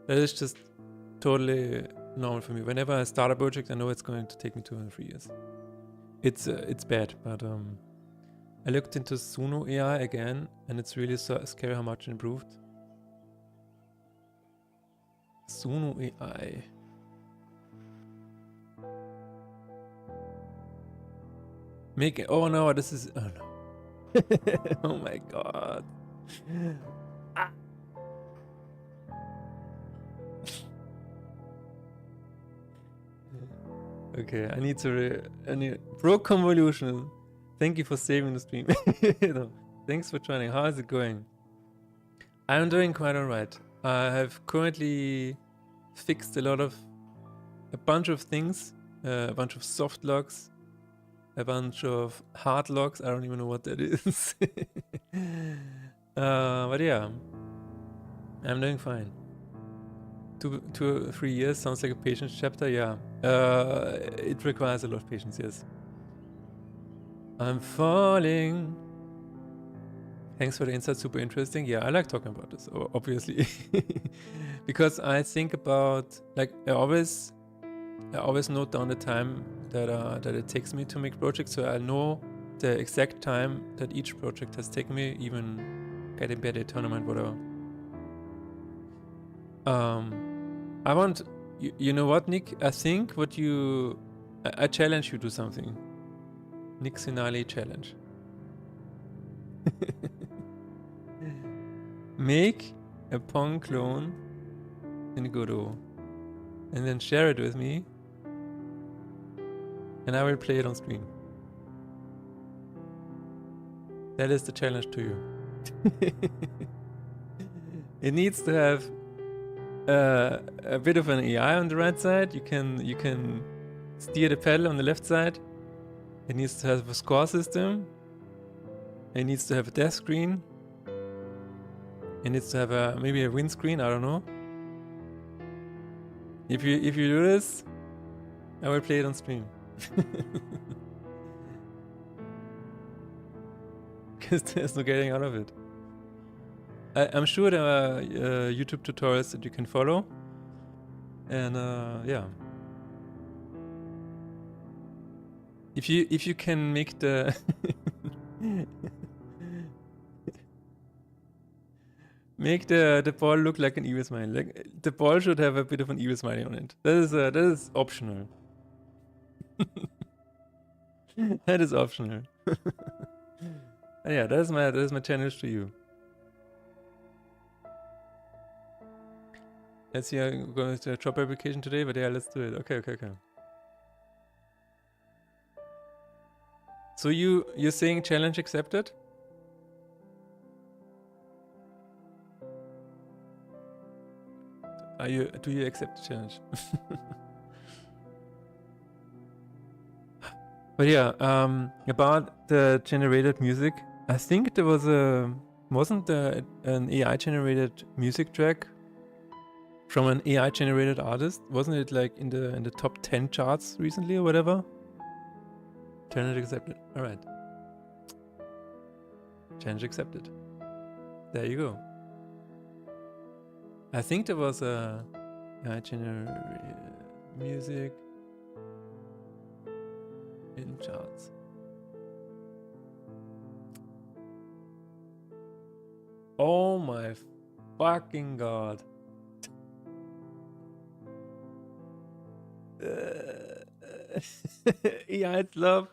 That is just totally normal for me. Whenever I start a project, I know it's going to take me 2 or 3 years. It's bad, but I looked into Suno AI again, and it's really scary how much it improved. Suno AI. Oh no, this is, oh no. Oh my god. Ah. Okay, I need Pro Convolution. Thank you for saving the stream. No, thanks for joining. How is it going? I'm doing quite alright. I have currently fixed a bunch of things, a bunch of soft logs, a bunch of hard logs. I don't even know what that is. But yeah, I'm doing fine. 2 or 3 years sounds like a patience chapter. Yeah, it requires a lot of patience. Yes. I'm falling. Thanks for the insight. Super interesting. Yeah, I like talking about this, obviously, because I think about, like, I always note down the time that it takes me to make projects, so I know the exact time that each project has taken me, even getting better tournament, whatever. I want, you know what, Nick? I think what you, I challenge you to something. Nick Sinali challenge. Make a Pong clone in Godot and then share it with me, and I will play it on stream. That is the challenge to you. It needs to have a bit of an AI on the right side. You can steer the pedal on the left side. It needs to have a score system. It needs to have a death screen. It needs to have maybe a win screen. I don't know. If you do this, I will play it on stream. Because there's no getting out of it. I'm sure there are YouTube tutorials that you can follow. And yeah. If you can make the make the ball look like an evil smiley. Like the ball should have a bit of an evil smiley on it. That is optional. That is optional. Yeah, that is my challenge to you. Let's see, I'm going to drop application today, but yeah, let's do it. Okay. So you're saying challenge accepted? Do you accept the challenge? But yeah, about the generated music, I think there was wasn't there an AI generated music track from an AI generated artist? Wasn't it like in the top 10 charts recently or whatever? Challenge accepted. All right. Challenge accepted. There you go. I think there was a AI generated music in charts. Oh my fucking god. Ja, I love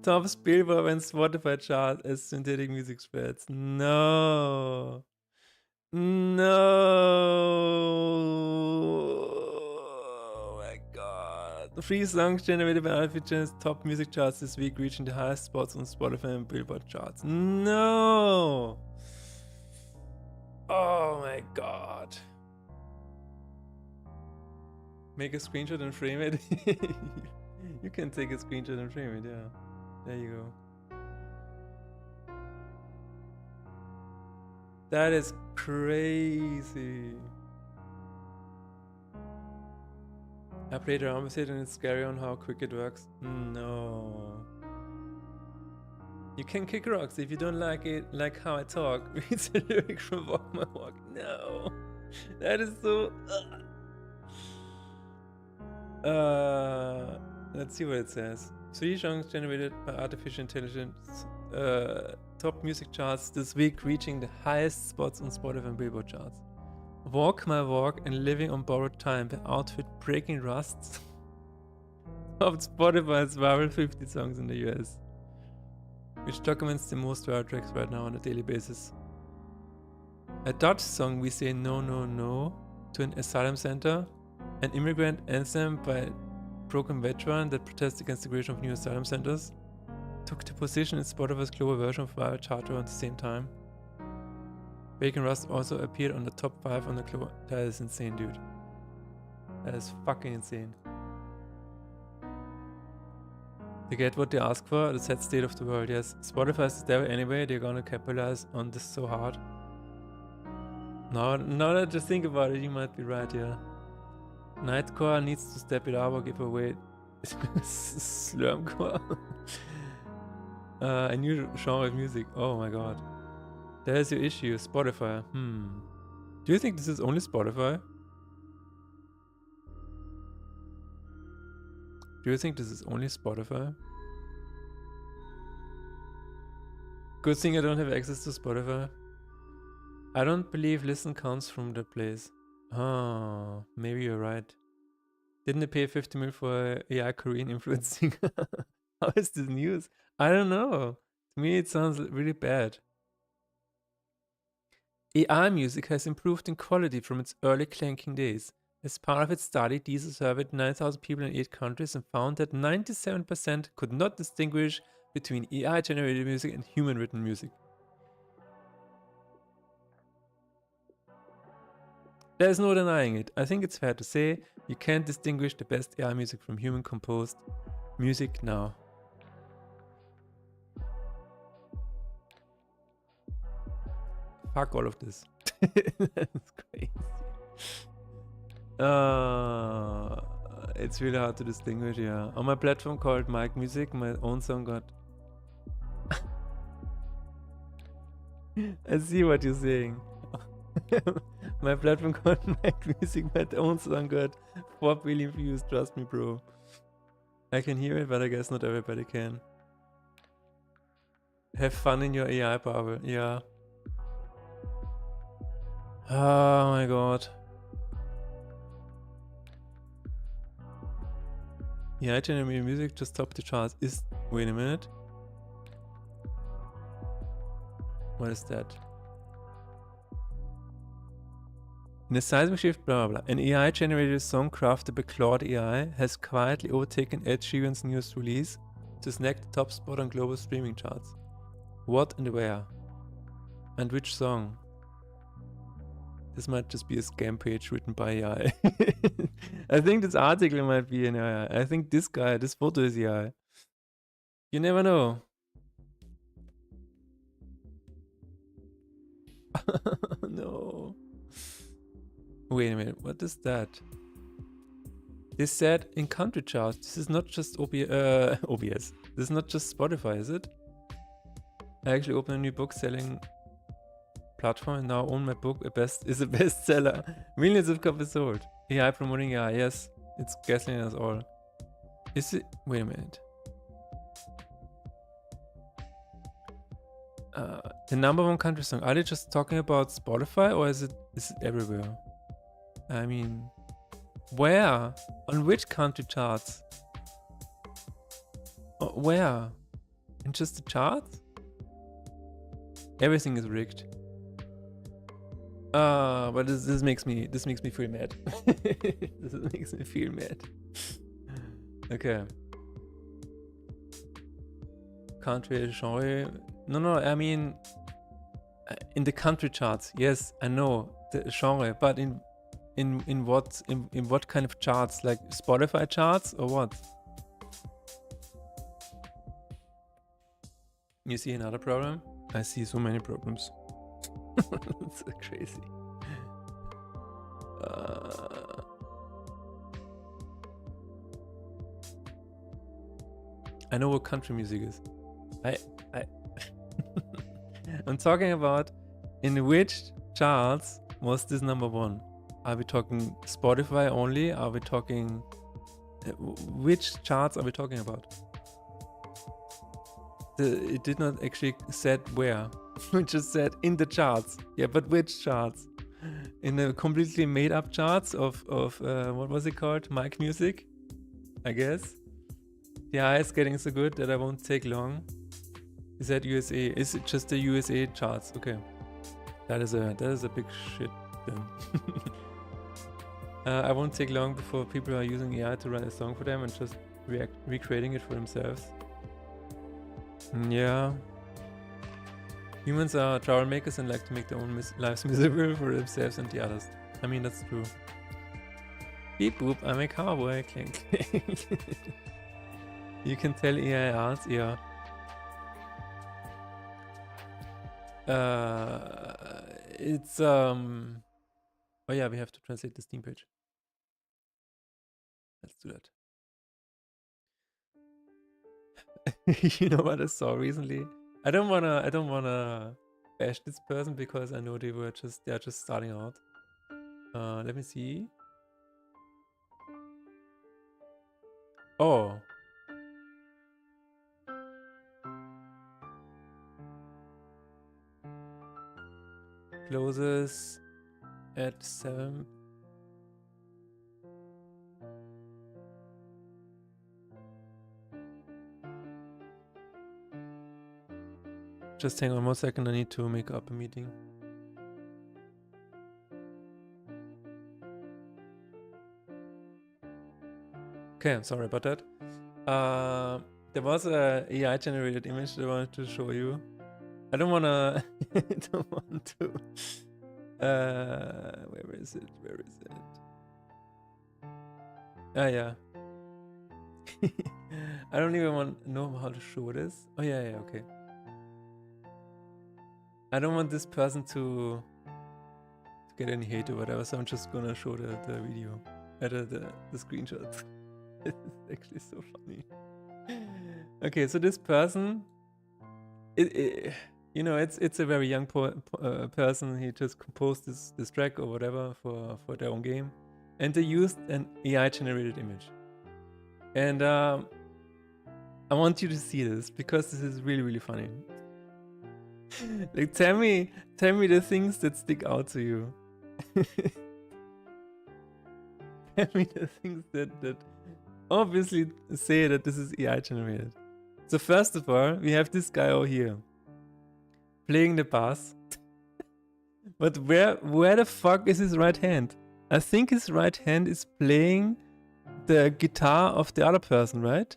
top Spielberg and Spotify chart as synthetic music spreads. No. Oh my god. The 3 songs generated by Alphagen's top music charts this week, reaching the highest spots on Spotify and Billboard charts. No. Oh my god. Make a screenshot and frame it. You can take a screenshot and frame it, yeah. There you go. That is crazy. I played around with it and it's scary on how quick it works. No. You can kick rocks if you don't like it, like how I talk. Read the lyric from Walk My Walk. No. That is so... let's see what it says. 3 songs generated by artificial intelligence. Top music charts this week, reaching the highest spots on Spotify and Billboard charts. Walk My Walk and Living on Borrowed Time by Outfit Breaking Rusts. Top Spotify's viral 50 songs in the US. Which documents the most viral tracks right now on a daily basis. A Dutch song, We Say No No No to an Asylum Center. An immigrant anthem by Broken Veteran that protests against the creation of new asylum centers. Took the position in Spotify's global version of viral chart around the same time. Bacon Rust also appeared on the top 5 on the global. That is insane, dude. That is fucking insane. They get what they ask for, the sad state of the world. Yes, Spotify is the devil anyway, they're gonna capitalize on this so hard. Now that I just think about it, you might be right, yeah. Nightcore needs to step it up or give away Slurmcore. A new genre of music. Oh my god. There's your issue, Spotify. Do you think this is only Spotify? Do you think this is only Spotify? Good thing I don't have access to Spotify. I don't believe listen counts from the place. Oh, maybe you're right. Didn't they pay 50 mil for AI Korean influencing? How is this news? I don't know. To me, it sounds really bad. AI music has improved in quality from its early clanking days. As part of its study, DISA surveyed 9,000 people in 8 countries and found that 97% could not distinguish between AI-generated music and human-written music. There's no denying it. I think it's fair to say you can't distinguish the best AI music from human-composed music now. Fuck all of this. That's crazy. It's really hard to distinguish, yeah. On my platform called Mike Music, my own song got... I see what you're saying. My platform called Mike Music, my own song got 4 billion views, trust me, bro. I can hear it, but I guess not everybody can. Have fun in your AI bubble, yeah. Oh my god. Yeah, generated music just topped the charts. Wait a minute. What is that? In a seismic shift, blah blah blah. An AI generated song crafted by Claude AI has quietly overtaken Ed Sheeran's newest release to snag the top spot on global streaming charts. What and where? And which song? This might just be a scam page written by AI. I think this article might be an AI. I think this photo is AI. You never know. No. Wait a minute, what is that? They said in country charts. This is not just OBS. This is not just Spotify, is it? I actually opened a new book selling platform and now own my book. Is a bestseller. Millions of copies sold. AI promoting AI. Yes, it's gaslighting us all. Is it? Wait a minute. The #1 country song. Are they just talking about Spotify or is it everywhere? I mean, where? On which country charts? Where? In just the charts? Everything is rigged. But this makes me feel mad. This makes me feel mad. Okay. Country genre. No, I mean in the country charts. Yes, I know the genre, but in what kind of charts? Like Spotify charts or what? You see another problem? I see so many problems. It's so crazy. I know what country music is. I'm talking about in which charts was this #1? Are we talking Spotify only? Are we talking which charts are we talking about? It did not actually said where. It just said in the charts. Yeah, but which charts? In the completely made up charts of what was it called? Mike Music, I guess. The AI is getting so good that I won't take long. Is that USA? Is it just the USA charts? Okay, that is a big shit then. I won't take long before people are using AI to write a song for them and just recreating it for themselves. Yeah. Humans are troublemakers and like to make their own lives miserable for themselves and the others. I mean, that's true. Beep boop, I'm a cowboy. Clink clink. You can tell AI arts, yeah. It's oh yeah, we have to translate the Steam page. Let's do that. You know what I saw recently? I don't wanna bash this person because I know they're just starting out. Let me see. Oh. closes at 7. Just hang on 1 second, I need to make up a meeting. Okay, I'm sorry about that. There was a AI generated image that I wanted to show you. I don't wanna don't want to where is it? Where is it? Ah yeah. I don't even know how to show this. Oh yeah, yeah, okay. I don't want this person to get any hate or whatever, so I'm just gonna show the video, the screenshots. It's actually so funny. Okay, so this person, you know, it's a very young person. He just composed this track or whatever for their own game, and they used an AI generated image. And I want you to see this because this is really, really funny. Like, tell me the things that stick out to you. Tell me the things that obviously say that this is AI generated. So first of all, we have this guy over here playing the bass. But where the fuck is his right hand? I think his right hand is playing the guitar of the other person, right?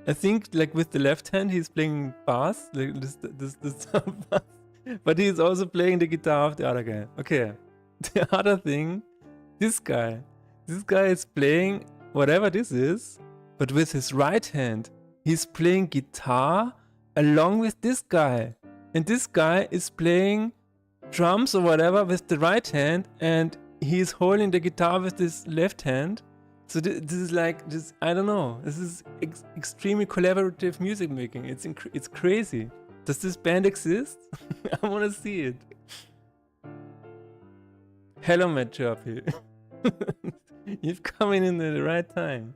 I think like with the left hand he's playing bass, like this bass, but he's also playing the guitar of the other guy. Okay. The other thing, this guy is playing whatever this is, but with his right hand he's playing guitar along with this guy, and this guy is playing drums or whatever with the right hand, and he's holding the guitar with his left hand. So this is like, just, I don't know, this is extremely collaborative music making. It's crazy. Does this band exist? I want to see it. Hello, Matt Chirpy. You've come in at the right time.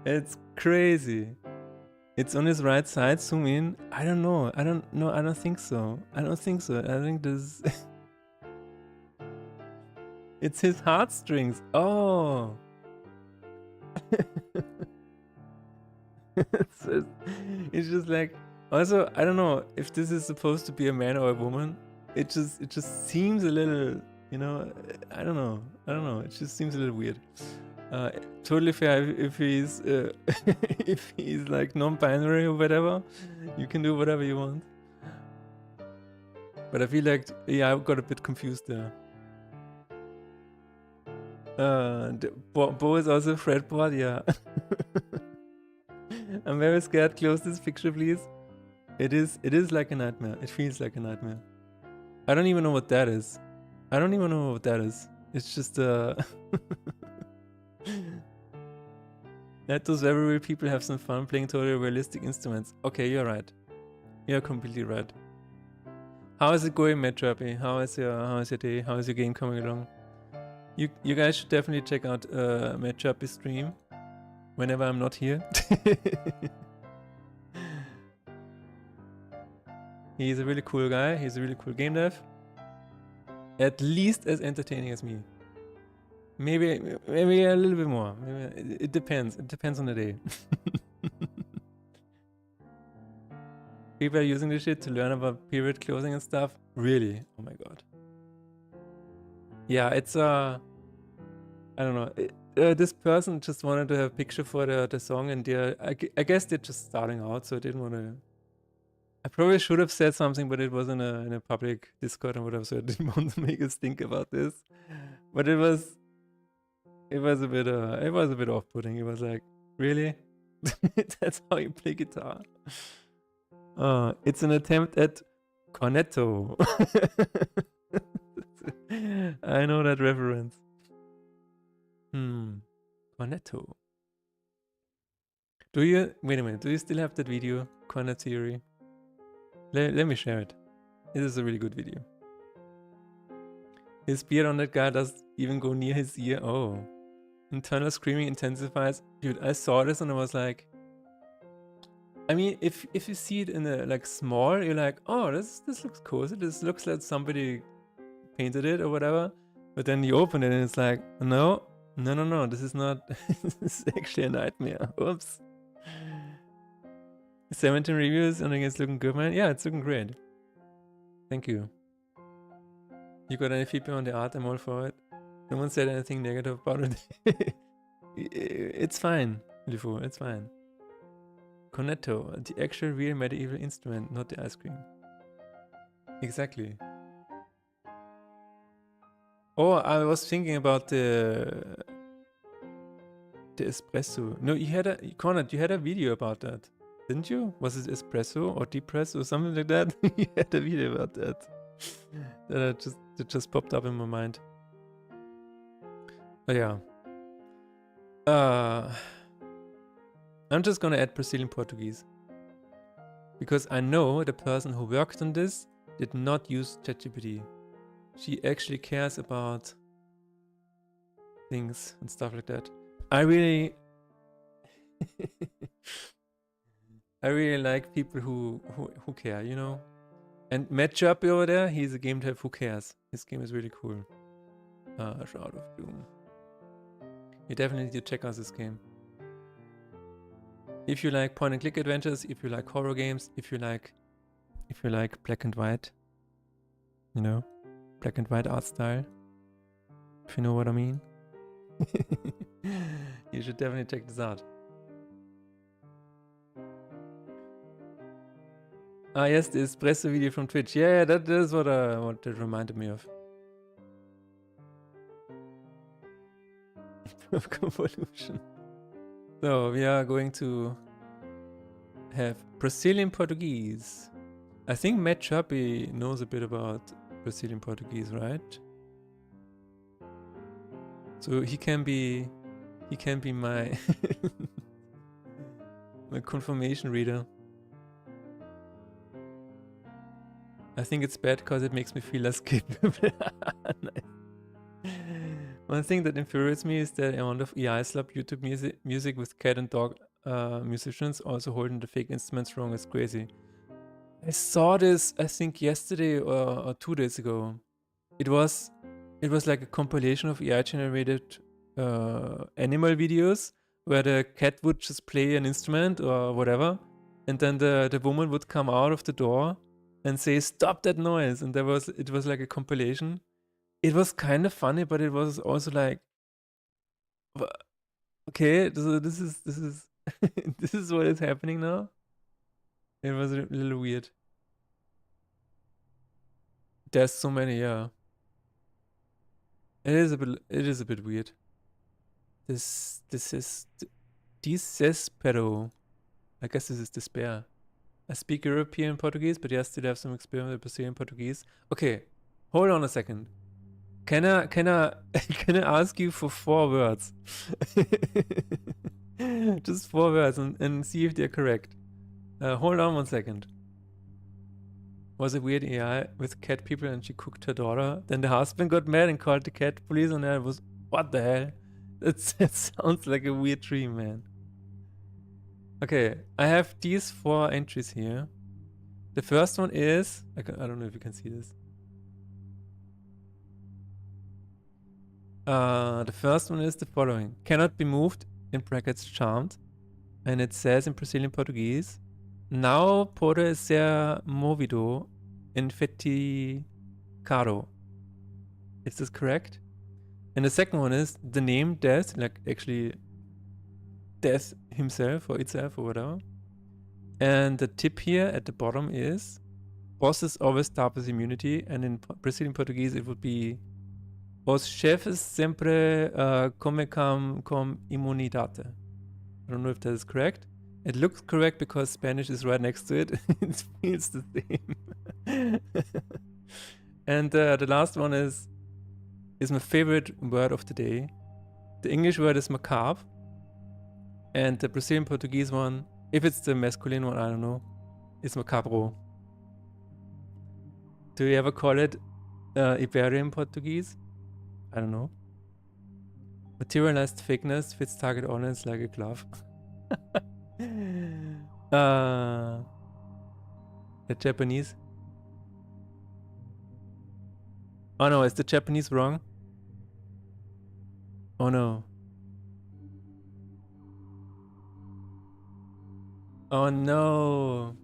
It's crazy. It's on his right side. Zoom in. I don't know. I don't think so. I think this... It's his heartstrings. Oh. It's just like, also, I don't know if this is supposed to be a man or a woman. It just seems a little, you know, I don't know. It just seems a little weird. Totally fair if he's if he's like non-binary or whatever. You can do whatever you want. But I feel like, yeah, I got a bit confused there. Bo is also fretboard, yeah. I'm very scared. Close this picture, please. It is like a nightmare. It feels like a nightmare. I don't even know what that is. It's just let those very real people have some fun playing totally realistic instruments. Okay, you're right. You're completely right. How is it going, Matt Trappy? How is your day? How is your game coming along? You guys should definitely check out Matt Trappy's stream whenever I'm not here. He's a really cool guy. He's a really cool game dev. At least as entertaining as me. Maybe a little bit more. Maybe it depends. It depends on the day. People are using this shit to learn about period closing and stuff. Really? Oh my god. Yeah, it's I don't know. This person just wanted to have a picture for the song, and I guess they're just starting out, so I didn't want to. I probably should have said something, but it was in a public Discord and whatever, so I didn't want to make us think about this. But it was a bit off-putting. It was like, really? That's how you play guitar? It's an attempt at cornetto. I know that reference. Cornetto. Wait a minute, do you still have that video, Cornet Theory? Let me share it. It is a really good video. His beard on that guy doesn't even go near his ear. Oh. Internal screaming intensifies. Dude, I saw this and I was like, I mean, if you see it in a like small, you're like, oh, this looks cozy. This looks like somebody painted it or whatever. But then you open it and it's like, no, this is not. This is actually a nightmare. Oops. 17 reviews and I think it's looking good, man. Yeah, it's looking great. Thank you. You got any feedback on the art? I'm all for it. No one said anything negative about it. It's fine, Lifu. It's fine. Cornetto, the actual real medieval instrument, not the ice cream. Exactly. Oh, I was thinking about the espresso. No, Conrad, you had a video about that, didn't you? Was it espresso or depress or something like that? You had a video about that. That just popped up in my mind. But yeah. I'm just gonna add Brazilian Portuguese. Because I know the person who worked on this did not use ChatGPT. She actually cares about things and stuff like that. I really like people who care, you know? And Matt Chirpy over there, he's a game type who cares. His game is really cool. Shroud of Doom. You definitely need to check out this game. If you like point and click adventures, if you like horror games, if you like black and white, you know, black and white art style, if you know what I mean, you should definitely check this out. Ah yes, the espresso video from Twitch. Yeah, that is what it reminded me of. Convolution. So we are going to have Brazilian Portuguese. I think Matt Chirpy knows a bit about Brazilian Portuguese, right? So he can be my my confirmation reader. I think it's bad because it makes me feel less capable. Nice. One thing that infuriates me is the amount of AI slap YouTube music with cat and dog musicians also holding the fake instruments wrong is crazy. I saw this, I think yesterday or 2 days ago. It was like a compilation of AI generated animal videos where the cat would just play an instrument or whatever, and then the woman would come out of the door and say, "Stop that noise!" And it was like a compilation. It was kind of funny, but it was also like, okay, so this is this is what is happening now. It was a little weird. There's so many, yeah. It is a bit weird. This is desespero. I guess this is despair. I speak European Portuguese, but yes, still have some experience with Brazilian Portuguese. Okay, hold on a second. Can I ask you for 4 words? Just 4 words and see if they're correct. Hold on 1 second. Was a weird AI with cat people and she cooked her daughter. Then the husband got mad and called the cat police and I was, what the hell? That sounds like a weird dream, man. Okay, I have these 4 entries here. The first one is, I don't know if you can see this. The first one is the following. Cannot be moved, in brackets charmed. And it says in Brazilian Portuguese, não pode ser movido infecticado. Is this correct? And the second one is the name Death, like actually Death himself or itself or whatever. And the tip here at the bottom is bosses always start with immunity, and in Brazilian Portuguese it would be os chefes sempre comem com imunidade. I don't know if that is correct. It looks correct because Spanish is right next to it. It feels the same. And the last one is my favorite word of the day. The English word is macabre. And the Brazilian Portuguese one, if it's the masculine one, I don't know, is macabro. Do you ever call it Iberian Portuguese? I don't know. Materialized fakeness fits target audience like a glove. The Japanese. Oh no, is the Japanese wrong? Oh no. Oh no.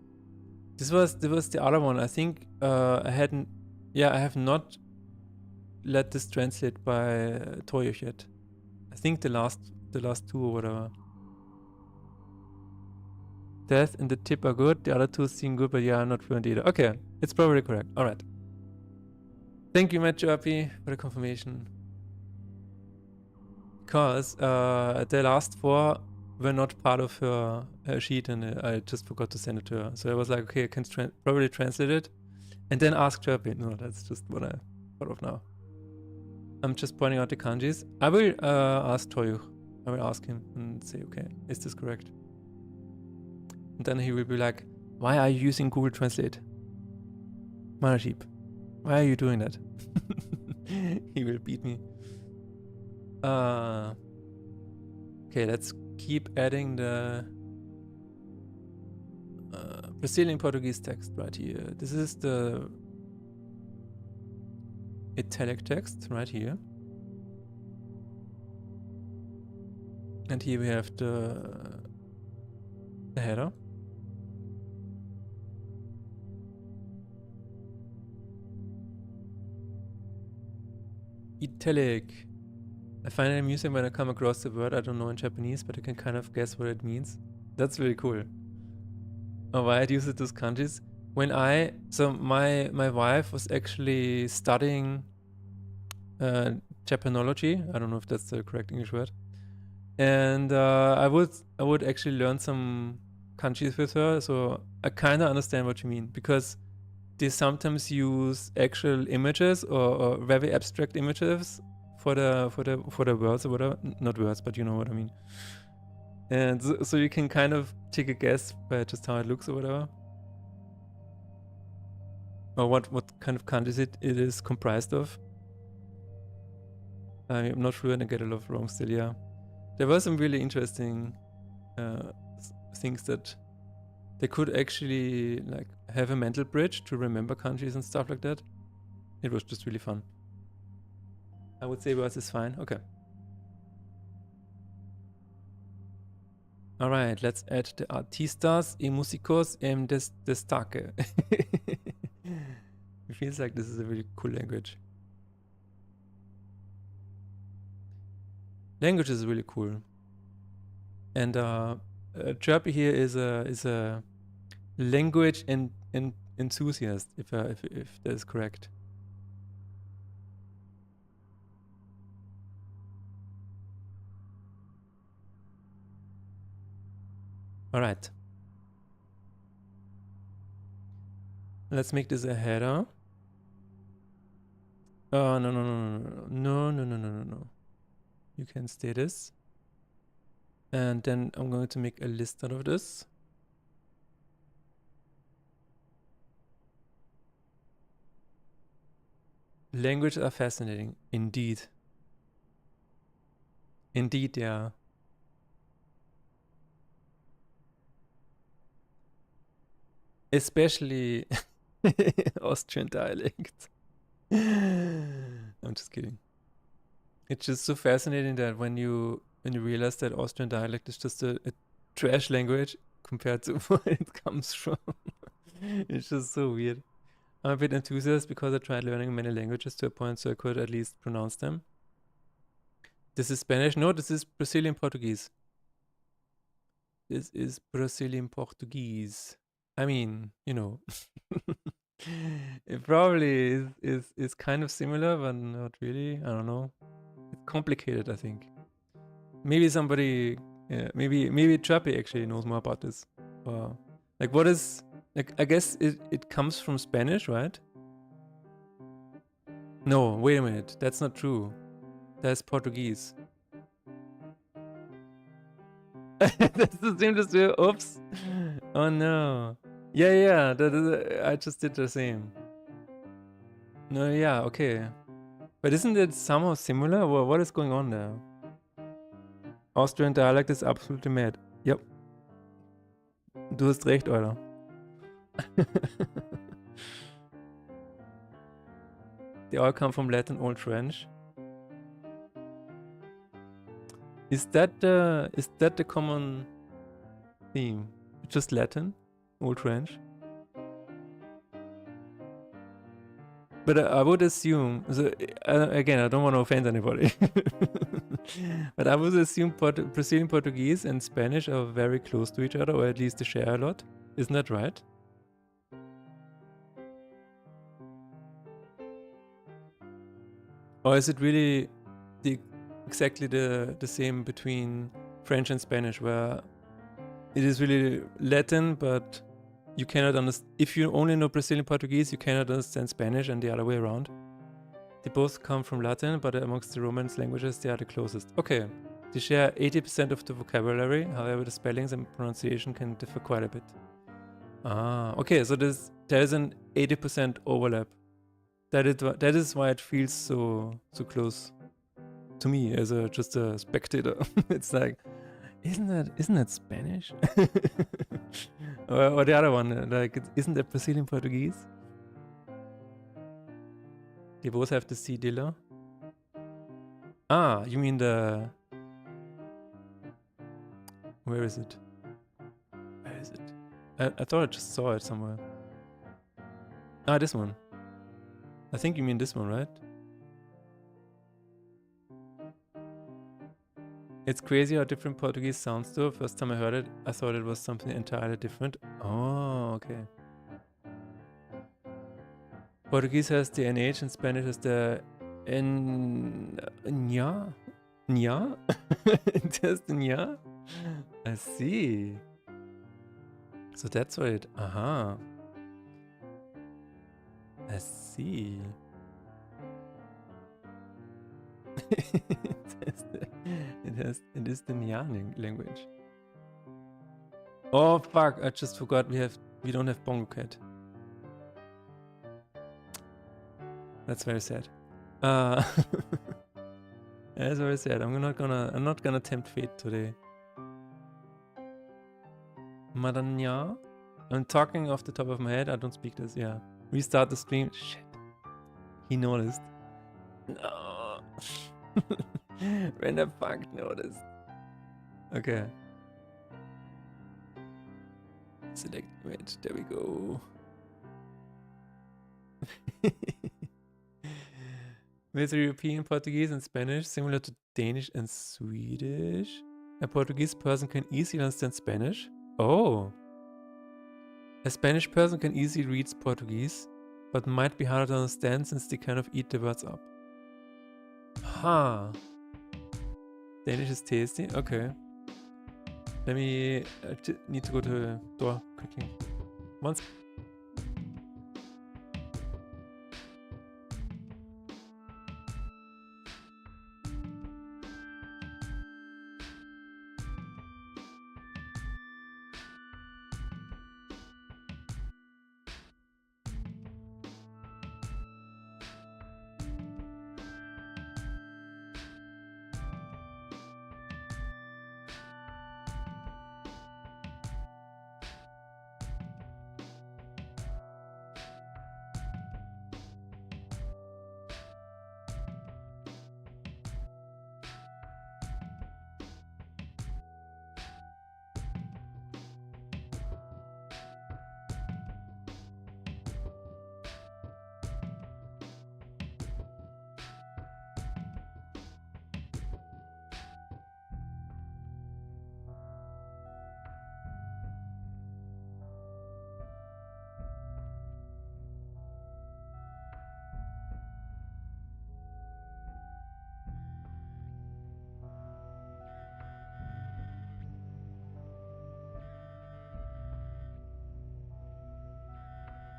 This was the other one. I think I hadn't. Yeah, I have not let this translate by Toyo yet. I think the last two or whatever. Death and the tip are good. The other two seem good, but yeah, I'm not fluent either. Okay, it's probably correct. All right. Thank you, Matt Jerpy, for the confirmation. Because the last 4 were not part of her sheet, and I just forgot to send it to her. So I was like, okay, I can probably translate it, and then ask Jerpy. No, that's just what I thought of now. I'm just pointing out the kanjis. I will ask Toyo. I will ask him and say, okay, is this correct? And then he will be like, why are you using Google Translate? Mana sheep. Why are you doing that? He will beat me. Okay, let's keep adding the Brazilian Portuguese text right here. This is the italic text right here. And here we have the header. Italic. I find it amusing when I come across the word I don't know in Japanese, but I can kind of guess what it means. That's really cool. Oh, why I'd use it those kanjis? When my wife was actually studying Japanology. I don't know if that's the correct English word. And I would actually learn some kanjis with her, so I kind of understand what you mean, because they sometimes use actual images or very abstract images for the words or whatever. Not words, but you know what I mean. And so you can kind of take a guess by just how it looks or whatever. Or what kind of kanjis it is comprised of. I'm not sure, and I get a lot wrong still, yeah. There were some really interesting things that they could actually like have a mental bridge to remember kanjis and stuff like that. It was just really fun. I would say words is fine. Okay. All right, let's add the artistas y músicos en destaque. It feels like this is a really cool language. Language is really cool. And Chirpy here is a language enthusiast, if that is correct. All right. Let's make this a header. Oh, no. You can stay this. And then I'm going to make a list out of this. Languages are fascinating. Indeed. Indeed, yeah. Especially Austrian dialect. I'm just kidding. It's just so fascinating that when you realize that Austrian dialect is just a trash language compared to where it comes from. It's just so weird. I'm a bit enthusiastic because I tried learning many languages to a point so I could at least pronounce them. This is Spanish? No, this is Brazilian Portuguese. This is Brazilian Portuguese. I mean, you know. It probably is kind of similar, but not really. I don't know. It's complicated, I think. Maybe somebody, maybe Trappy actually knows more about this. Like, what is, like, I guess it comes from Spanish, right? No, wait a minute. That's not true. That's Portuguese. That's the same as you. Oops. Oh no. Yeah. I just did the same. No, yeah, okay. But isn't it somehow similar? Well, what is going on there? Austrian dialect is absolutely mad. Yep. Du hast recht, Alter. They all come from Latin Old French. Is that the common theme? Just Latin? Old French? But I would assume, so, again, I don't want to offend anybody, but I would assume Brazilian Portuguese and Spanish are very close to each other, or at least they share a lot. Isn't that right? Or is it really exactly the same between French and Spanish, where it is really Latin, but you cannot understand, if you only know Brazilian Portuguese, you cannot understand Spanish, and the other way around. They both come from Latin, but amongst the Romance languages, they are the closest. Okay, they share 80% of the vocabulary, however the spellings and pronunciation can differ quite a bit. Ah, okay, so there is an 80% overlap. That is why it feels so close to me as just a spectator. It's like, isn't that Spanish? or the other one, like, isn't that Brazilian Portuguese? They both have the cedilla. Ah, you mean the... Where is it? Where is it? I thought I just saw it somewhere. Ah, this one. I think you mean this one, right? It's crazy how different Portuguese sounds though. First time I heard it, I thought it was something entirely different. Oh, okay. Portuguese has the NH and Spanish has the Nya? Nya? It has the Nya? I see. So that's why it... Aha. I see. It is the Nyan language. Oh fuck! I just forgot we don't have Bongo Cat. That's very sad. That's very sad. I'm not gonna tempt fate today. Madanya? I'm talking off the top of my head. I don't speak this. Yeah. Restart the stream. Shit. He noticed. No. When the fuck noticed. Okay. Select image. There we go. With European Portuguese and Spanish similar to Danish and Swedish, a Portuguese person can easily understand Spanish. Oh. A Spanish person can easily read Portuguese, but might be harder to understand since they kind of eat the words up. Huh. Danish is tasty? Okay. Let me... need to go to the door quickly. Once.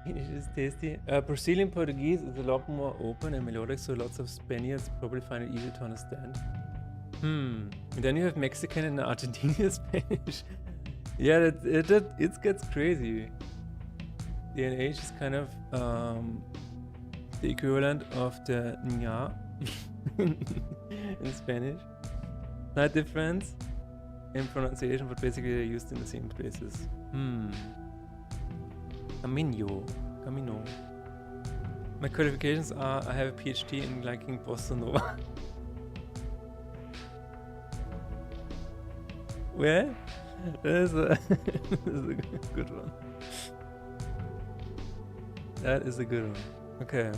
It is tasty. Brazilian Portuguese is a lot more open and melodic, so lots of Spaniards probably find it easy to understand. And then you have Mexican and Argentinian Spanish. Yeah, it gets crazy. The NH is kind of the equivalent of the ña in Spanish. Slight difference in pronunciation, but basically they're used in the same places. Camino. My qualifications are I have a PhD in liking bossa nova. Well, that is a good one. That is a good one. Okay.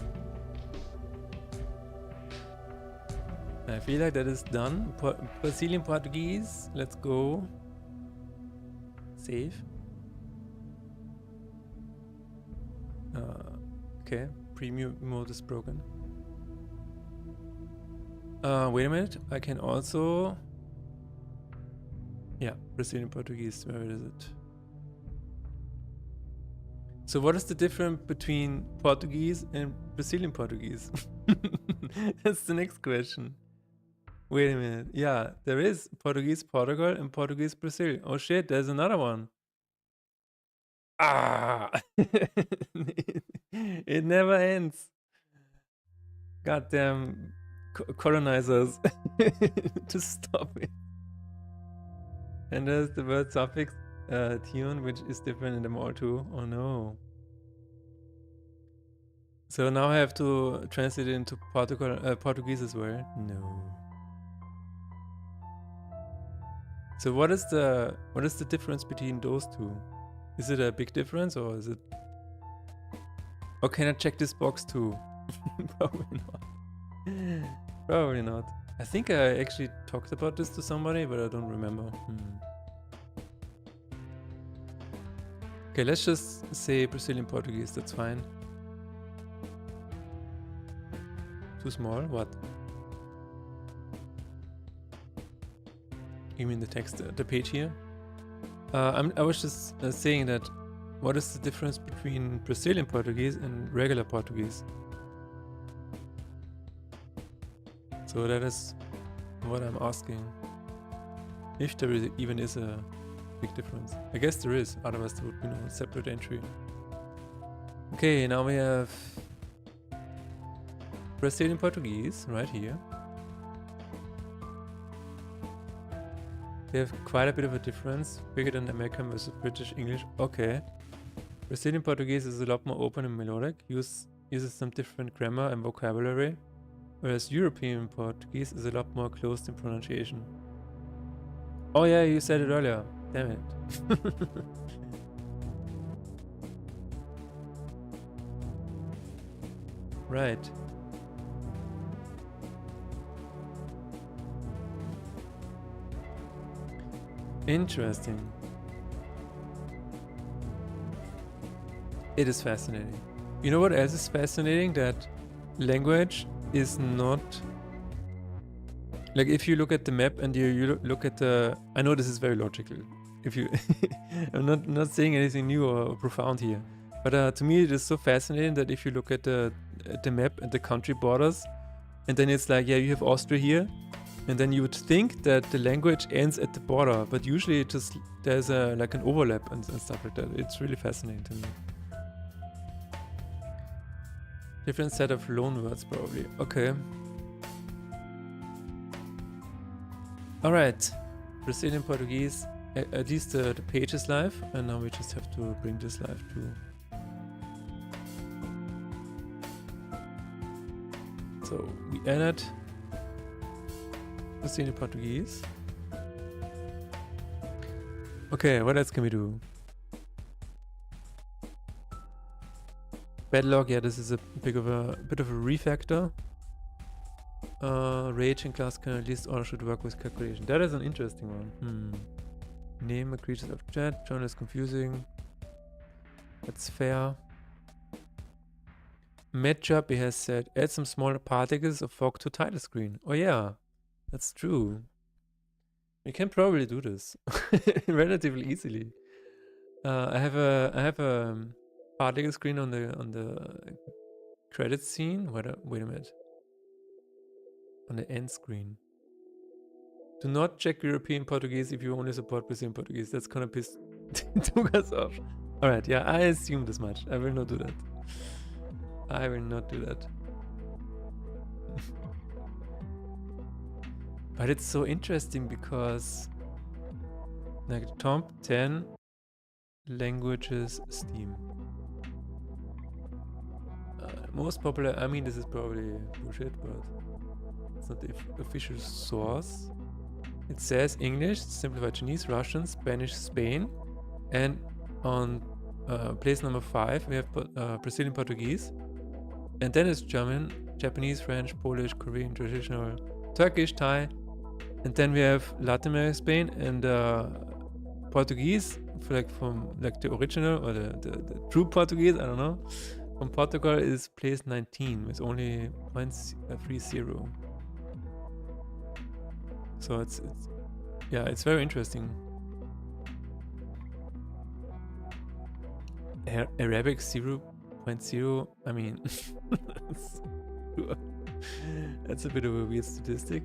I feel like that is done. Brazilian Portuguese. Let's go. Save. Okay. Preview mode is broken. Wait a minute. I can also... Yeah, Brazilian Portuguese. Where is it? So what is the difference between Portuguese and Brazilian Portuguese? That's the next question. Wait a minute. Yeah, there is Portuguese Portugal and Portuguese Brazil. Oh shit, there's another one. Ah! It never ends. Goddamn colonizers. To stop it. And there's the word suffix tion, which is different in them all too. Oh no. So now I have to translate it into Portuguese as well. No. So what is the difference between those two? Is it a big difference or is it? Or can I check this box too? Probably not. Probably not. I think I actually talked about this to somebody, but I don't remember. Okay, let's just say Brazilian Portuguese. That's fine. Too small? What? You mean the text, the page here? I was just saying that what is the difference between Brazilian Portuguese and regular Portuguese? So that is what I'm asking. If there even is a big difference. I guess there is, otherwise there would be no separate entry. Okay, now we have Brazilian Portuguese right here. They have quite a bit of a difference, bigger than American versus British English. Okay. Brazilian Portuguese is a lot more open and melodic, uses some different grammar and vocabulary, whereas European Portuguese is a lot more closed in pronunciation. Oh yeah, you said it earlier. Damn it. Right. Interesting. It is fascinating. You know what else is fascinating? That language is not... Like if you look at the map and you look at the... I know this is very logical. If you... I'm not saying anything new or profound here. But to me it is so fascinating that if you look at the map and the country borders, and then it's like, yeah, you have Austria here, and then you would think that the language ends at the border, but usually it just there's like an overlap and stuff like that. It's really fascinating to me. Different set of loan words probably. Okay. Alright. Brazilian Portuguese. At least the page is live, and now we just have to bring this live too. So we added Brazilian Portuguese. Okay, what else can we do? Bedlog, yeah, this is a bit of a refactor. Rage and class can at least order should work with calculation. That is an interesting one. Name a creature of chat. Journal is confusing. That's fair. Matchup, he has said, add some smaller particles of fog to title screen. Oh yeah, that's true. We can probably do this relatively easily. I have a particle screen on the credit scene. Wait a minute. On the end screen. Do not check European Portuguese if you only support Brazilian Portuguese. That's gonna piss us off. Alright, yeah, I assumed as much. I will not do that. I will not do that. But it's so interesting because like the top 10 languages Steam. Most popular, I mean, this is probably bullshit, but it's not the official source. It says English, simplified Chinese, Russian, Spanish, Spain, and on place number 5 we have Brazilian Portuguese, and then it's German, Japanese, French, Polish, Korean, traditional, Turkish, Thai, and then we have Latin America, Spain, and Portuguese, from the original or the true Portuguese, I don't know, from Portugal is place 19 with only 0.30. So it's yeah, it's very interesting. Arabic 0.0, I mean, that's a bit of a weird statistic.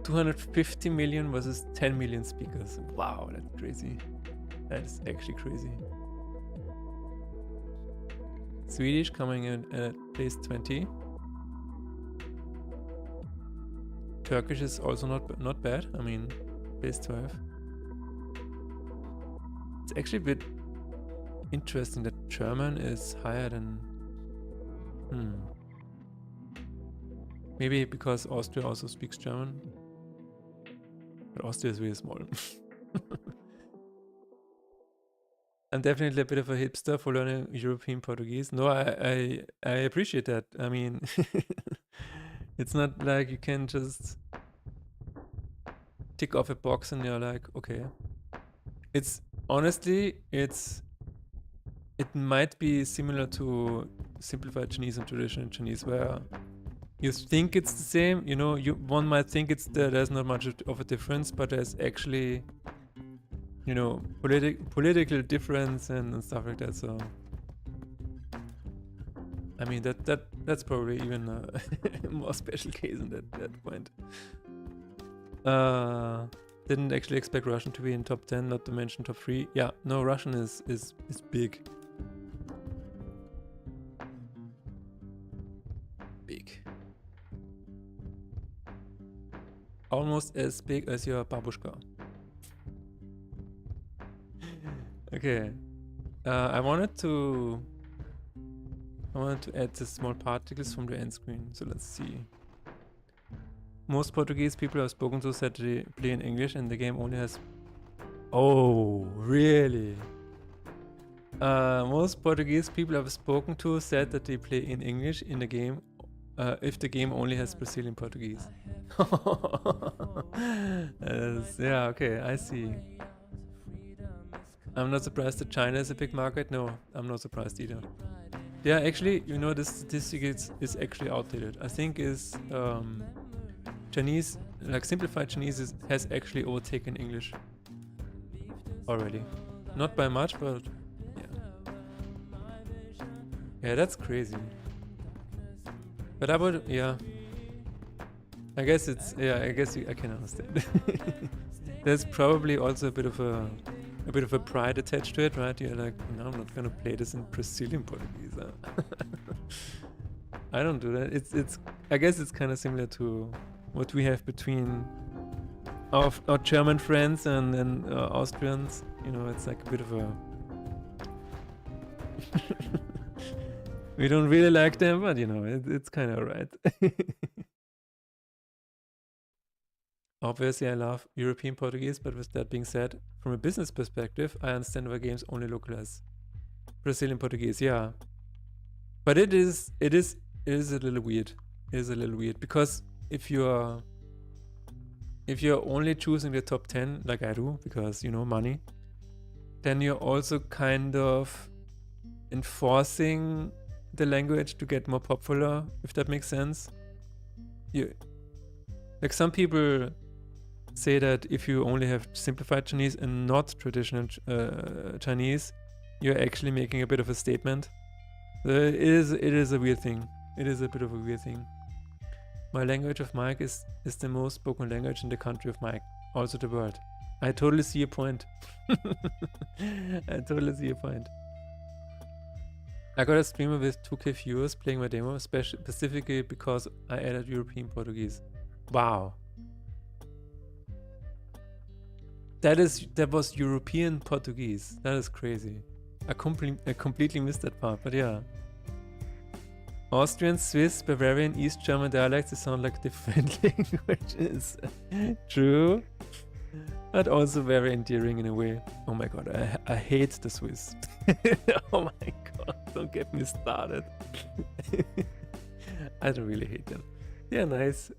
250 million versus 10 million speakers. Wow, that's crazy. That's actually crazy. Swedish coming in at place 20. Turkish is also not bad. I mean, place 12. It's actually a bit interesting that German is higher than... Maybe because Austria also speaks German. But Austria is really small. I'm definitely a bit of a hipster for learning European Portuguese. No, I appreciate that. I mean, it's not like you can just tick off a box and you're like, okay. It's honestly, it might be similar to simplified Chinese and traditional Chinese, where you think it's the same. You know, one might think there's not much of a difference, but there's actually, you know, political difference and stuff like that. So, I mean, that's probably even a more special case in that point. Didn't actually expect Russian to be in top 10, not to mention top 3. Yeah, no, Russian is big. Big. Almost as big as your babushka. Okay. I wanted to add the small particles from the end screen. So let's see. Most Portuguese people I've spoken to said they play in English and the game only has... Oh, really? Most Portuguese people I've spoken to said that they play in English in the game if the game only has Brazilian Portuguese. Yeah, okay, I see. I'm not surprised that China is a big market. No, I'm not surprised either. Yeah, actually, you know, this statistic is actually outdated. I think is Chinese, like simplified Chinese, has actually overtaken English already. Not by much, but yeah. Yeah, that's crazy. But I would, yeah. I guess it's, yeah, I guess I can understand. There's probably also a bit of a pride attached to it, right? You're like, no, I'm not gonna play this in Brazilian Portuguese. I don't do that. It's I guess it's kind of similar to what we have between our German friends and Austrians. You know, it's like a bit of a... We don't really like them, but you know, it's kind of alright. Obviously, I love European Portuguese, but with that being said, from a business perspective, I understand why games only localize Brazilian Portuguese. Yeah, but it is a little weird. It is a little weird because if you're only choosing the top 10 like I do, because you know, money, then you're also kind of enforcing the language to get more popular, if that makes sense. Like some people say that if you only have simplified Chinese and not traditional Chinese, you're actually making a bit of a statement. It is a weird thing. It is a bit of a weird thing. My language of Mike is the most spoken language in the country of Mike, also the world. I totally see your point. I totally see your point. I got a streamer with 2K viewers playing my demo, specifically because I added European Portuguese. Wow. That was European Portuguese. That is crazy. I completely missed that part, but yeah. Austrian, Swiss, Bavarian, East German dialects, they sound like different languages. True. But also very endearing in a way. Oh my god, I hate the Swiss. Oh my god, don't get me started. I don't really hate them. They're nice.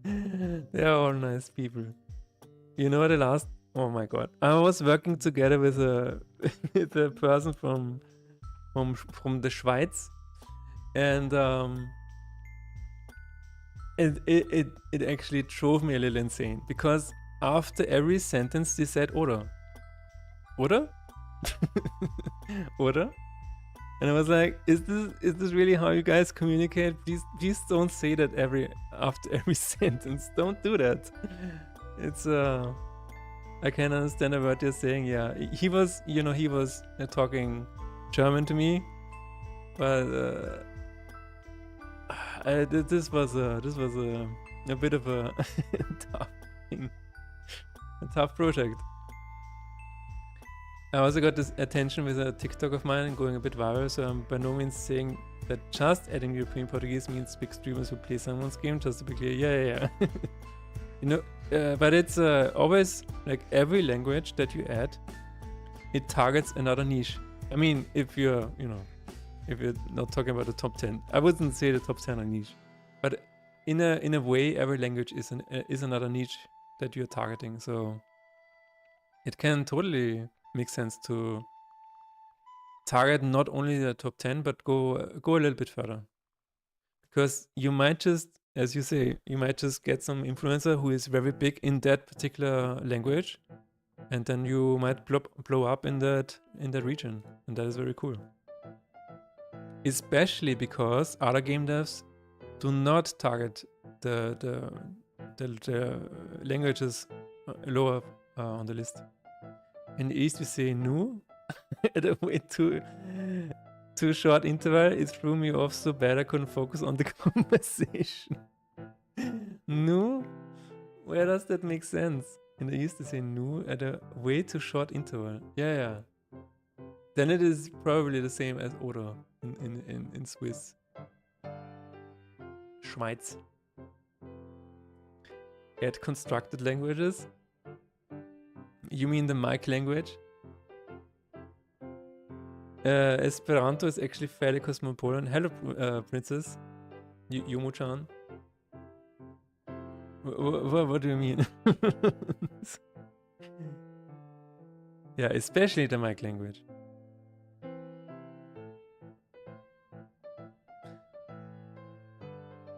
They are all nice people. You know the last... Oh my god. I was working together with a with a person from the Schweiz. And it actually drove me a little insane. Because after every sentence they said oder. Oder? Oder? And I was like, is this really how you guys communicate? Please don't say that after every sentence. Don't do that. It's I can understand what you're saying. Yeah, he was talking German to me, but this was a bit of a tough thing, a tough project. I also got this attention with a TikTok of mine going a bit viral, so I'm by no means saying that just adding European Portuguese means big streamers who play someone's game, just to be clear. Yeah. But it's always like every language that you add, it targets another niche. I mean, if you're not talking about the top 10, I wouldn't say the top 10 are niche, but in a way, every language is another niche that you're targeting. So it can totally make sense to target not only the top 10, but go a little bit further, because you might just, as you say, you might just get some influencer who is very big in that particular language, and then you might blow up in that region, and that is very cool. Especially because other game devs do not target the languages lower on the list. In the East we say nu at a way too short interval. It threw me off so bad I couldn't focus on the conversation. Nu? Where does that make sense? And I used to say nu at a way too short interval. Yeah. Then it is probably the same as oder in Swiss. Schweiz. Add constructed languages? You mean the mic language? Esperanto is actually fairly cosmopolitan. Hello, princess. Yomo-chan. What do you mean? Yeah, especially the mic language.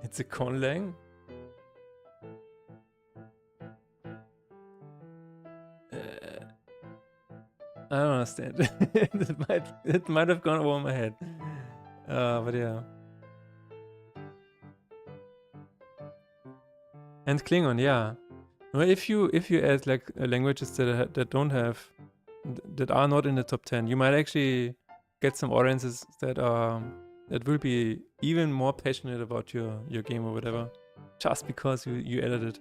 It's a conlang? I don't understand. it might have gone over my head. But yeah. And Klingon, yeah. Well, if you add like languages that don't have, that are not in the top 10, you might actually get some audiences that will be even more passionate about your game or whatever, just because you added it.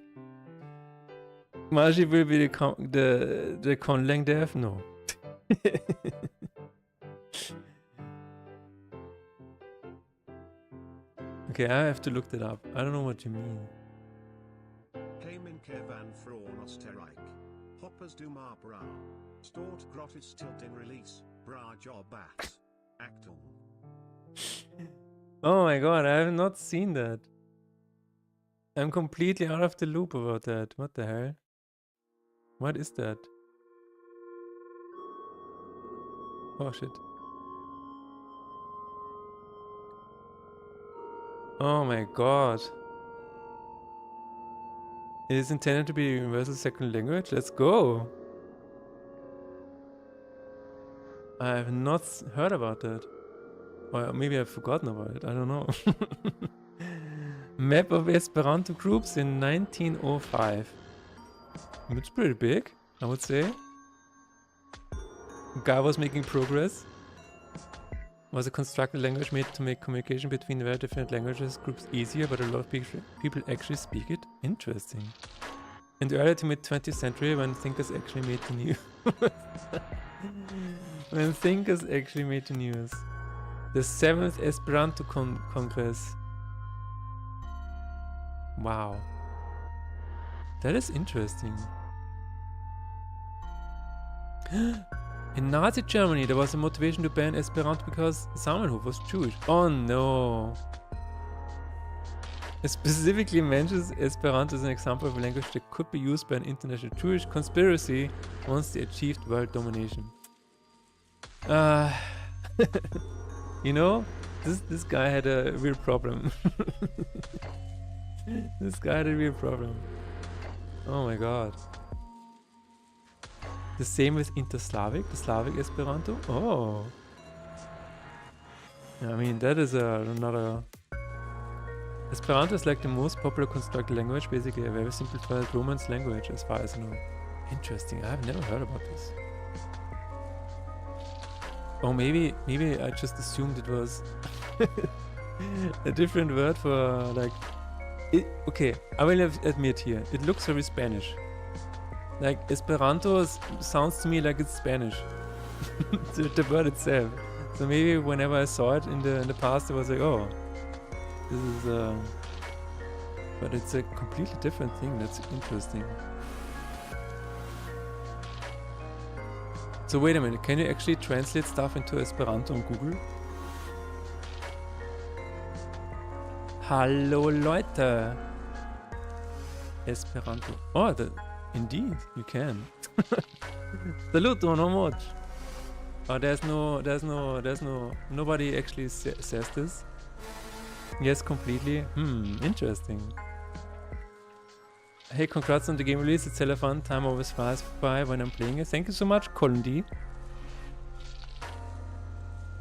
Margie will be the conlang dev? No. Okay, I have to look that up. I don't know what you mean. Cayman Kevan från Österreich. Hoppas du mår bra. Stort gratis till din release. Bra jobbat. Actum. Oh my god, I have not seen that. I'm completely out of the loop about that. What the hell? What is that? Oh shit. Oh my god. It is intended to be a universal second language? Let's go! I have not heard about that. Or maybe I've forgotten about it, I don't know. Map of Esperanto groups in 1905. It's pretty big, I would say. Guy was making progress. Was a constructed language made to make communication between very different languages groups easier, but a lot of people actually speak it? Interesting. In the early to mid 20th century, when thinkers actually made the news. When thinkers actually made the news. The 7th Esperanto Congress. Wow. That is interesting. In Nazi Germany, there was a motivation to ban Esperanto because Zamenhof was Jewish. Oh no. It specifically mentions Esperanto as an example of a language that could be used by an international Jewish conspiracy once they achieved world domination. You know, this guy had a real problem. This guy had a real problem. Oh my god. The same with Inter-Slavic, the Slavic Esperanto. Oh. I mean, that is another... Esperanto is like the most popular constructed language, basically a very simplified Romance language as far as I know. Interesting, I've never heard about this. Oh, maybe I just assumed it was a different word for like... okay, I will admit here, it looks very Spanish. Like Esperanto sounds to me like it's Spanish. the word itself. So maybe whenever I saw it in the past, I was like, oh, this is but it's a completely different thing. That's interesting. So wait a minute, can you actually translate stuff into Esperanto on Google? Hallo Leute! Esperanto. Oh, indeed, you can. Saluto, no much. Oh, nobody actually says this. Yes, completely. Interesting. Hey, congrats on the game release. It's hella fun. Time always flies by when I'm playing it. Thank you so much, Colin D.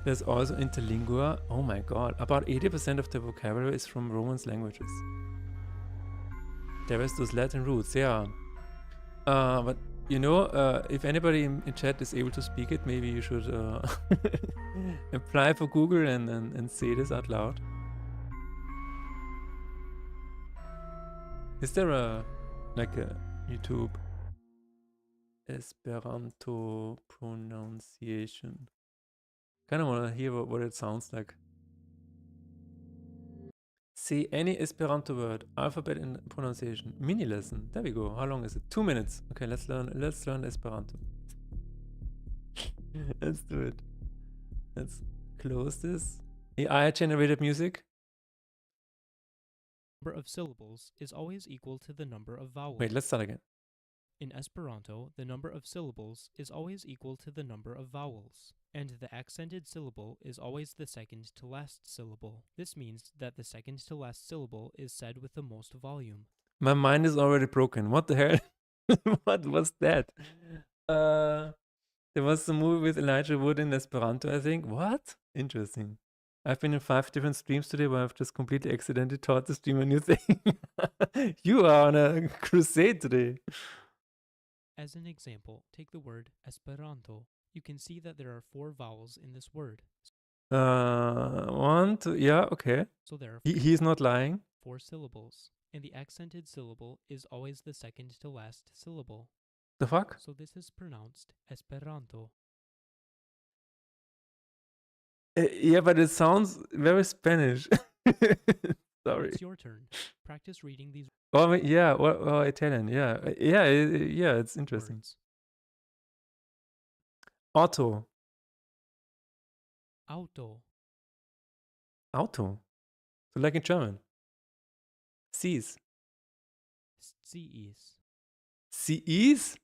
There's also interlingua. Oh my god. About 80% of the vocabulary is from Romance languages. There is those Latin roots, yeah. But you know, if anybody in chat is able to speak it, maybe you should apply for Google and say this out loud. Is there a YouTube Esperanto pronunciation? Kind of want to hear what it sounds like. Say any Esperanto word, alphabet and pronunciation. Mini lesson. There we go. How long is it? 2 minutes. Okay, let's learn Esperanto. Let's do it. Let's close this. AI generated music. Number of syllables is always equal to the number of vowels. Wait, let's start again. In Esperanto, the number of syllables is always equal to the number of vowels, and the accented syllable is always the second to last syllable. This means that the second to last syllable is said with the most volume. My mind is already broken. What the hell? What was that? There was a movie with Elijah Wood in Esperanto, I think. What? Interesting. I've been in 5 different streams today where I've just completely accidentally taught the stream a new thing. You are on a crusade today. As an example, take the word Esperanto. You can see that there are 4 vowels in this word. 1, 2, yeah, okay. So there are He's not lying. 4 syllables, and the accented syllable is always the second to last syllable. The fuck? So this is pronounced Esperanto. Yeah, but it sounds very Spanish. Sorry. It's your turn. Practice reading these Oh, yeah, well, Italian, yeah. Yeah, it's interesting. words. Auto. Auto. Auto. So like in German. Sees. Sees. Sees?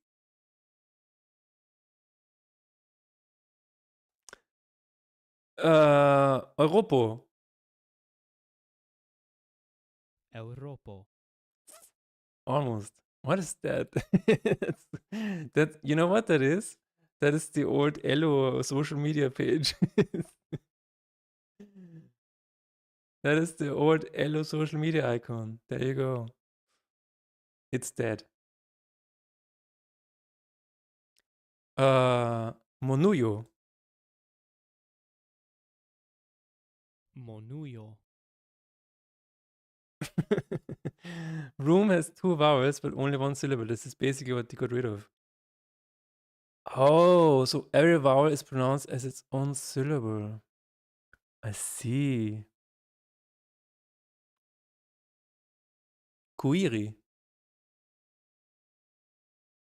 Europo. Europo. Almost. What is that? That, you know what that is? That is the old Elo social media page. That is the old Elo social media icon. There you go. It's dead. Monuyo. Monuyo. Room has 2 vowels, but only 1 syllable. This is basically what they got rid of. Oh, so every vowel is pronounced as its own syllable. I see. Kuiri.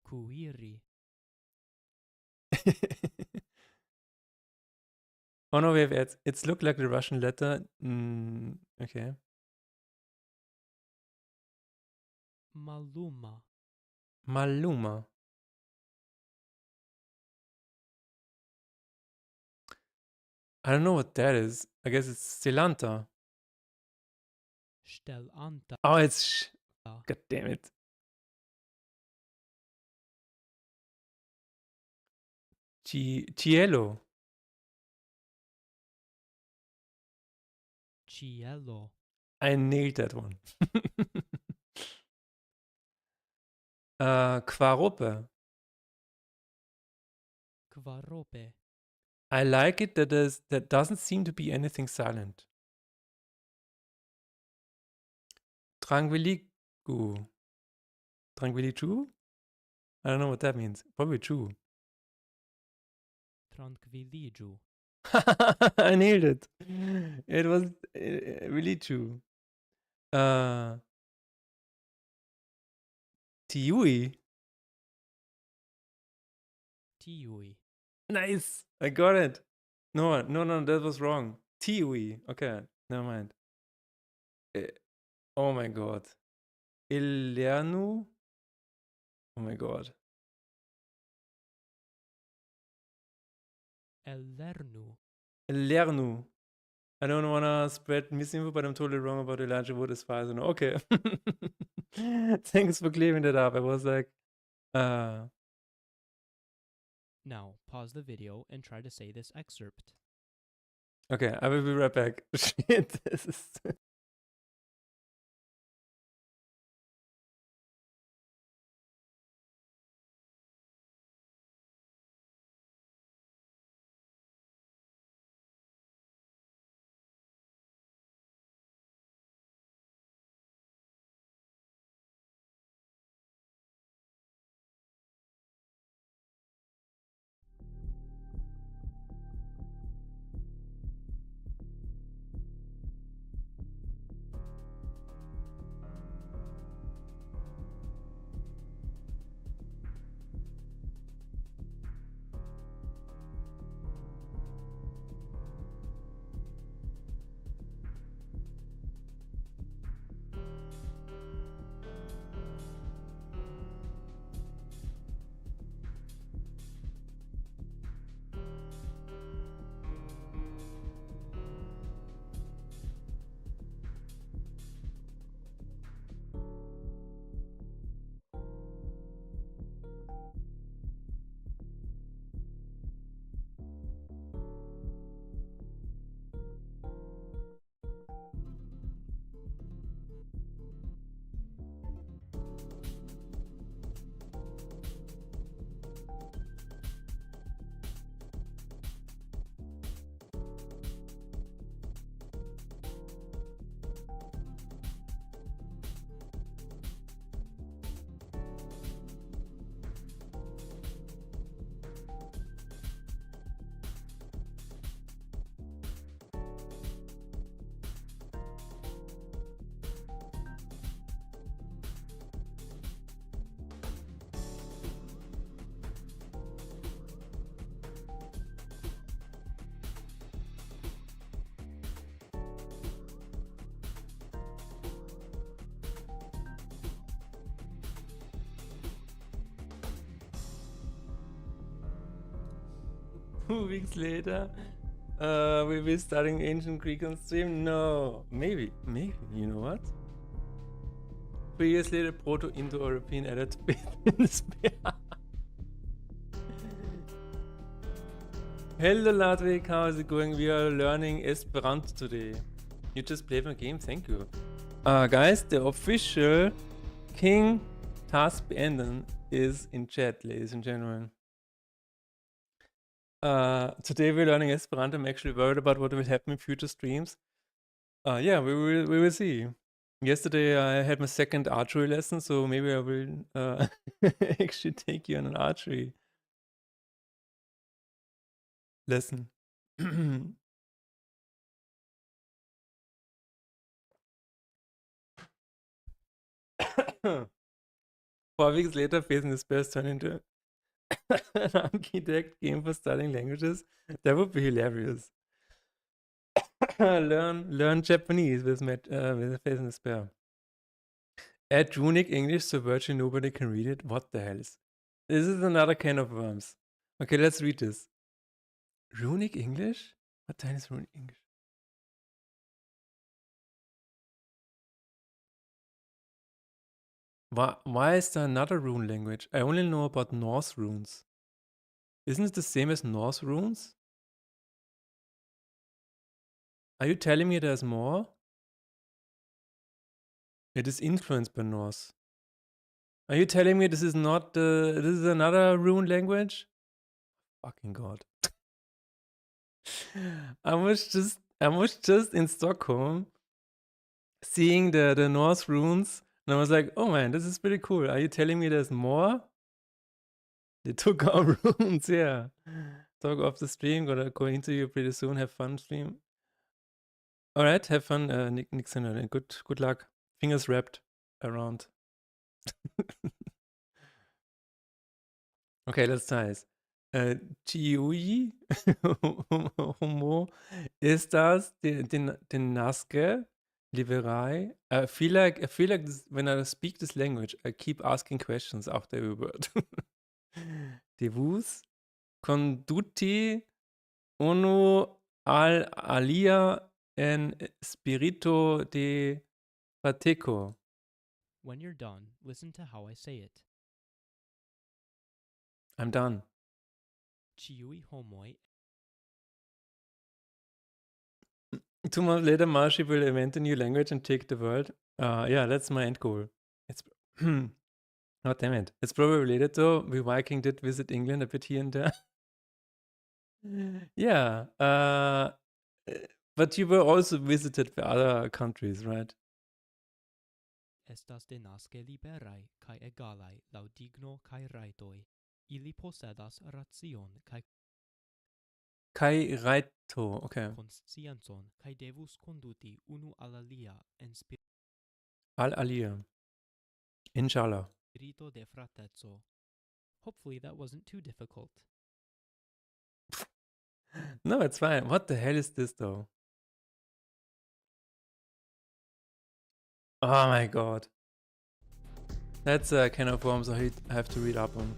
Kuiri. Oh no, we have ads. It's looked like the Russian letter. Okay. Maluma. Maluma. I don't know what that is. I guess it's Silanta. Stellanta. Oh, it's God damn it. Cielo. Cielo. I nailed that one. Quarope. Quarope. I like it that that doesn't seem to be anything silent. Tranquiligu. Tranquilichu? I don't know what that means. Probably true. Tranquiliju. I nailed it. It was really true. Tiui. Tiui. Nice. I got it. No, that was wrong. Tiui. Okay, never mind. Oh my god. Ilernu. Oh my god. Elernu. Lernu. I don't want to spread misinfo, but I'm totally wrong about Elijah Wood as far as I know. Okay. Thanks for clearing that up. I was like, Now, pause the video and try to say this excerpt. okay, I will be right back. Shit, this is... Two weeks later, we'll be studying ancient Greek on stream. No, maybe, you know what? 3 years later, Proto-Indo-European added in Spain. Hello Ludwig, how is it going? We are learning Esperanto today. You just played my game, thank you. Guys, the official King Task Beenden is in chat, ladies and gentlemen. Today we're learning Esperanto. I'm actually worried about what will happen in future streams. Yeah, we will see. Yesterday I had my second archery lesson, so maybe I will actually take you on an archery lesson. 4 weeks later, Facing the Spurs turned into an architect game for studying languages. That would be hilarious. learn Japanese with Facing the Spur. Add runic English so virtually nobody can read it. What the hell is this? Is another can of worms. Okay, let's read this. Runic English? What the hell is runic English? Why is there another rune language? I only know about Norse runes. Isn't it the same as Norse runes? Are you telling me there's more? It is influenced by Norse. Are you telling me this is not this is another rune language? Fucking god. I was just in Stockholm seeing the Norse runes, and I was like, oh man, this is pretty cool. Are you telling me there's more? They took our runes, yeah. Talk off the stream, gonna go into you pretty soon. Have fun stream. Alright, have fun, Nixon, and good luck. Fingers wrapped around. Okay, let's try this. Chiui Homo estas den Naske Liberai. I feel like this, when I speak this language, I keep asking questions after every word. Devus conduti unu al alia en spirito de prateco. When you're done, listen to how I say it. I'm done. Ciui homoi. 2 months later, Marshy will invent a new language and take the world. Yeah, that's my end goal. It's oh damn it. It's probably related though. We Viking did visit England a bit here and there. Yeah. But you were also visited by other countries, right? Estas de nasce liberai kai egalai lau digno kai raitoi. Ili posedas ration Kai Raito, okay. conscienzon kai devus conduti unu al alia en Al Alia. Inshallah. spirito de fratezzo. Hopefully that wasn't too difficult. No, it's fine. What the hell is this though? Oh my god. That's a kind of worms I have to read up on.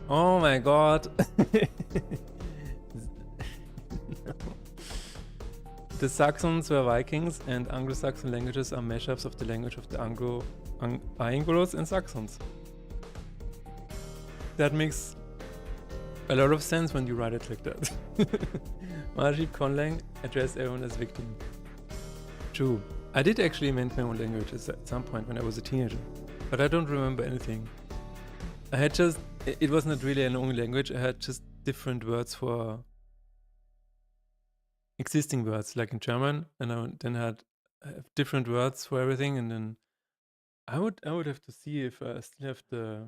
Oh my god. The Saxons were Vikings, and Anglo-Saxon languages are mashups of the language of the Anglos and Saxons. That makes a lot of sense when you write it like that. Majid Conlang addressed everyone as victim. True. I did actually invent my own languages at some point when I was a teenager, but I don't remember anything. I had just, it was not really an own language, I had just different words for existing words, like in German, and I then had different words for everything, and then I would have to see if I still have the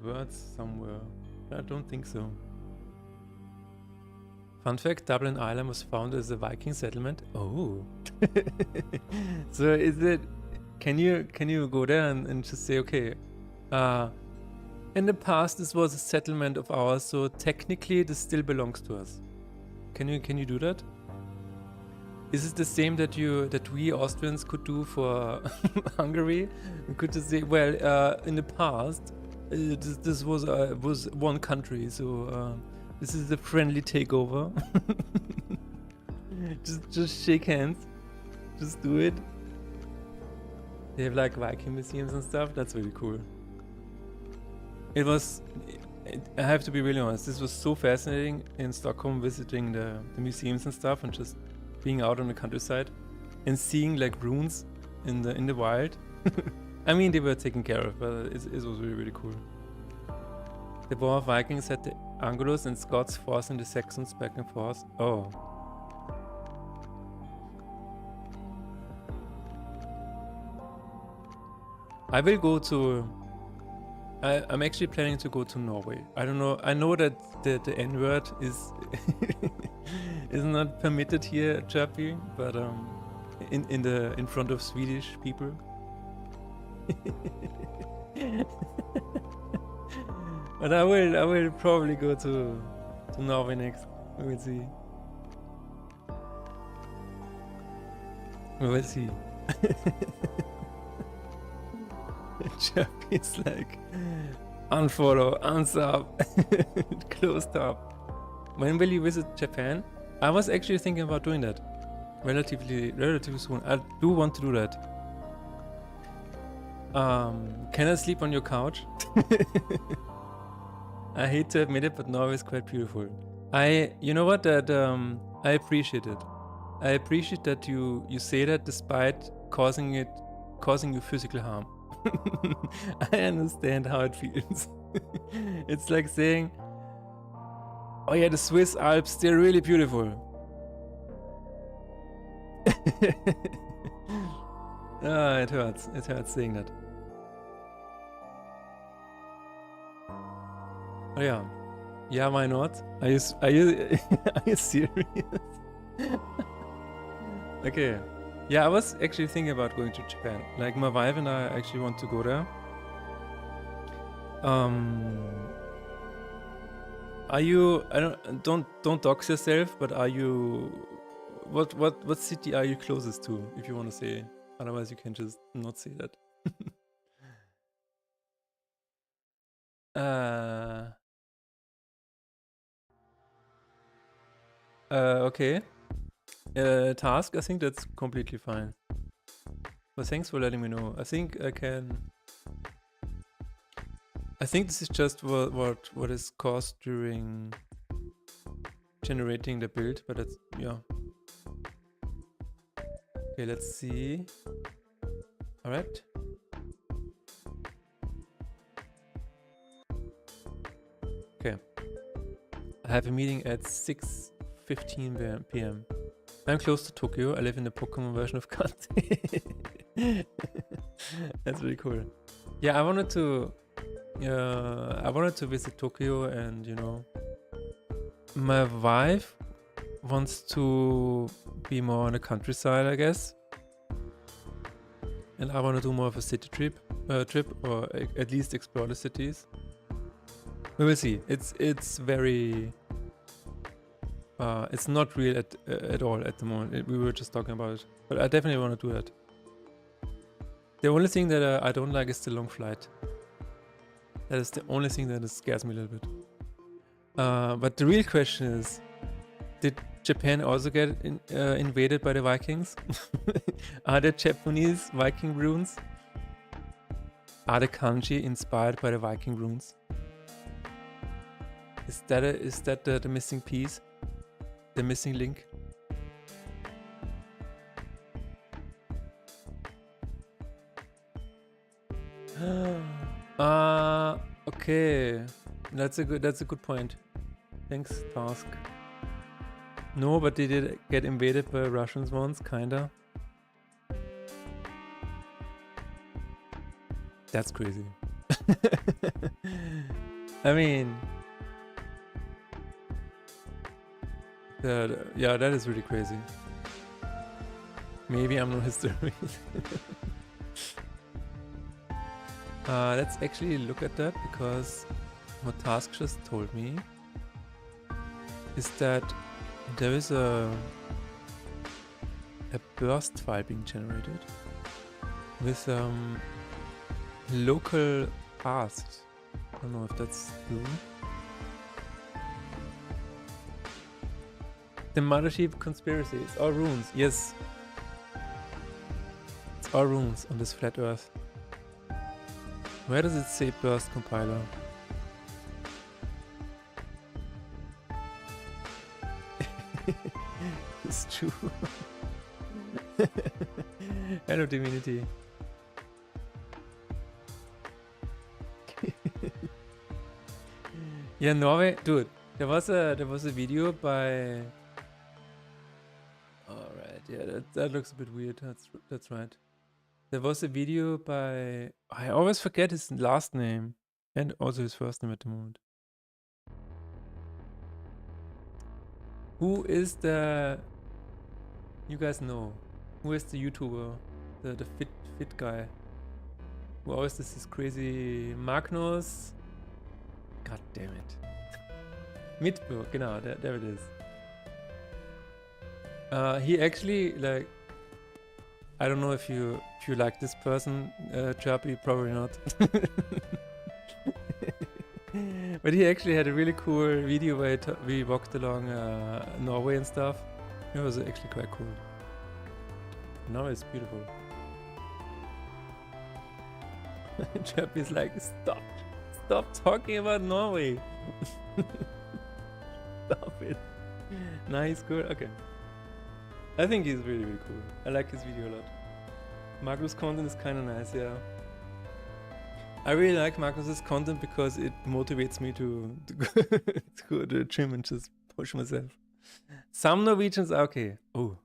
words somewhere. I don't think so. Fun fact, Dublin Island was founded as a Viking settlement. Oh. So is it, can you go there and just say, okay, in the past this was a settlement of ours, so technically this still belongs to us. Can you do that? Is it the same that we Austrians could do for Hungary? We could just say, well, in the past, this was one country, so this is a friendly takeover. just shake hands, just do it. They have like Viking museums and stuff. That's really cool. It was. I have to be really honest. This was so fascinating in Stockholm, visiting the museums and stuff, and just being out on the countryside and seeing like ruins in the wild. I mean, they were taken care of, but it was really cool. The War of Vikings had the Anglos and Scots forcing the Saxons back and forth. Oh. I will go to. I'm actually planning to go to Norway. I don't know. I know that the N word is is not permitted here at Chirpy, but in front of Swedish people. But I will probably go to Norway next. We will see. We will see. Chirpy's like unfollow, unsub, closed up. When will you visit Japan? I was actually thinking about doing that relatively soon. I do want to do that. Can I sleep on your couch? I hate to admit it, but Norway is quite beautiful. You know what? That I appreciate it. I appreciate that you say that despite causing you physical harm. I understand how it feels. It's like saying, "Oh yeah, the Swiss Alps, they're really beautiful." It hurts. It hurts saying that. Oh yeah. Yeah, why not? Are you are you serious? Okay. Yeah, I was actually thinking about going to Japan. Like my wife and I actually want to go there. Are you? Don't dox yourself, but are you? What city are you closest to? If you want to say, otherwise you can just not say that. Okay. Task, I think that's completely fine. But thanks for letting me know. I think I can. I think this is just what is caused during generating the build, but that's yeah. Okay, let's see. All right. Okay. I have a meeting at 6:15 p.m. I'm close to Tokyo. I live in the Pokemon version of Kante. That's really cool. Yeah, I wanted to visit Tokyo, and you know, my wife wants to be more on the countryside, I guess, and I want to do more of a city trip, or at least explore the cities. We will see. It's very. It's not real at all at the moment. We were just talking about it, but I definitely want to do that. The only thing that I don't like is the long flight. That is the only thing that scares me a little bit. But the real question is, did Japan also get invaded by the Vikings? Are there Japanese Viking runes? Are the kanji inspired by the Viking runes? Is that the missing piece? The missing link? Okay. That's a good point. Thanks, Task. No, but they did get invaded by Russians once, kinda. That's crazy. I mean, yeah, that is really crazy. Maybe I'm no historian. Let's actually look at that, because what Task just told me is that there is a burst file being generated with local asks. I don't know if that's true. The Mothership conspiracy. It's all runes. Yes. It's all runes on this flat earth. Where does it say burst compiler? It's true. Hello, Divinity. Yeah, Norway, dude. There was a video by. All right, yeah, that looks a bit weird. That's right. There was a video by... I always forget his last name. And also his first name at the moment. Who is the... You guys know. Who is the YouTuber? The fit guy. Who always does this crazy Magnus... God damn it. Mitbro, genau, there it is. He actually, like... I don't know if you like this person, Chirpy, probably not. But he actually had a really cool video where we walked along Norway and stuff. It was actually quite cool. Now it's beautiful. Chirpy's like, stop talking about Norway. Stop it. Nah, he's cool. Okay. I think he's really, really cool. I like his video a lot. Magnus' content is kind of nice, yeah. I really like Magnus's content because it motivates me to go to the gym and just push myself. Some Norwegians are okay. Oh,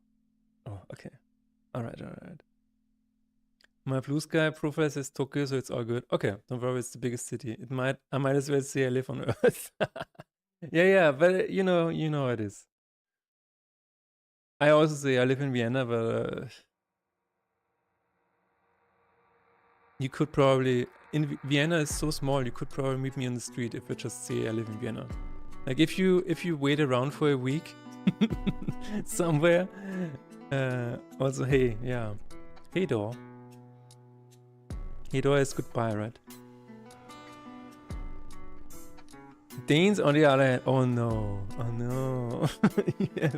okay. Alright. My blue sky profile says Tokyo, so it's all good. Okay, don't worry, it's the biggest city. I might as well say I live on Earth. yeah, but you know how it is. I also say I live in Vienna, but you could probably... Vienna is so small, you could probably meet me on the street if I just say I live in Vienna. Like if you wait around for a week somewhere. Also, hey, yeah. Hey, door. Hey, door is goodbye, right? Danes on the other hand. Oh no. Yeah,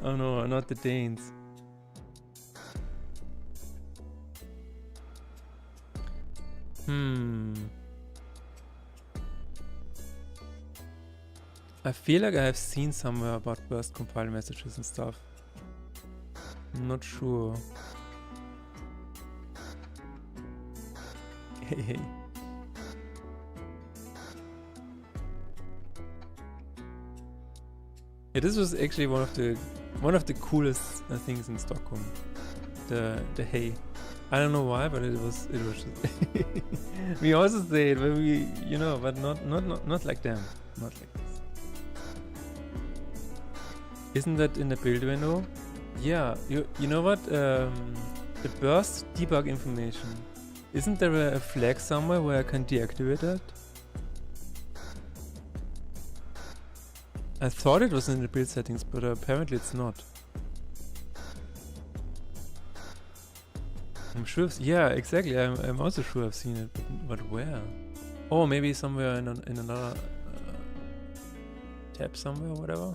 oh no, not the Danes. I feel like I have seen somewhere about burst compile messages and stuff. I'm not sure. Hey. Yeah, this was actually one of the coolest things in Stockholm. The hey. I don't know why, but it was just we also say it, but we, but not like them, not like this. Isn't that in the build window? Yeah, you know what? The burst debug information. Isn't there a flag somewhere where I can deactivate that? I thought it was in the build settings, but apparently it's not. I'm sure yeah, exactly. I'm also sure I've seen it, but where? Oh, maybe somewhere in another tab somewhere or whatever.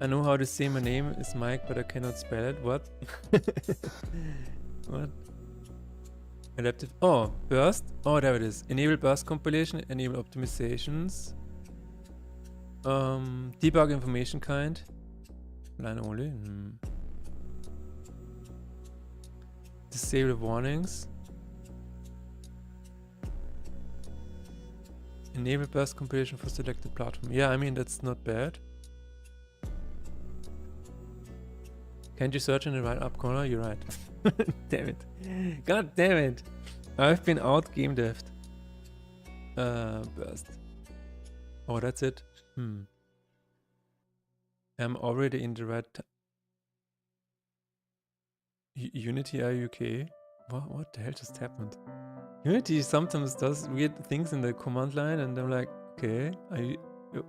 I know how to say my name is Mike, but I cannot spell it. What? What? Adaptive. Oh, burst. Oh, there it is. Enable burst compilation. Enable optimizations. Debug information kind. Line only. Disable warnings. Enable burst compilation for selected platform. Yeah, I mean, that's not bad. Can't you search in the right up corner? You're right. Damn it. God damn it. I've been out game deved. Burst. Oh, that's it. I'm already in the right... Unity, are you okay? What the hell just happened? Unity sometimes does weird things in the command line and I'm like, okay, are you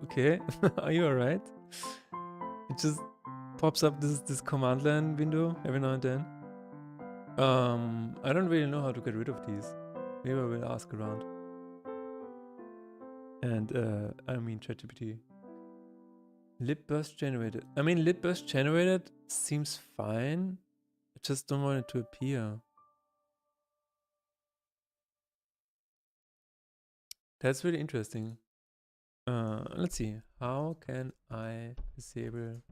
okay? Are you alright? It just pops up this command line window every now and then. I don't really know how to get rid of these. Maybe I will ask around. And I mean ChatGPT. Lib burst generated. I mean lib burst generated seems fine. I just don't want it to appear. That's really interesting. Let's see. How can I disable?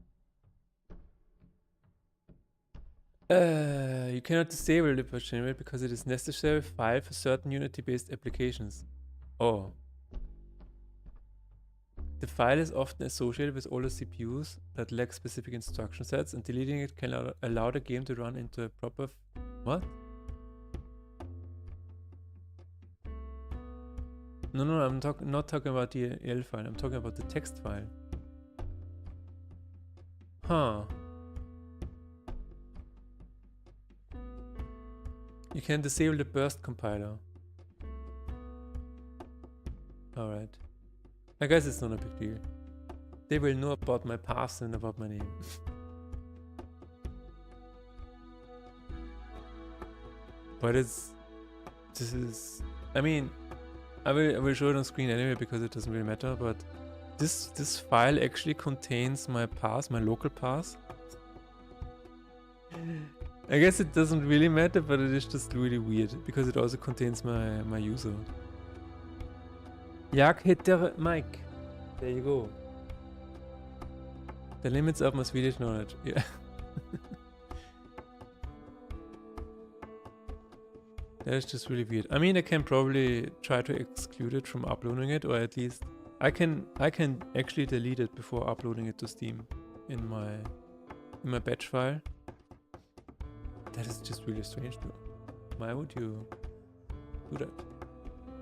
You cannot disable lib burst generate because it is necessary file for certain Unity-based applications. Oh. The file is often associated with older CPUs that lack specific instruction sets, and deleting it can allow the game to run into a proper... What? No, I'm not talking about the EL file. I'm talking about the text file. Huh. You can disable the burst compiler. Alright. I guess it's not a big deal. They will know about my past and about my name. But this is... I mean, I will show it on screen anyway because it doesn't really matter, but this file actually contains my path, my local path. I guess it doesn't really matter, but it is just really weird because it also contains my user. Jag heter Mike. There you go. The limits of my Swedish knowledge. Yeah. That is just really weird. I mean, I can probably try to exclude it from uploading it, or at least I can actually delete it before uploading it to Steam in my batch file. That is just really strange though. Why would you do that?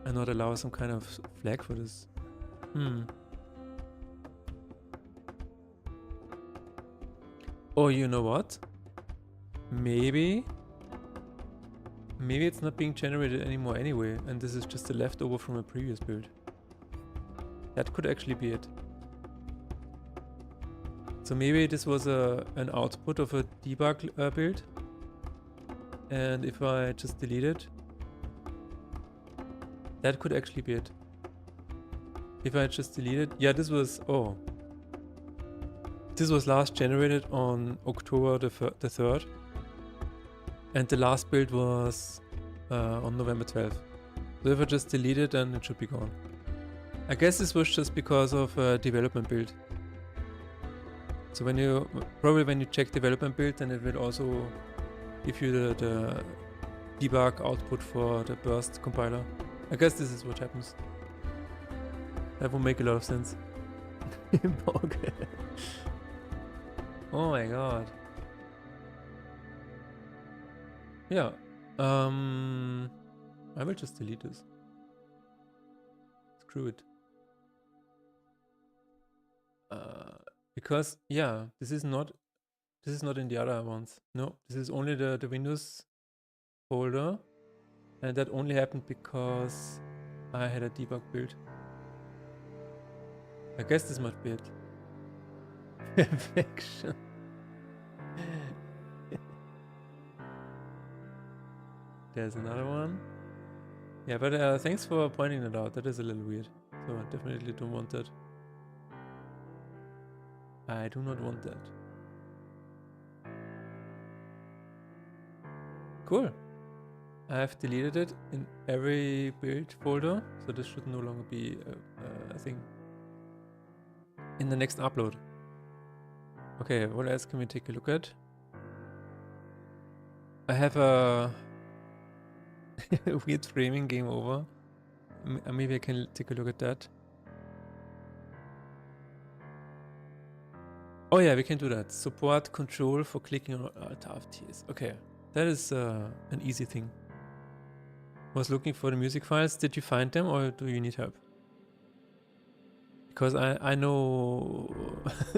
And not allow some kind of flag for this? Oh, you know what? Maybe it's not being generated anymore anyway, and this is just a leftover from a previous build. That could actually be it. So maybe this was an output of a debug build, and if I just delete it, that could actually be it. If I just delete it, yeah, this was last generated on October the 3rd, and the last build was on November 12th. So if I just delete it, then it should be gone. I guess this was just because of development build. So when you check development build, then it will also give you the debug output for the burst compiler. I guess this is what happens. That would make a lot of sense. Okay. Oh my god. Yeah. I will just delete this. Screw it. Because yeah, this is not in the other ones. No, this is only the Windows folder, and that only happened because I had a debug build. I guess this might be it. Perfection. There's another one. Yeah, but thanks for pointing it out. That is a little weird. So I definitely don't want that. I do not want that. Cool. I have deleted it in every build folder, so this should no longer be a thing. In the next upload. Okay, what else can we take a look at? I have a weird framing game over. Maybe I can take a look at that. Oh yeah, we can do that. Support control for clicking on Alt-Ts. Okay, that is an easy thing. Was looking for the music files. Did you find them, or do you need help? Because I know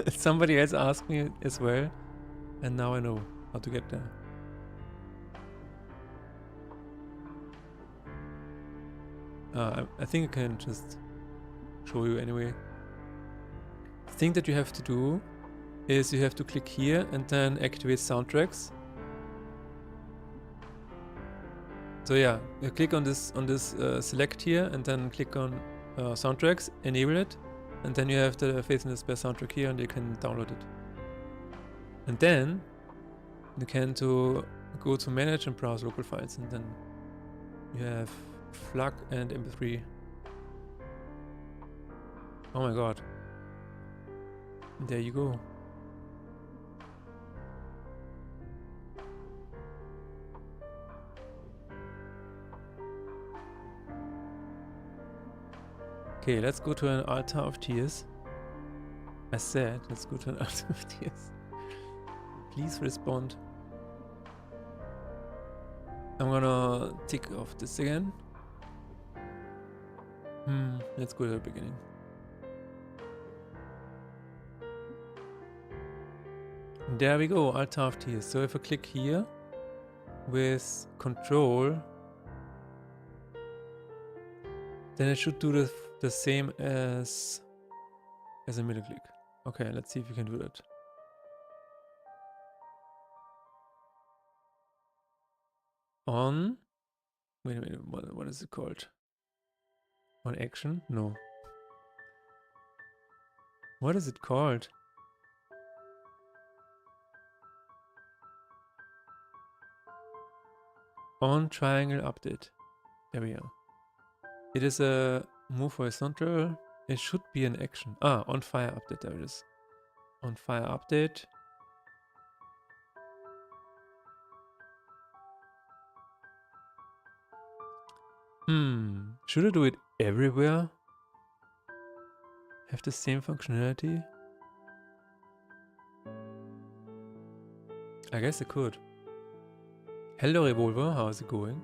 somebody else asked me as well, and now I know how to get there. I think I can just show you anyway. The thing that you have to do is you have to click here and then activate soundtracks. So yeah, you click on this select here and then click on soundtracks, enable it, and then you have the Faith in Despair soundtrack here and you can download it. And then you can go to manage and browse local files, and then you have FLAC and MP3. Oh my god. There you go. Okay, let's go to an altar of tears. I said, let's go to out of tears. Please respond. I'm gonna tick off this again. Let's go to the beginning. There we go, Alt of tears. So if I click here with Control, then it should do the same as a middle click. Okay, let's see if we can do that. On, wait a minute, what is it called? On action? No. What is it called? On triangle update. There we are. It is a move horizontal. It should be an action. Ah, on fire update. There it is. On fire update. Should I do it everywhere? Have the same functionality? I guess I could. Hello Revolver, how's it going?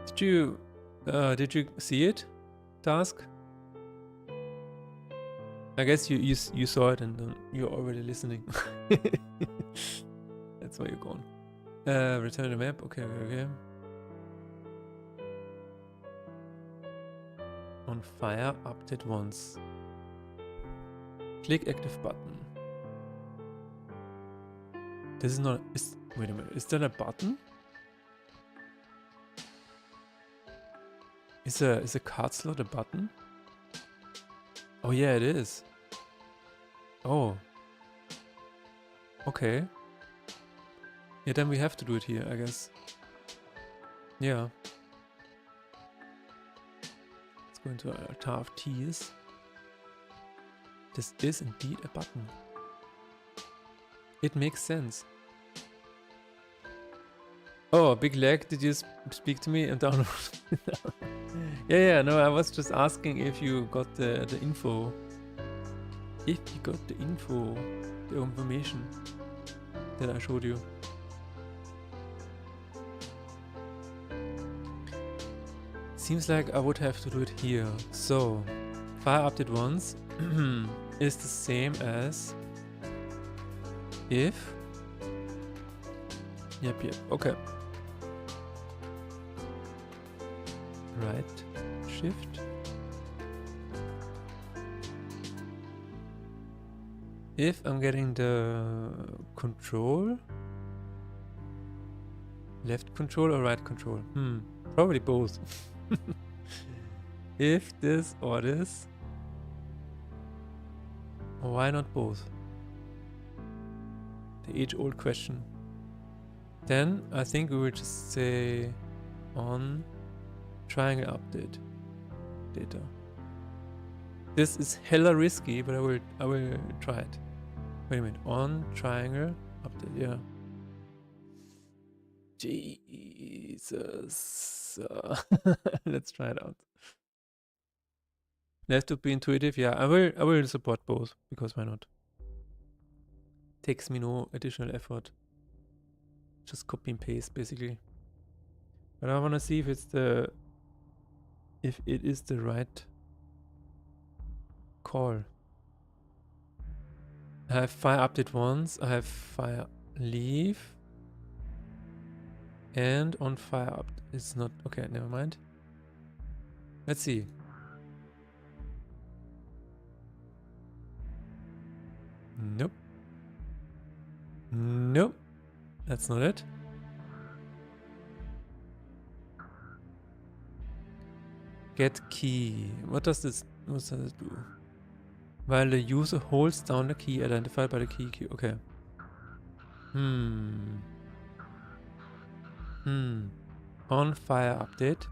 Did you see it? Task? I guess you saw it and you're already listening. That's why you're gone. Return the map. Okay. On fire, update once. Click active button. This is not. Wait a minute. Is that a button? Is a card slot a button? Oh yeah, it is. Oh. Okay. Yeah, then we have to do it here, I guess. Yeah. Let's go into a altar of tears. This is indeed a button. It makes sense. Oh, big lag. Did you speak to me and download? Yeah, no, I was just asking if you got the info. If you got the info, the information that I showed you. Seems like I would have to do it here. So, fire update once is the same as if. Yep, okay. Right, shift. If I'm getting the control, left control or right control? Probably both. If this or this, why not both? The age-old question. Then I think we will just say on triangle update data. This is hella risky, but I will try it. Wait a minute. On triangle update. Yeah. Jesus. Let's try it out. It has to be intuitive. Yeah, I will support both, because why not? Takes me no additional effort. Just copy and paste basically. But I want to see if it is the right call. I have fire update once, I have fire leave, and on fire up. It's not okay, never mind. Let's see. Nope. Nope. That's not it. Get key. What does this do? While the user holds down the key identified by the key. Okay. On fire update.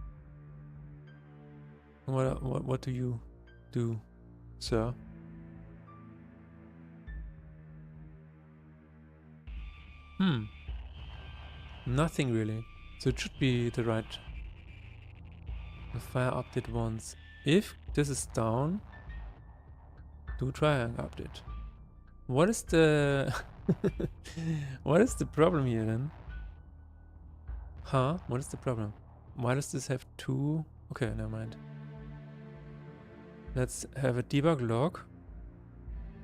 What do you do, sir? Nothing really. So it should be the right. The fire update once. If this is down, Do triangle update. What is the what is the problem here then? Huh? What is the problem? Why does this have two? Okay, never mind. Let's have a debug log.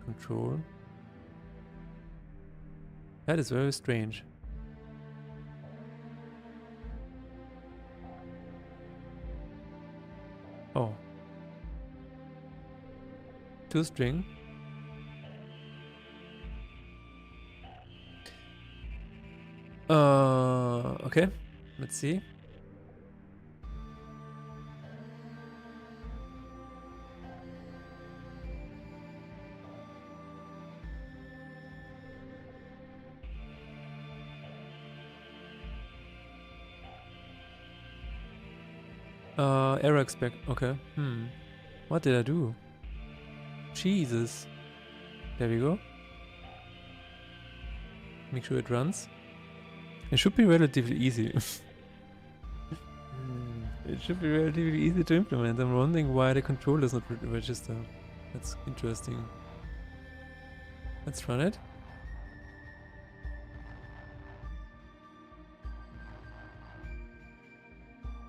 Control. That is very strange. Oh. ToString. Okay. Let's see. Error expect. Okay. What did I do? Jesus. There we go. Make sure it runs. It should be relatively easy. It should be relatively easy to implement. I'm wondering why the control does not register. That's interesting. Let's run it.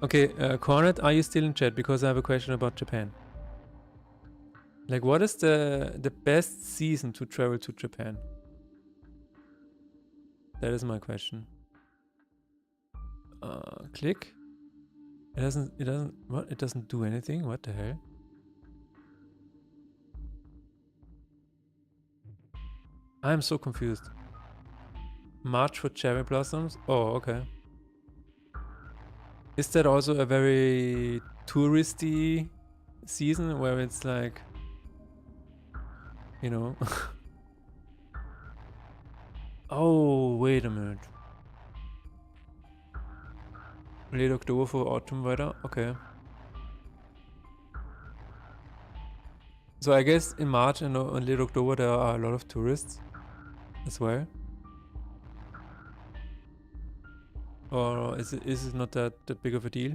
Okay, Cornet, are you still in chat? Because I have a question about Japan. Like, what is the best season to travel to Japan? That is my question. Click. It doesn't do anything? What the hell? I'm so confused. March for cherry blossoms? Oh, okay. Is that also a very touristy season where it's like, you know? Oh, wait a minute. Late October for autumn weather? Okay. So I guess in March and late October there are a lot of tourists as well. Or is it not that big of a deal?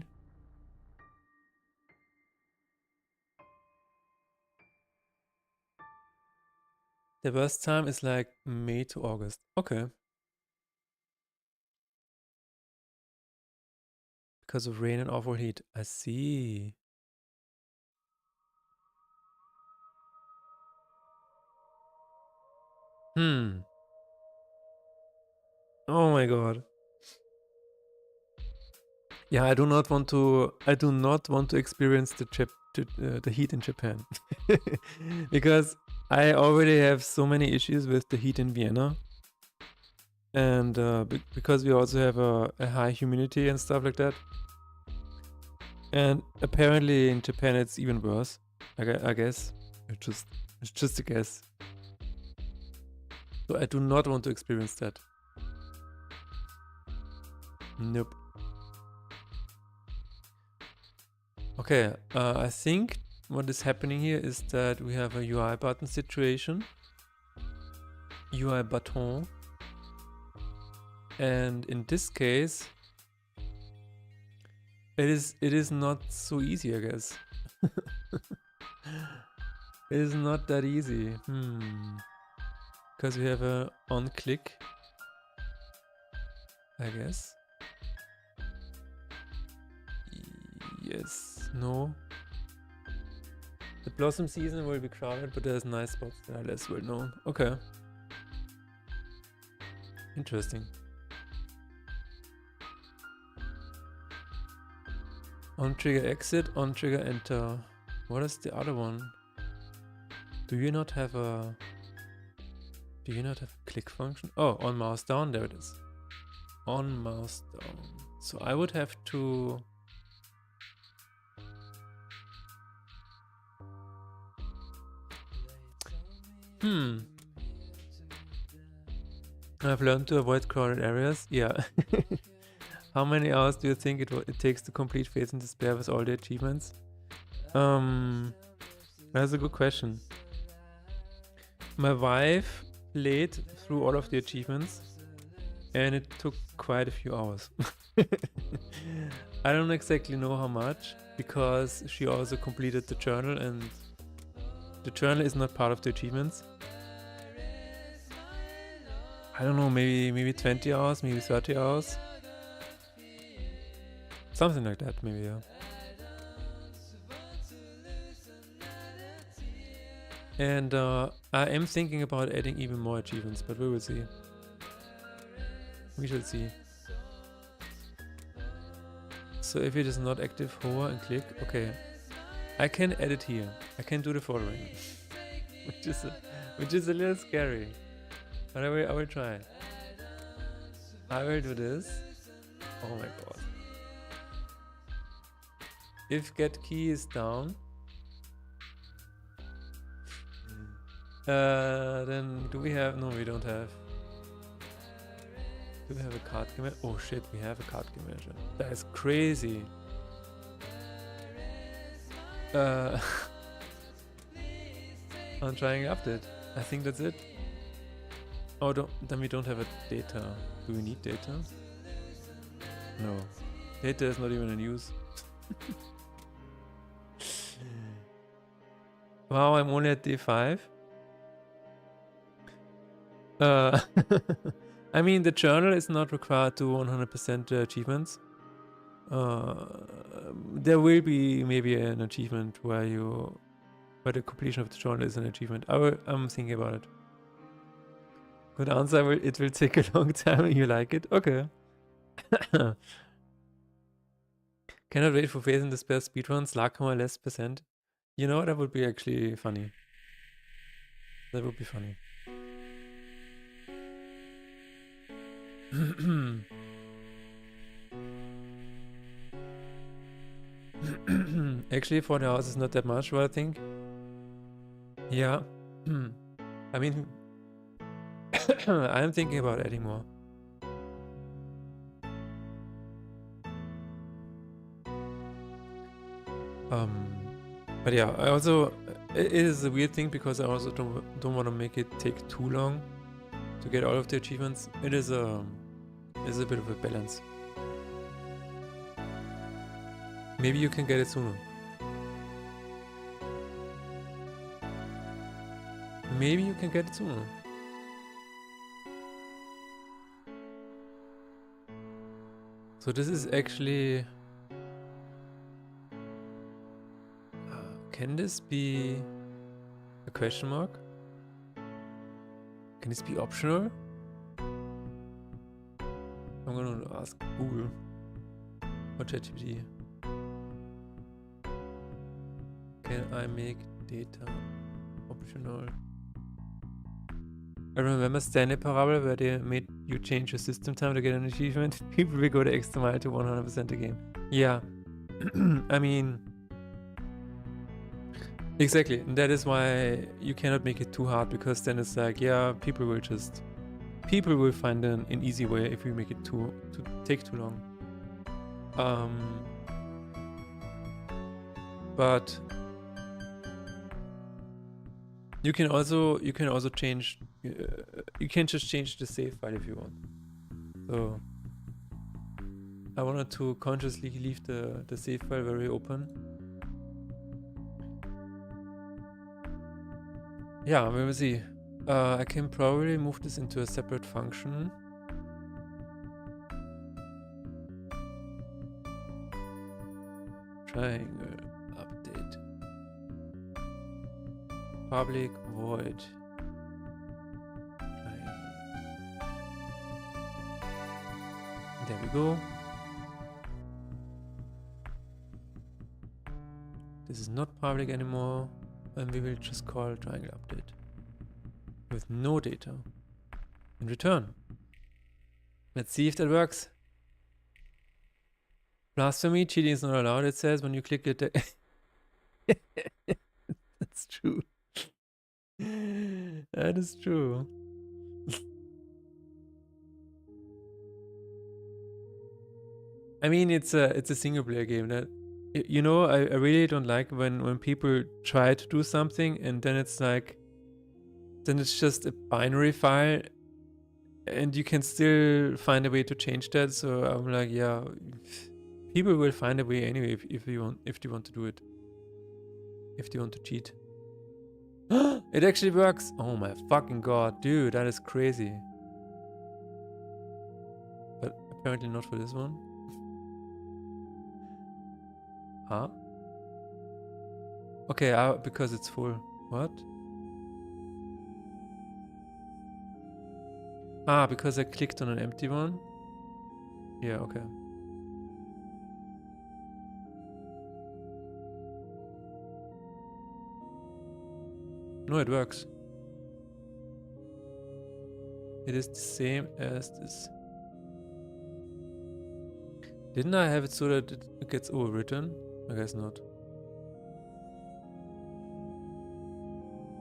The worst time is like May to August. Okay. Because of rain and awful heat. I see. Oh my god. Yeah, I do not want to experience the heat in Japan. Because I already have so many issues with the heat in Vienna. And because we also have a high humidity and stuff like that. And apparently in Japan it's even worse. I guess. It's just a guess. So I do not want to experience that. Nope. Okay, I think what is happening here is that we have a UI button situation. UI button. And in this case, it is not so easy, I guess. It is not that easy. Because we have a on click, I guess. Yes, no. The blossom season will be crowded, but there's nice spots that are less well known. Okay. Interesting. On trigger exit, on trigger enter. What is the other one? Do you not have a click function? Oh, on mouse down, there it is. On mouse down. So I would have to I've learned to avoid crowded areas. Yeah. How many hours do you think it takes to complete Faith and Despair with all the achievements? That's a good question. My wife played through all of the achievements and it took quite a few hours. I don't exactly know how much because she also completed the journal and the journal is not part of the achievements. I don't know, maybe 20 hours, maybe 30 hours. Something like that, maybe, yeah. And I am thinking about adding even more achievements, but we will see. We shall see. So if it is not active, hover and click. Okay, I can edit here. I can do the following, which is a little scary, but I will try. I will do this. Oh my god! If get key is down, then do we have? No, we don't have. Do we have a card game? Oh shit, we have a card game manager. That is crazy. I'm trying update. I think that's it. Oh, then we don't have a data. Do we need data? No. Data is not even in use. Wow, I'm only at day 5. I mean, the journal is not required to 100% achievements. There will be maybe an achievement where the completion of the journal is an achievement. I'm thinking about it. Good answer. It will take a long time. You like it? Okay. Cannot wait for Phase in Despair speedruns. Lakama less %. You know, that would be actually funny. That would be funny. Actually, 40 hours is not that much, what I think. Yeah. I mean, I'm thinking about adding more. But yeah, I also, it is a weird thing because I also don't want to make it take too long to get all of the achievements. It is a bit of a balance. Maybe you can get it sooner. Maybe you can get it sooner. So this is actually... can this be a question mark? Can this be optional? I'm gonna ask Google or ChatGPT. Can I make data optional? I remember Stanley Parable where they made you change your system time to get an achievement. People will go the extra mile to 100% again. Yeah, I mean, exactly. And that is why you cannot make it too hard, because then it's like, yeah, people will find an easy way if you make it to take too long. But you can also change. You can just change the save file if you want. So I wanted to consciously leave the save file very open. Yeah, we will see. I can probably move this into a separate function. Triangle update. Public void. Triangle. There we go. This is not public anymore, and we will just call triangle update with no data and return. Let's see if that works. Blasphemy, cheating is not allowed, it says when you click it. That's true. That is true. I mean, it's a single player game. That, you know, I really don't like when people try to do something and then it's like, then it's just a binary file and you can still find a way to change that. So I'm like, yeah, people will find a way anyway if they want to do it, if they want to cheat. It actually works. Oh my fucking god, dude, that is crazy. But apparently not for this one. Huh? Okay, because it's full. What? Ah, because I clicked on an empty one? Yeah, okay. No, it works. It is the same as this. Didn't I have it so that it gets overwritten? I guess not.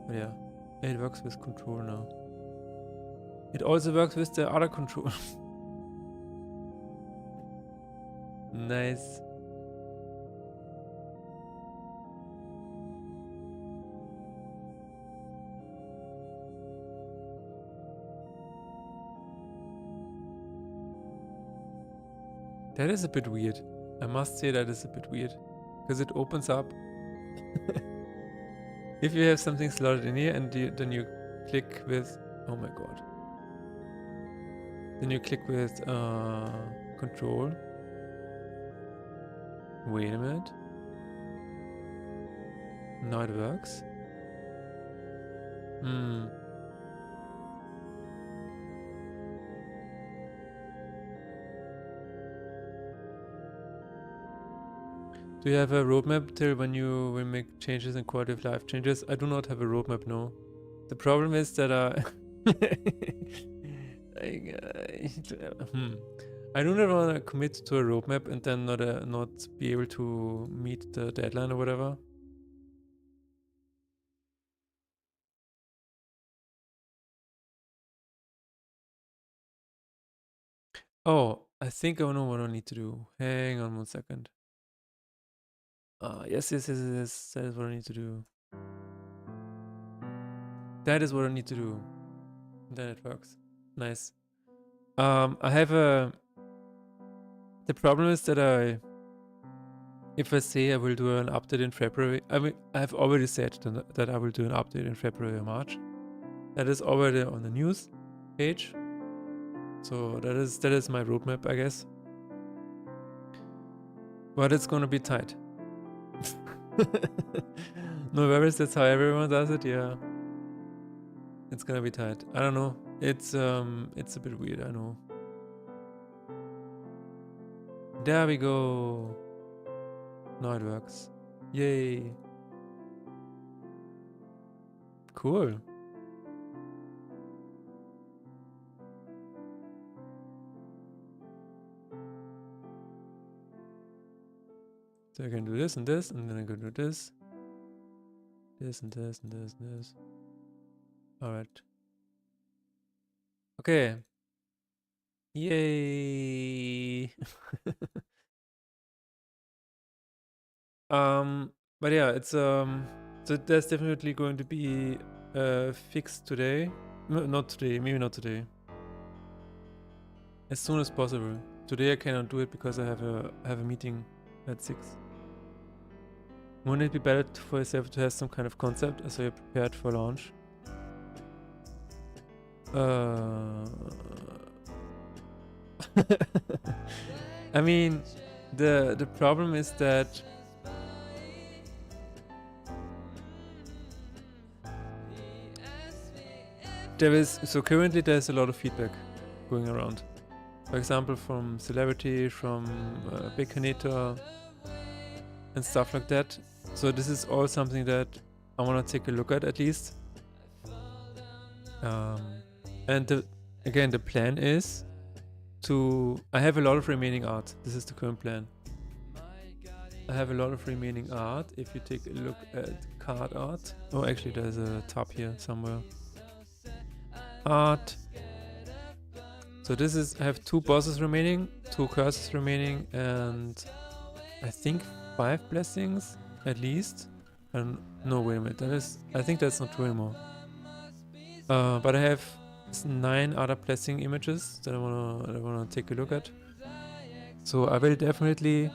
But yeah, it works with control now. It also works with the other control. Nice. That is a bit weird. I must say that is a bit weird. Because it opens up. If you have something slotted in here and then you click with... Oh my god. Then you click with control. Wait a minute. Now it works. Do you have a roadmap till when you will make changes in quality of life changes? I do not have a roadmap, no. The problem is that I do not want to commit to a roadmap and then not be able to meet the deadline or whatever. Oh, I think I know what I need to do. Hang on 1 second. Yes, that is what I need to do. That is what I need to do. Then it works. Nice. I have a... The problem is that if I say I will do an update in February, I mean, I have already said that I will do an update in February or March. That is already on the news page. So that is my roadmap, I guess. But it's gonna be tight. No worries, that's how everyone does it, yeah. It's gonna be tight. I don't know. It's a bit weird, I know. There we go. Now it works. Yay. Cool. So I can do this, and then I can do this. This and this and this and this. Alright. Okay. Yay. But yeah, it's so there's definitely going to be fixed today. Not today, maybe not today. As soon as possible. Today I cannot do it because I have a meeting at 6. Wouldn't it be better for yourself to have some kind of concept so you're prepared for launch? I mean, the problem is that currently there's a lot of feedback going around. For example, from Celebrity, from Baconator, and stuff like that. So this is all something that I want to take a look at least. And again, the plan is I have a lot of remaining art. This is the current plan. I have a lot of remaining art. If you take a look at card art. Oh, actually there's a tab here somewhere. Art. So this is, I have 2 bosses remaining, 2 curses remaining, and I think 5 blessings at least. And no, wait a minute, I think that's not true anymore. But I have 9 other blessing images that I wanna take a look at. So I will definitely,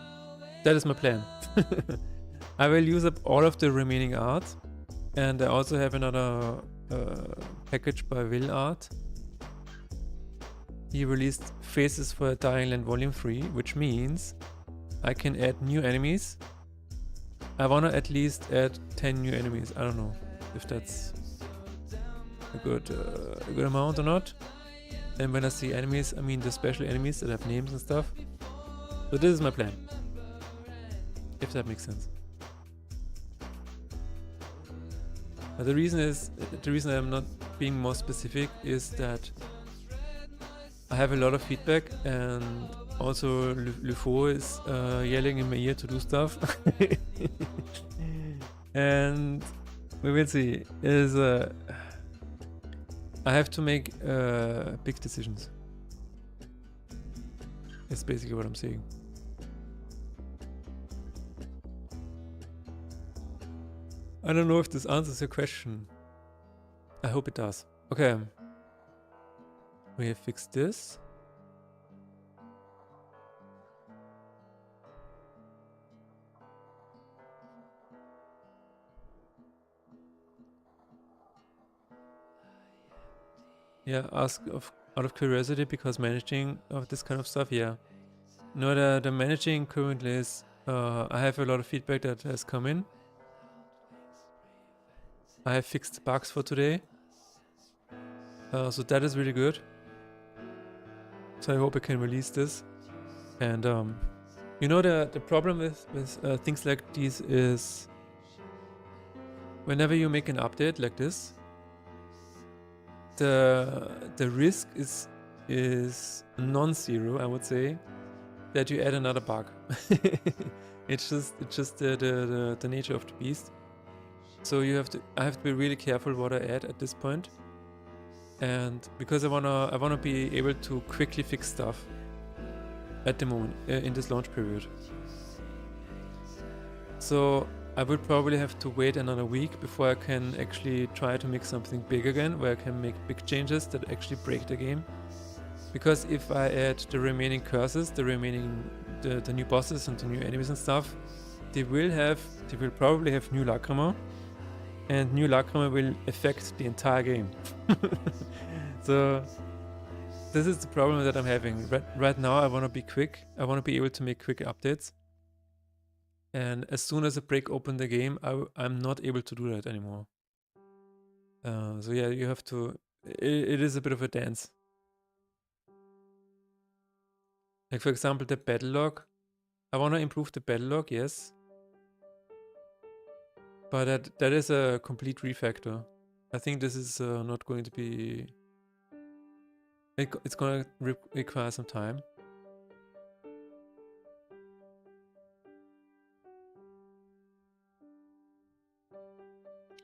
that is my plan. I will use up all of the remaining art And I also have another package by Will Art. He released Faces for Dying Land Volume 3, which means I can add new enemies. I wanna at least add 10 new enemies. I don't know if that's a good amount or not. And when I see enemies, I mean the special enemies that have names and stuff. So this is my plan. If that makes sense. But the reason I'm not being more specific is that I have a lot of feedback, and also Lufo is yelling in my ear to do stuff. And we will see. I have to make big decisions. That's basically what I'm saying. I don't know if this answers your question. I hope it does. Okay. We have fixed this. Yeah, out of curiosity, because managing of this kind of stuff, yeah. No, the managing currently is, I have a lot of feedback that has come in. I have fixed bugs for today. So that is really good. So I hope I can release this. And you know, the problem with things like these is whenever you make an update like this, the risk is non-zero, I would say, that you add another bug. It's just the nature of the beast. So I have to be really careful what I add at this point. And because I wanna be able to quickly fix stuff at the moment in this launch period. So I will probably have to wait another week before I can actually try to make something big again, where I can make big changes that actually break the game. Because if I add the remaining curses, the new bosses and the new enemies and stuff, they will probably have new Lacrima, and new Lacrima will affect the entire game. So this is the problem that I'm having. Right now I want to be quick. I want to be able to make quick updates. And as soon as I break open the game, I'm not able to do that anymore. So yeah, you have to... It is a bit of a dance. Like for example, the battle log. I want to improve the battle log, yes. But that is a complete refactor. I think this is not going to be... It's going to require some time.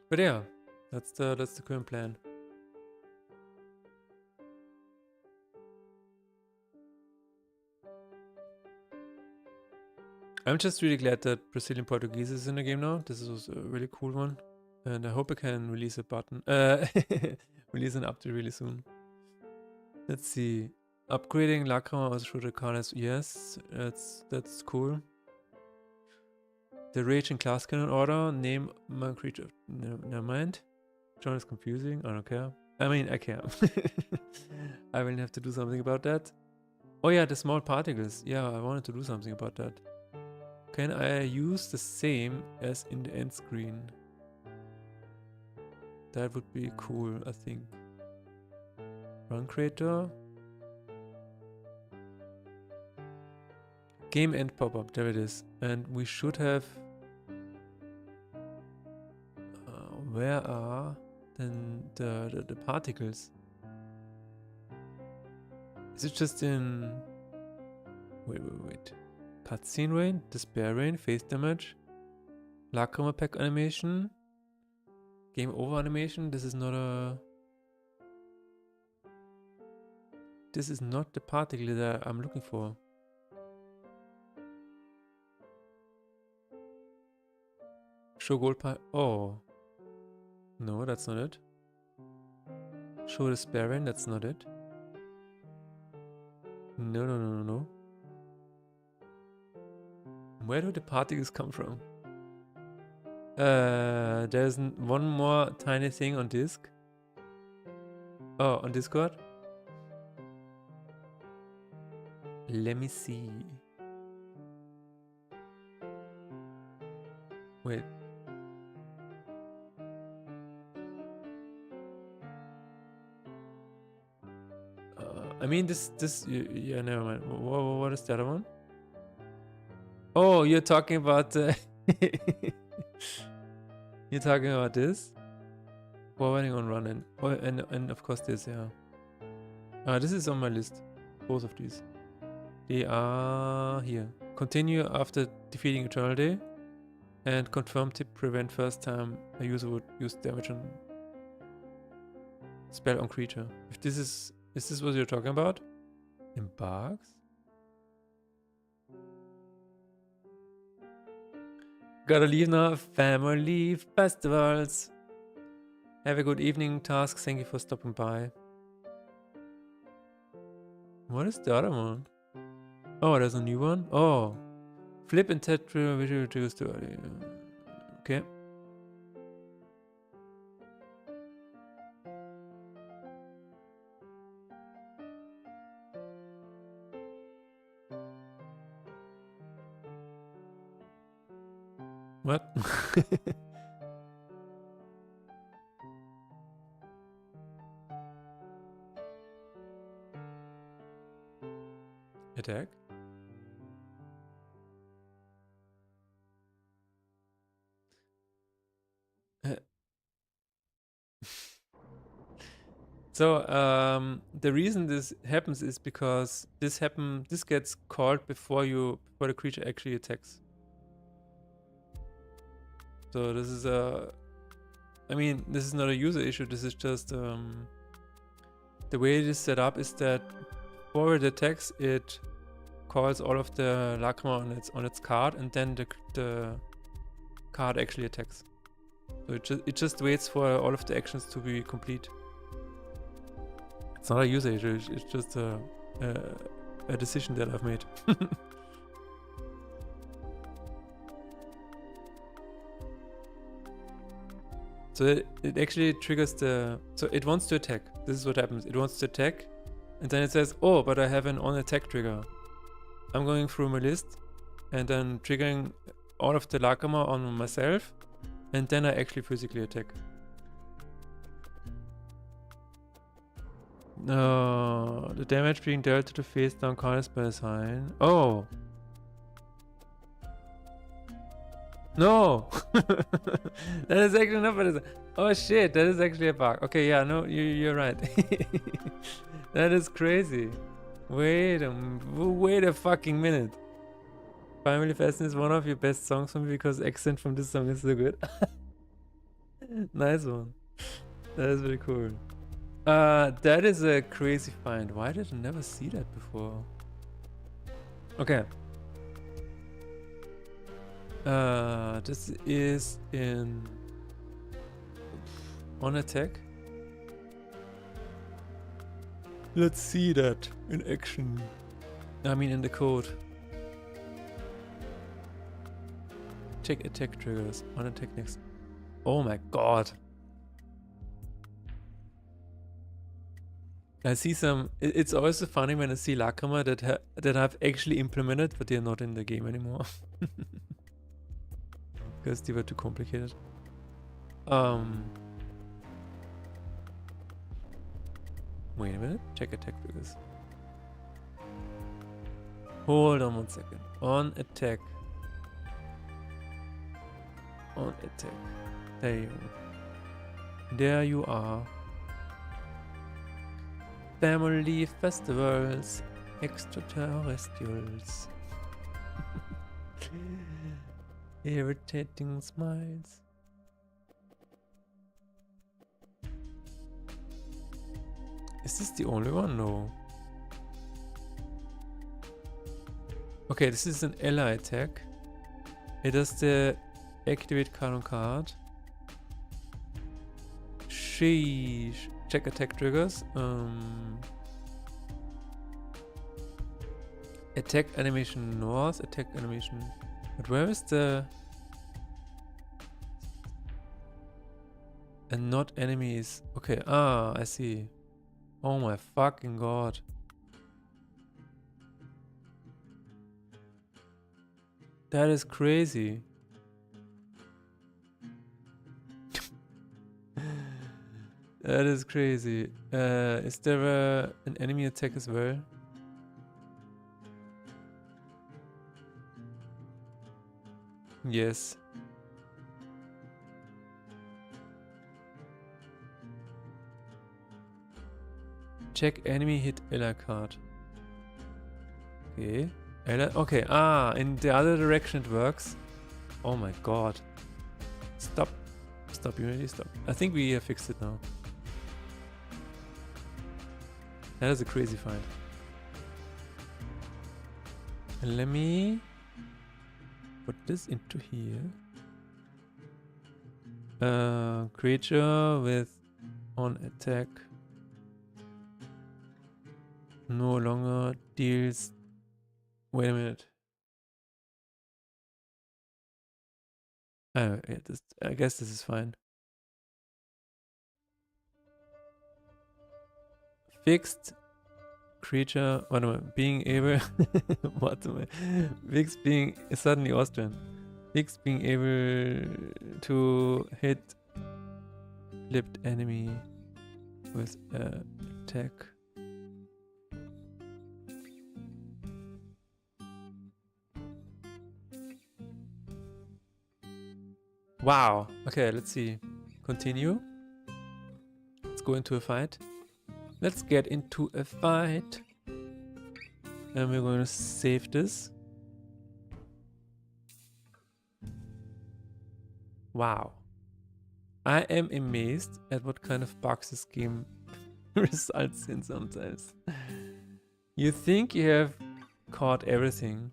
But yeah, that's the current plan. I'm just really glad that Brazilian Portuguese is in the game now. This was a really cool one. And I hope I can release a button. Release an update really soon. Let's see. Upgrading Lacrima also through the cards. Yes, that's cool. The Rage and Class Cannon order. Name my creature. Never mind. John is confusing. I don't care. I mean, I care. I will have to do something about that. Oh yeah, the small particles. Yeah, I wanted to do something about that. Can I use the same as in the end screen? That would be cool, I think. Run creator. Game end pop-up, there it is. And we should have... where are then the particles? Is it just in... Wait. Cutscene rain, despair rain, face damage, Lacrima pack animation, game over animation. This is not the particle that I'm looking for. Show gold part. Oh. No, that's not it. Show despair rain, that's not it. No. Where do the particles come from? There's one more tiny thing on disk. Oh, on Discord? Let me see. Wait. I mean, yeah, never mind. What is the other one? Oh, you're talking about you're talking about this? Forwarding on run oh, and of course this, yeah. This is on my list. Both of these. They are here. Continue after defeating Eternal Day. And confirm tip prevent first time a user would use damage on spell on creature. If this is this what you're talking about? Embarks? Gotta leave now. Family festivals. Have a good evening, Task. Thank you for stopping by. What is the other one? Oh, there's a new one? Oh. Flip and tetra visual to story. Okay. What? Attack? So the reason this happens is because this gets called before the creature actually attacks. So this is I mean, this is not a user issue. This is just the way it is set up is that before it attacks, it calls all of the Lacrima on its card, and then the card actually attacks. So it just waits for all of the actions to be complete. It's not a user issue. It's just a decision that I've made. So it actually triggers so it wants to attack. This is what happens. It wants to attack, and then it says, oh, but I have an on attack trigger. I'm going through my list and then triggering all of the Lacrima on myself, and then I actually physically attack. No, the damage being dealt to the face down counters by a sign. Oh. No! That is actually not what it is. Oh shit, that is actually a bug. Okay, yeah, no, you're right. That is crazy. Wait a fucking minute. Family Fashion is one of your best songs for me because the accent from this song is so good. Nice one. That is very cool. That is a crazy find. Why did I never see that before? Okay. This is on attack. Let's see that in action. I mean in the code. Check attack triggers. On attack next. Oh my god. I see some. It's always so funny when I see Lacrima that I've actually implemented, but they're not in the game anymore. Because they were too complicated. Wait a minute. Check attack triggers. Hold on 1 second. On attack. On attack. There you go. There you are. Family festivals. Extraterrestrials. Irritating smiles. Is this the only one? No. Okay, this is an ally attack. It does the activate card on card. Sheesh. Check attack triggers. Attack animation north. Attack animation. But where is the and not enemies. Okay, I see. Oh my fucking god. That is crazy. That is crazy. Is there an enemy attack as well? Yes. Check enemy hit ally card. Okay. Okay, in the other direction it works. Oh my god. Stop. Stop, Unity, stop. I think we fixed it now. That is a crazy find. Let me put this into here. Creature with on attack no longer deals. Wait a minute. Oh, yeah, I guess this is fine. Fixed creature. What am I? Being able. What am I? Fixed being suddenly Austrian. Fixed being able to hit flipped enemy with attack. Wow. Okay, let's see. Continue. Let's go into a fight. Let's get into a fight. And we're going to save this. Wow. I am amazed at what kind of bugs this game results in sometimes. You think you have caught everything.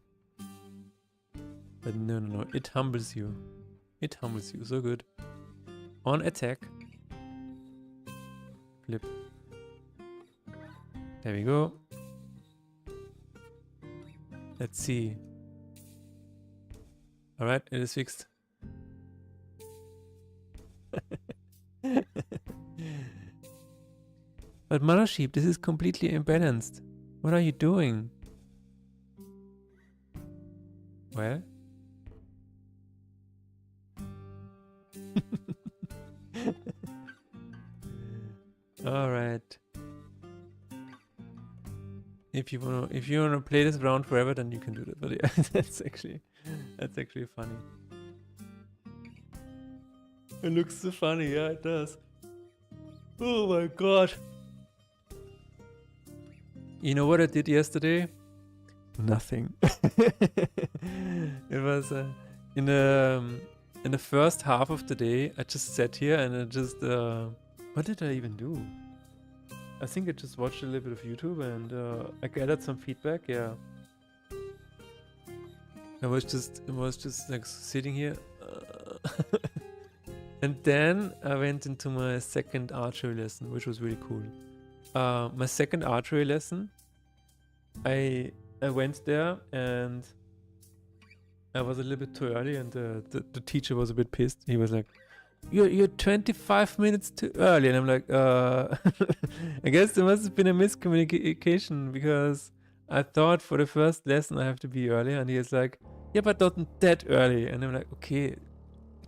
But no, no, no. It humbles you. It humbles you. So good. On attack. Flip. There we go. Let's see. Alright, it is fixed. But Mother Sheep, this is completely imbalanced. What are you doing? Well? Alright. If you wanna play this round forever, then you can do that. But yeah, that's actually funny. It looks so funny, yeah, it does. Oh my god. You know what I did yesterday? Nothing. It was in the first half of the day, I just sat here and I just what did I even do? I think I just watched a little bit of YouTube and I gathered some feedback. Yeah, I was just like sitting here, and then I went into my second archery lesson, which was really cool. My second archery lesson, I went there and I was a little bit too early, and the teacher was a bit pissed. He was like, You're 25 minutes too early. And I'm like, I guess there must have been a miscommunication, because I thought for the first lesson I have to be early. And he is like, yeah, but not that early. And I'm like, okay,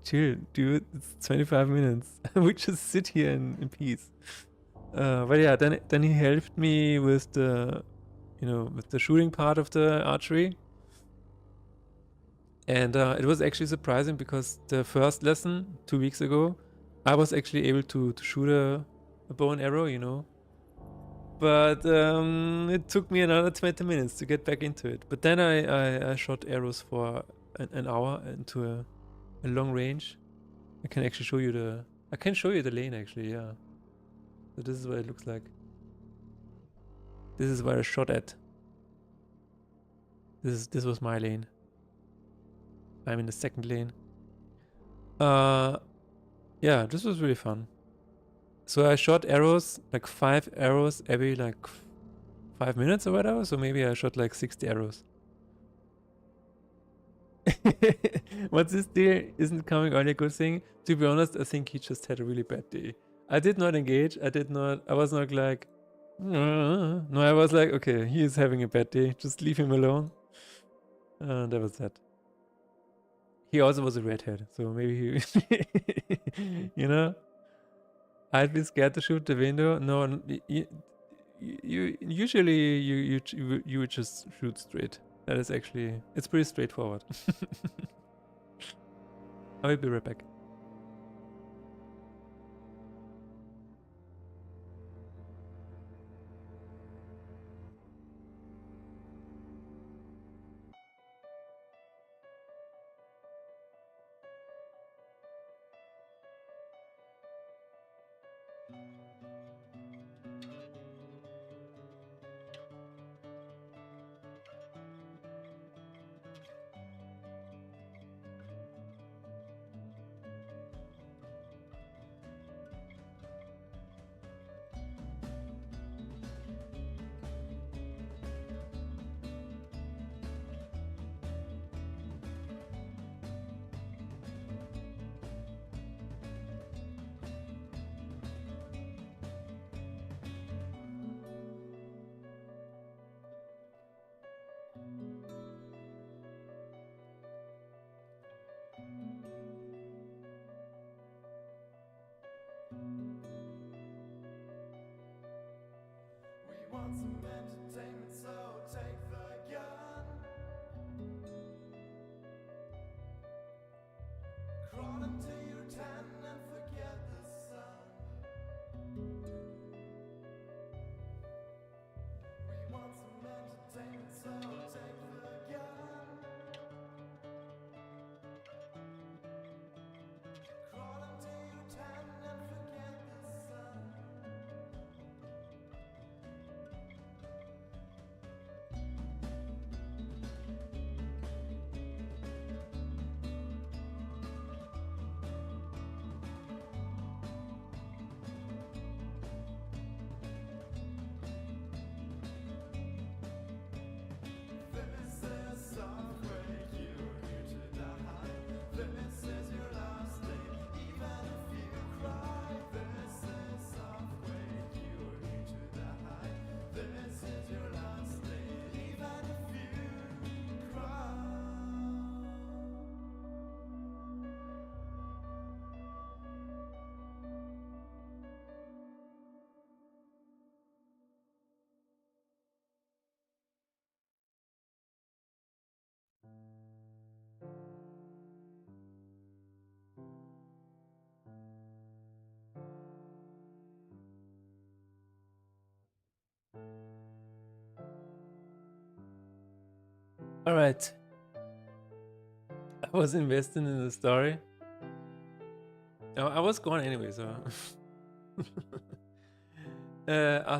chill, dude, it's 25 minutes. We just sit here in peace. But yeah, then he helped me with the, with the shooting part of the archery. And it was actually surprising, because the first lesson 2 weeks ago, I was actually able to shoot a bow and arrow, But it took me another 20 minutes to get back into it. But then I shot arrows for an hour into a long range. I can actually show you the lane actually, yeah. So this is what it looks like. This is where I shot at. This was my lane. I'm in the second lane. Yeah, this was really fun. So I shot arrows, like 5 arrows every like 5 minutes or whatever. So maybe I shot like 60 arrows. What's this deal? Isn't coming early a good thing? To be honest, I think he just had a really bad day. I did not engage. I was not like, no, I was like, okay, he is having a bad day. Just leave him alone. That was that. He also was a redhead, so maybe he, you know, I'd be scared to shoot the window. No, you usually you would just shoot straight. That is actually, it's pretty straightforward. I will be right back. Want some entertainment, so take the gun. Crawl into your tent and forget the sun. We want some entertainment, so take the gun. Crawl into your tent and forget the sun. All right. I was investing in the story. Oh, I was gone anyway, so.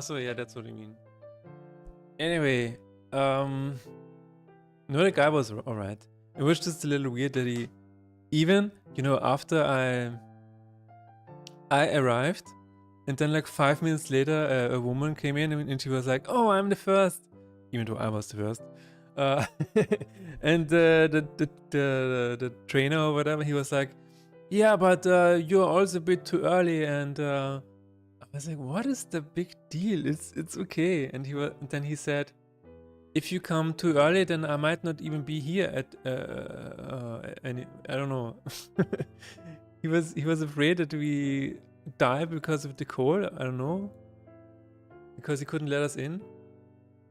So yeah, that's what I mean. Anyway, no, the guy was alright. It was just a little weird that he, even, you know, after I arrived, and then like 5 minutes later, a woman came in and she was like, "Oh, I'm the first," even though I was the first. And the trainer or whatever, he was like, "Yeah, but you're also a bit too early." And I was like, "What is the big deal? It's okay." And then he said, "If you come too early, then I might not even be here at any. I don't know." he was afraid that we die because of the cold. I don't know, because he couldn't let us in.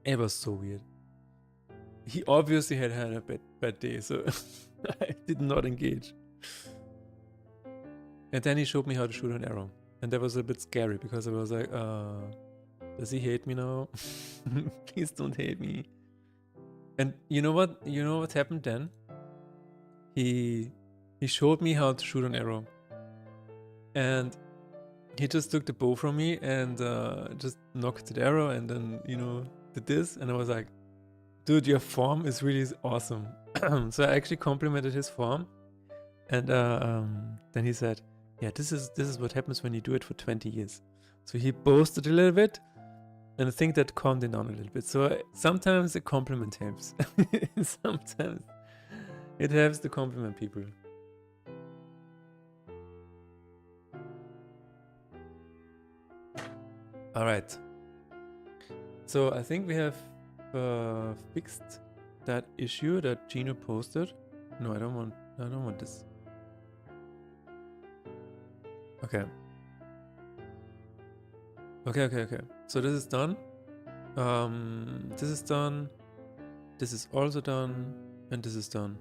It was so weird. He obviously had a bad day, so I did not engage. And then he showed me how to shoot an arrow, and that was a bit scary because I was like, does he hate me now? Please don't hate me. And you know what? You know what happened then? He showed me how to shoot an arrow, and he just took the bow from me and just knocked the arrow, and then did this, and I was like, dude, your form is really awesome. So I actually complimented his form, and then he said, yeah, this is what happens when you do it for 20 years. So he boasted a little bit, and I think that calmed him down a little bit. So sometimes a compliment helps. Sometimes It helps to compliment people. Alright. So I think we have fixed that issue that Gino posted. No, I don't want this. Okay. Okay. So this is done. This is done. This is also done. And this is done.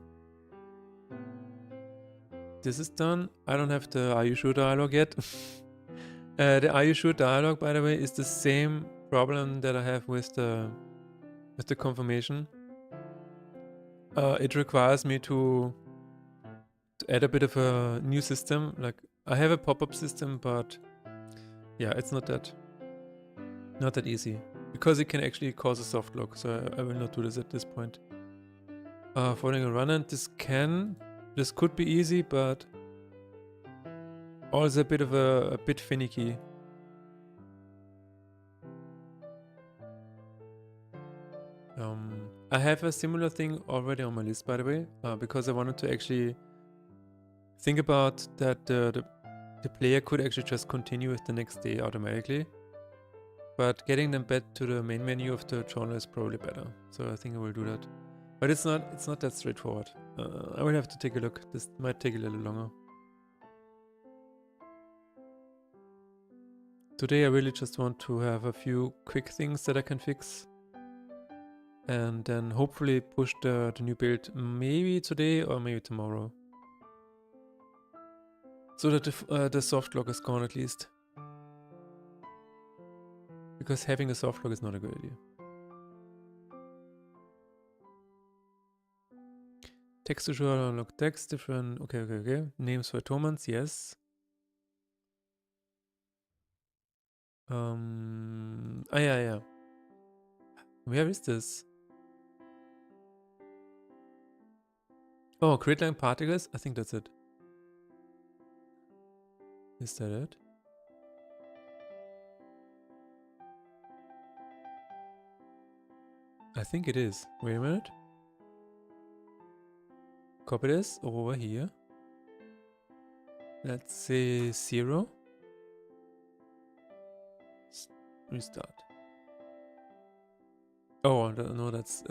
This is done. I don't have the Are You Sure dialogue yet. The Are You Sure dialogue, by the way, is the same problem that I have with the confirmation. It requires me to add a bit of a new system. Like, I have a pop-up system, but yeah, it's not that easy because it can actually cause a soft lock. So I will not do this at this point. Following a run-end, this could be easy, but also a bit finicky. I have a similar thing already on my list, by the way, because I wanted to actually think about that the player could actually just continue with the next day automatically, but getting them back to the main menu of the journal is probably better. So I think I will do that, but it's not that straightforward. I will have to take a look. This might take a little longer. Today I really just want to have a few quick things that I can fix, and then hopefully push the new build maybe today or maybe tomorrow, so that the soft lock is gone at least, because having a soft lock is not a good idea. Text to show unlock text different. Okay. Names for automats, yes. Yeah. Where is this? Oh, create line particles? I think that's it. Is that it? I think it is. Wait a minute. Copy this over here. Let's say 0. Restart. Oh, no, that's...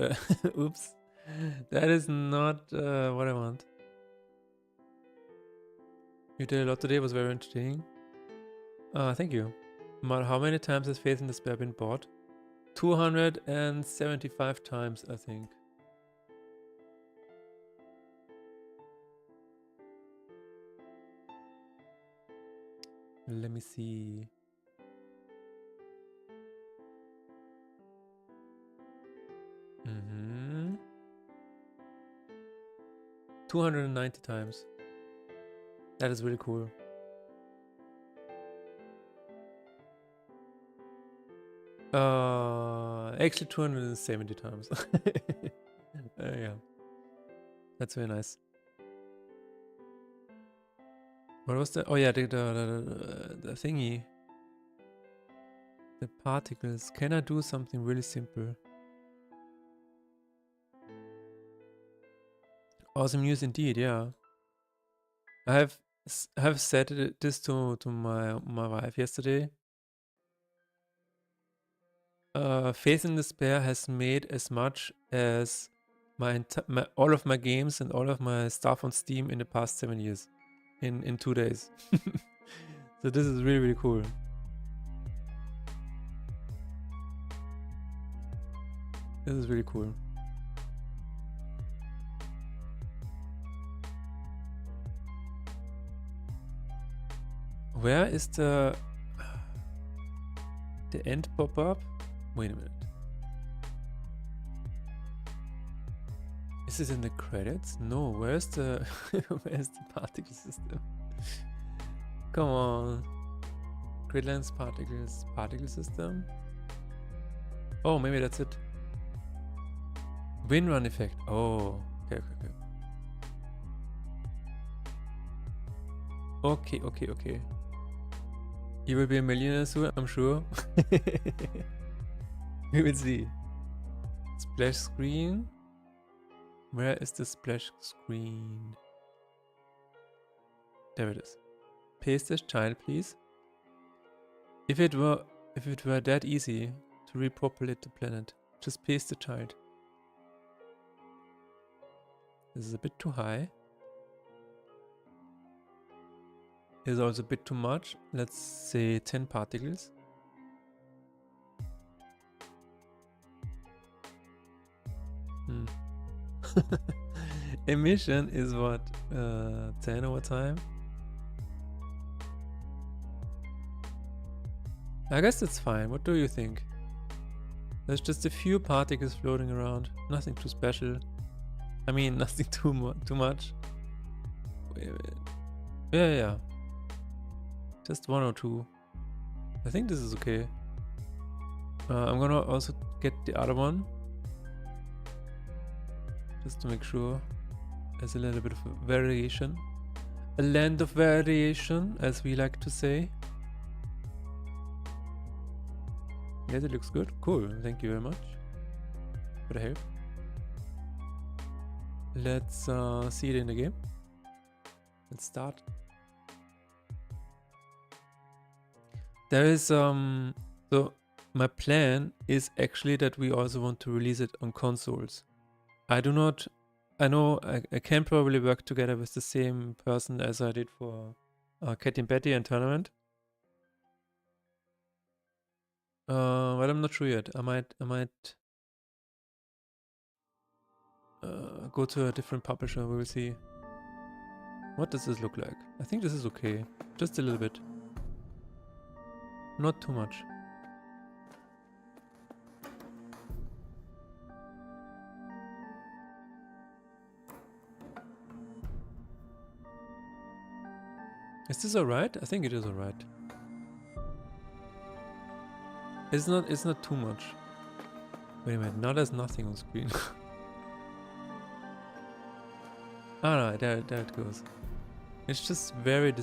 oops. That is not what I want. You did a lot today, was very entertaining. Thank you. How many times has Faith in Despair been bought? 275 times, I think. Let me see. Mm-hmm. 290 times. That is really cool. Actually 270 times. Yeah. That's very nice. What was that? Oh yeah, the thingy. The particles. Can I do something really simple? Awesome news indeed, yeah. I have said this to my wife yesterday. Faith in Despair has made as much as all of my games and all of my stuff on Steam in the past 7 years in 2 days. So this is really, really cool. This is really cool. Where is the end pop-up? Wait a minute. Is it in the credits? No, where's the where's the particle system? Come on. Gridlines particle system. Oh, maybe that's it. Wind run effect. Oh, okay. You will be a millionaire soon, I'm sure. We will see. Splash screen. Where is the splash screen? There it is. Paste this child, please. If it were that easy to repopulate the planet, just paste the child. This is a bit too high. Is also a bit too much. Let's say 10 particles. Emission is what? 10 over time? I guess that's fine. What do you think? There's just a few particles floating around. Nothing too special. I mean, nothing too much. Wait a minute. Yeah. Just 1 or 2. I think this is okay. I'm gonna also get the other one. Just to make sure there's a little bit of variation. A land of variation, as we like to say. Yes, it looks good. Cool. Thank you very much for the help. Let's see it in the game. Let's start. There is so my plan is actually that we also want to release it on consoles. I know I can probably work together with the same person as I did for Cat and Betty and Tournament. But I'm not sure yet. I might go to a different publisher. We will see. What does this look like? I think this is okay. Just a little bit. Not too much. Is this alright? I think it is alright. It's not too much. Wait a minute, now there's nothing on screen. No, there it goes. It's just very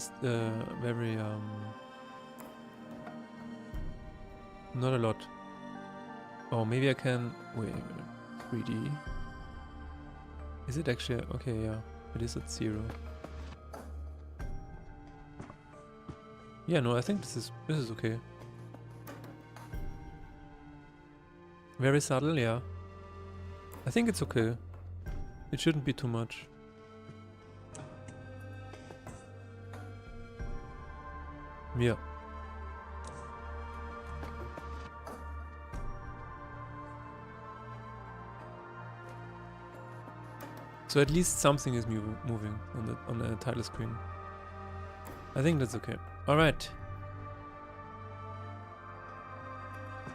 not a lot. Oh, maybe I can wait a minute. 3D. Is it actually okay? Yeah, it is at 0. Yeah, no, I think this is okay. Very subtle, yeah. I think it's okay. It shouldn't be too much. Yeah. So at least something is moving on the title screen. I think that's okay. All right.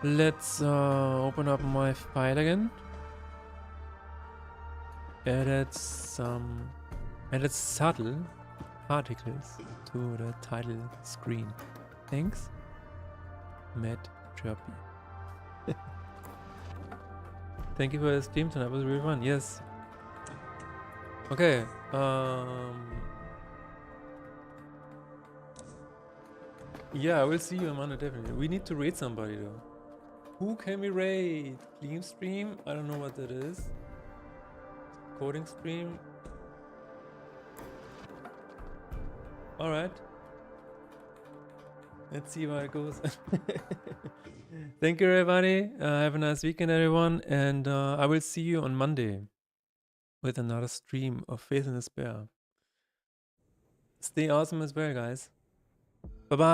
Let's open up my file again. Added subtle particles to the title screen. Thanks, Matt Chirpy. Thank you for the stream tonight. It was really fun. Yes. Okay. Yeah, I will see you on Monday definitely. We need to raid somebody though. Who can we raid? Clean stream? I don't know what that is. Coding stream? Alright. Let's see where it goes. Thank you everybody. Have a nice weekend everyone. And I will see you on Monday with another stream of Faith and Despair. Stay awesome as well, guys. Bye bye.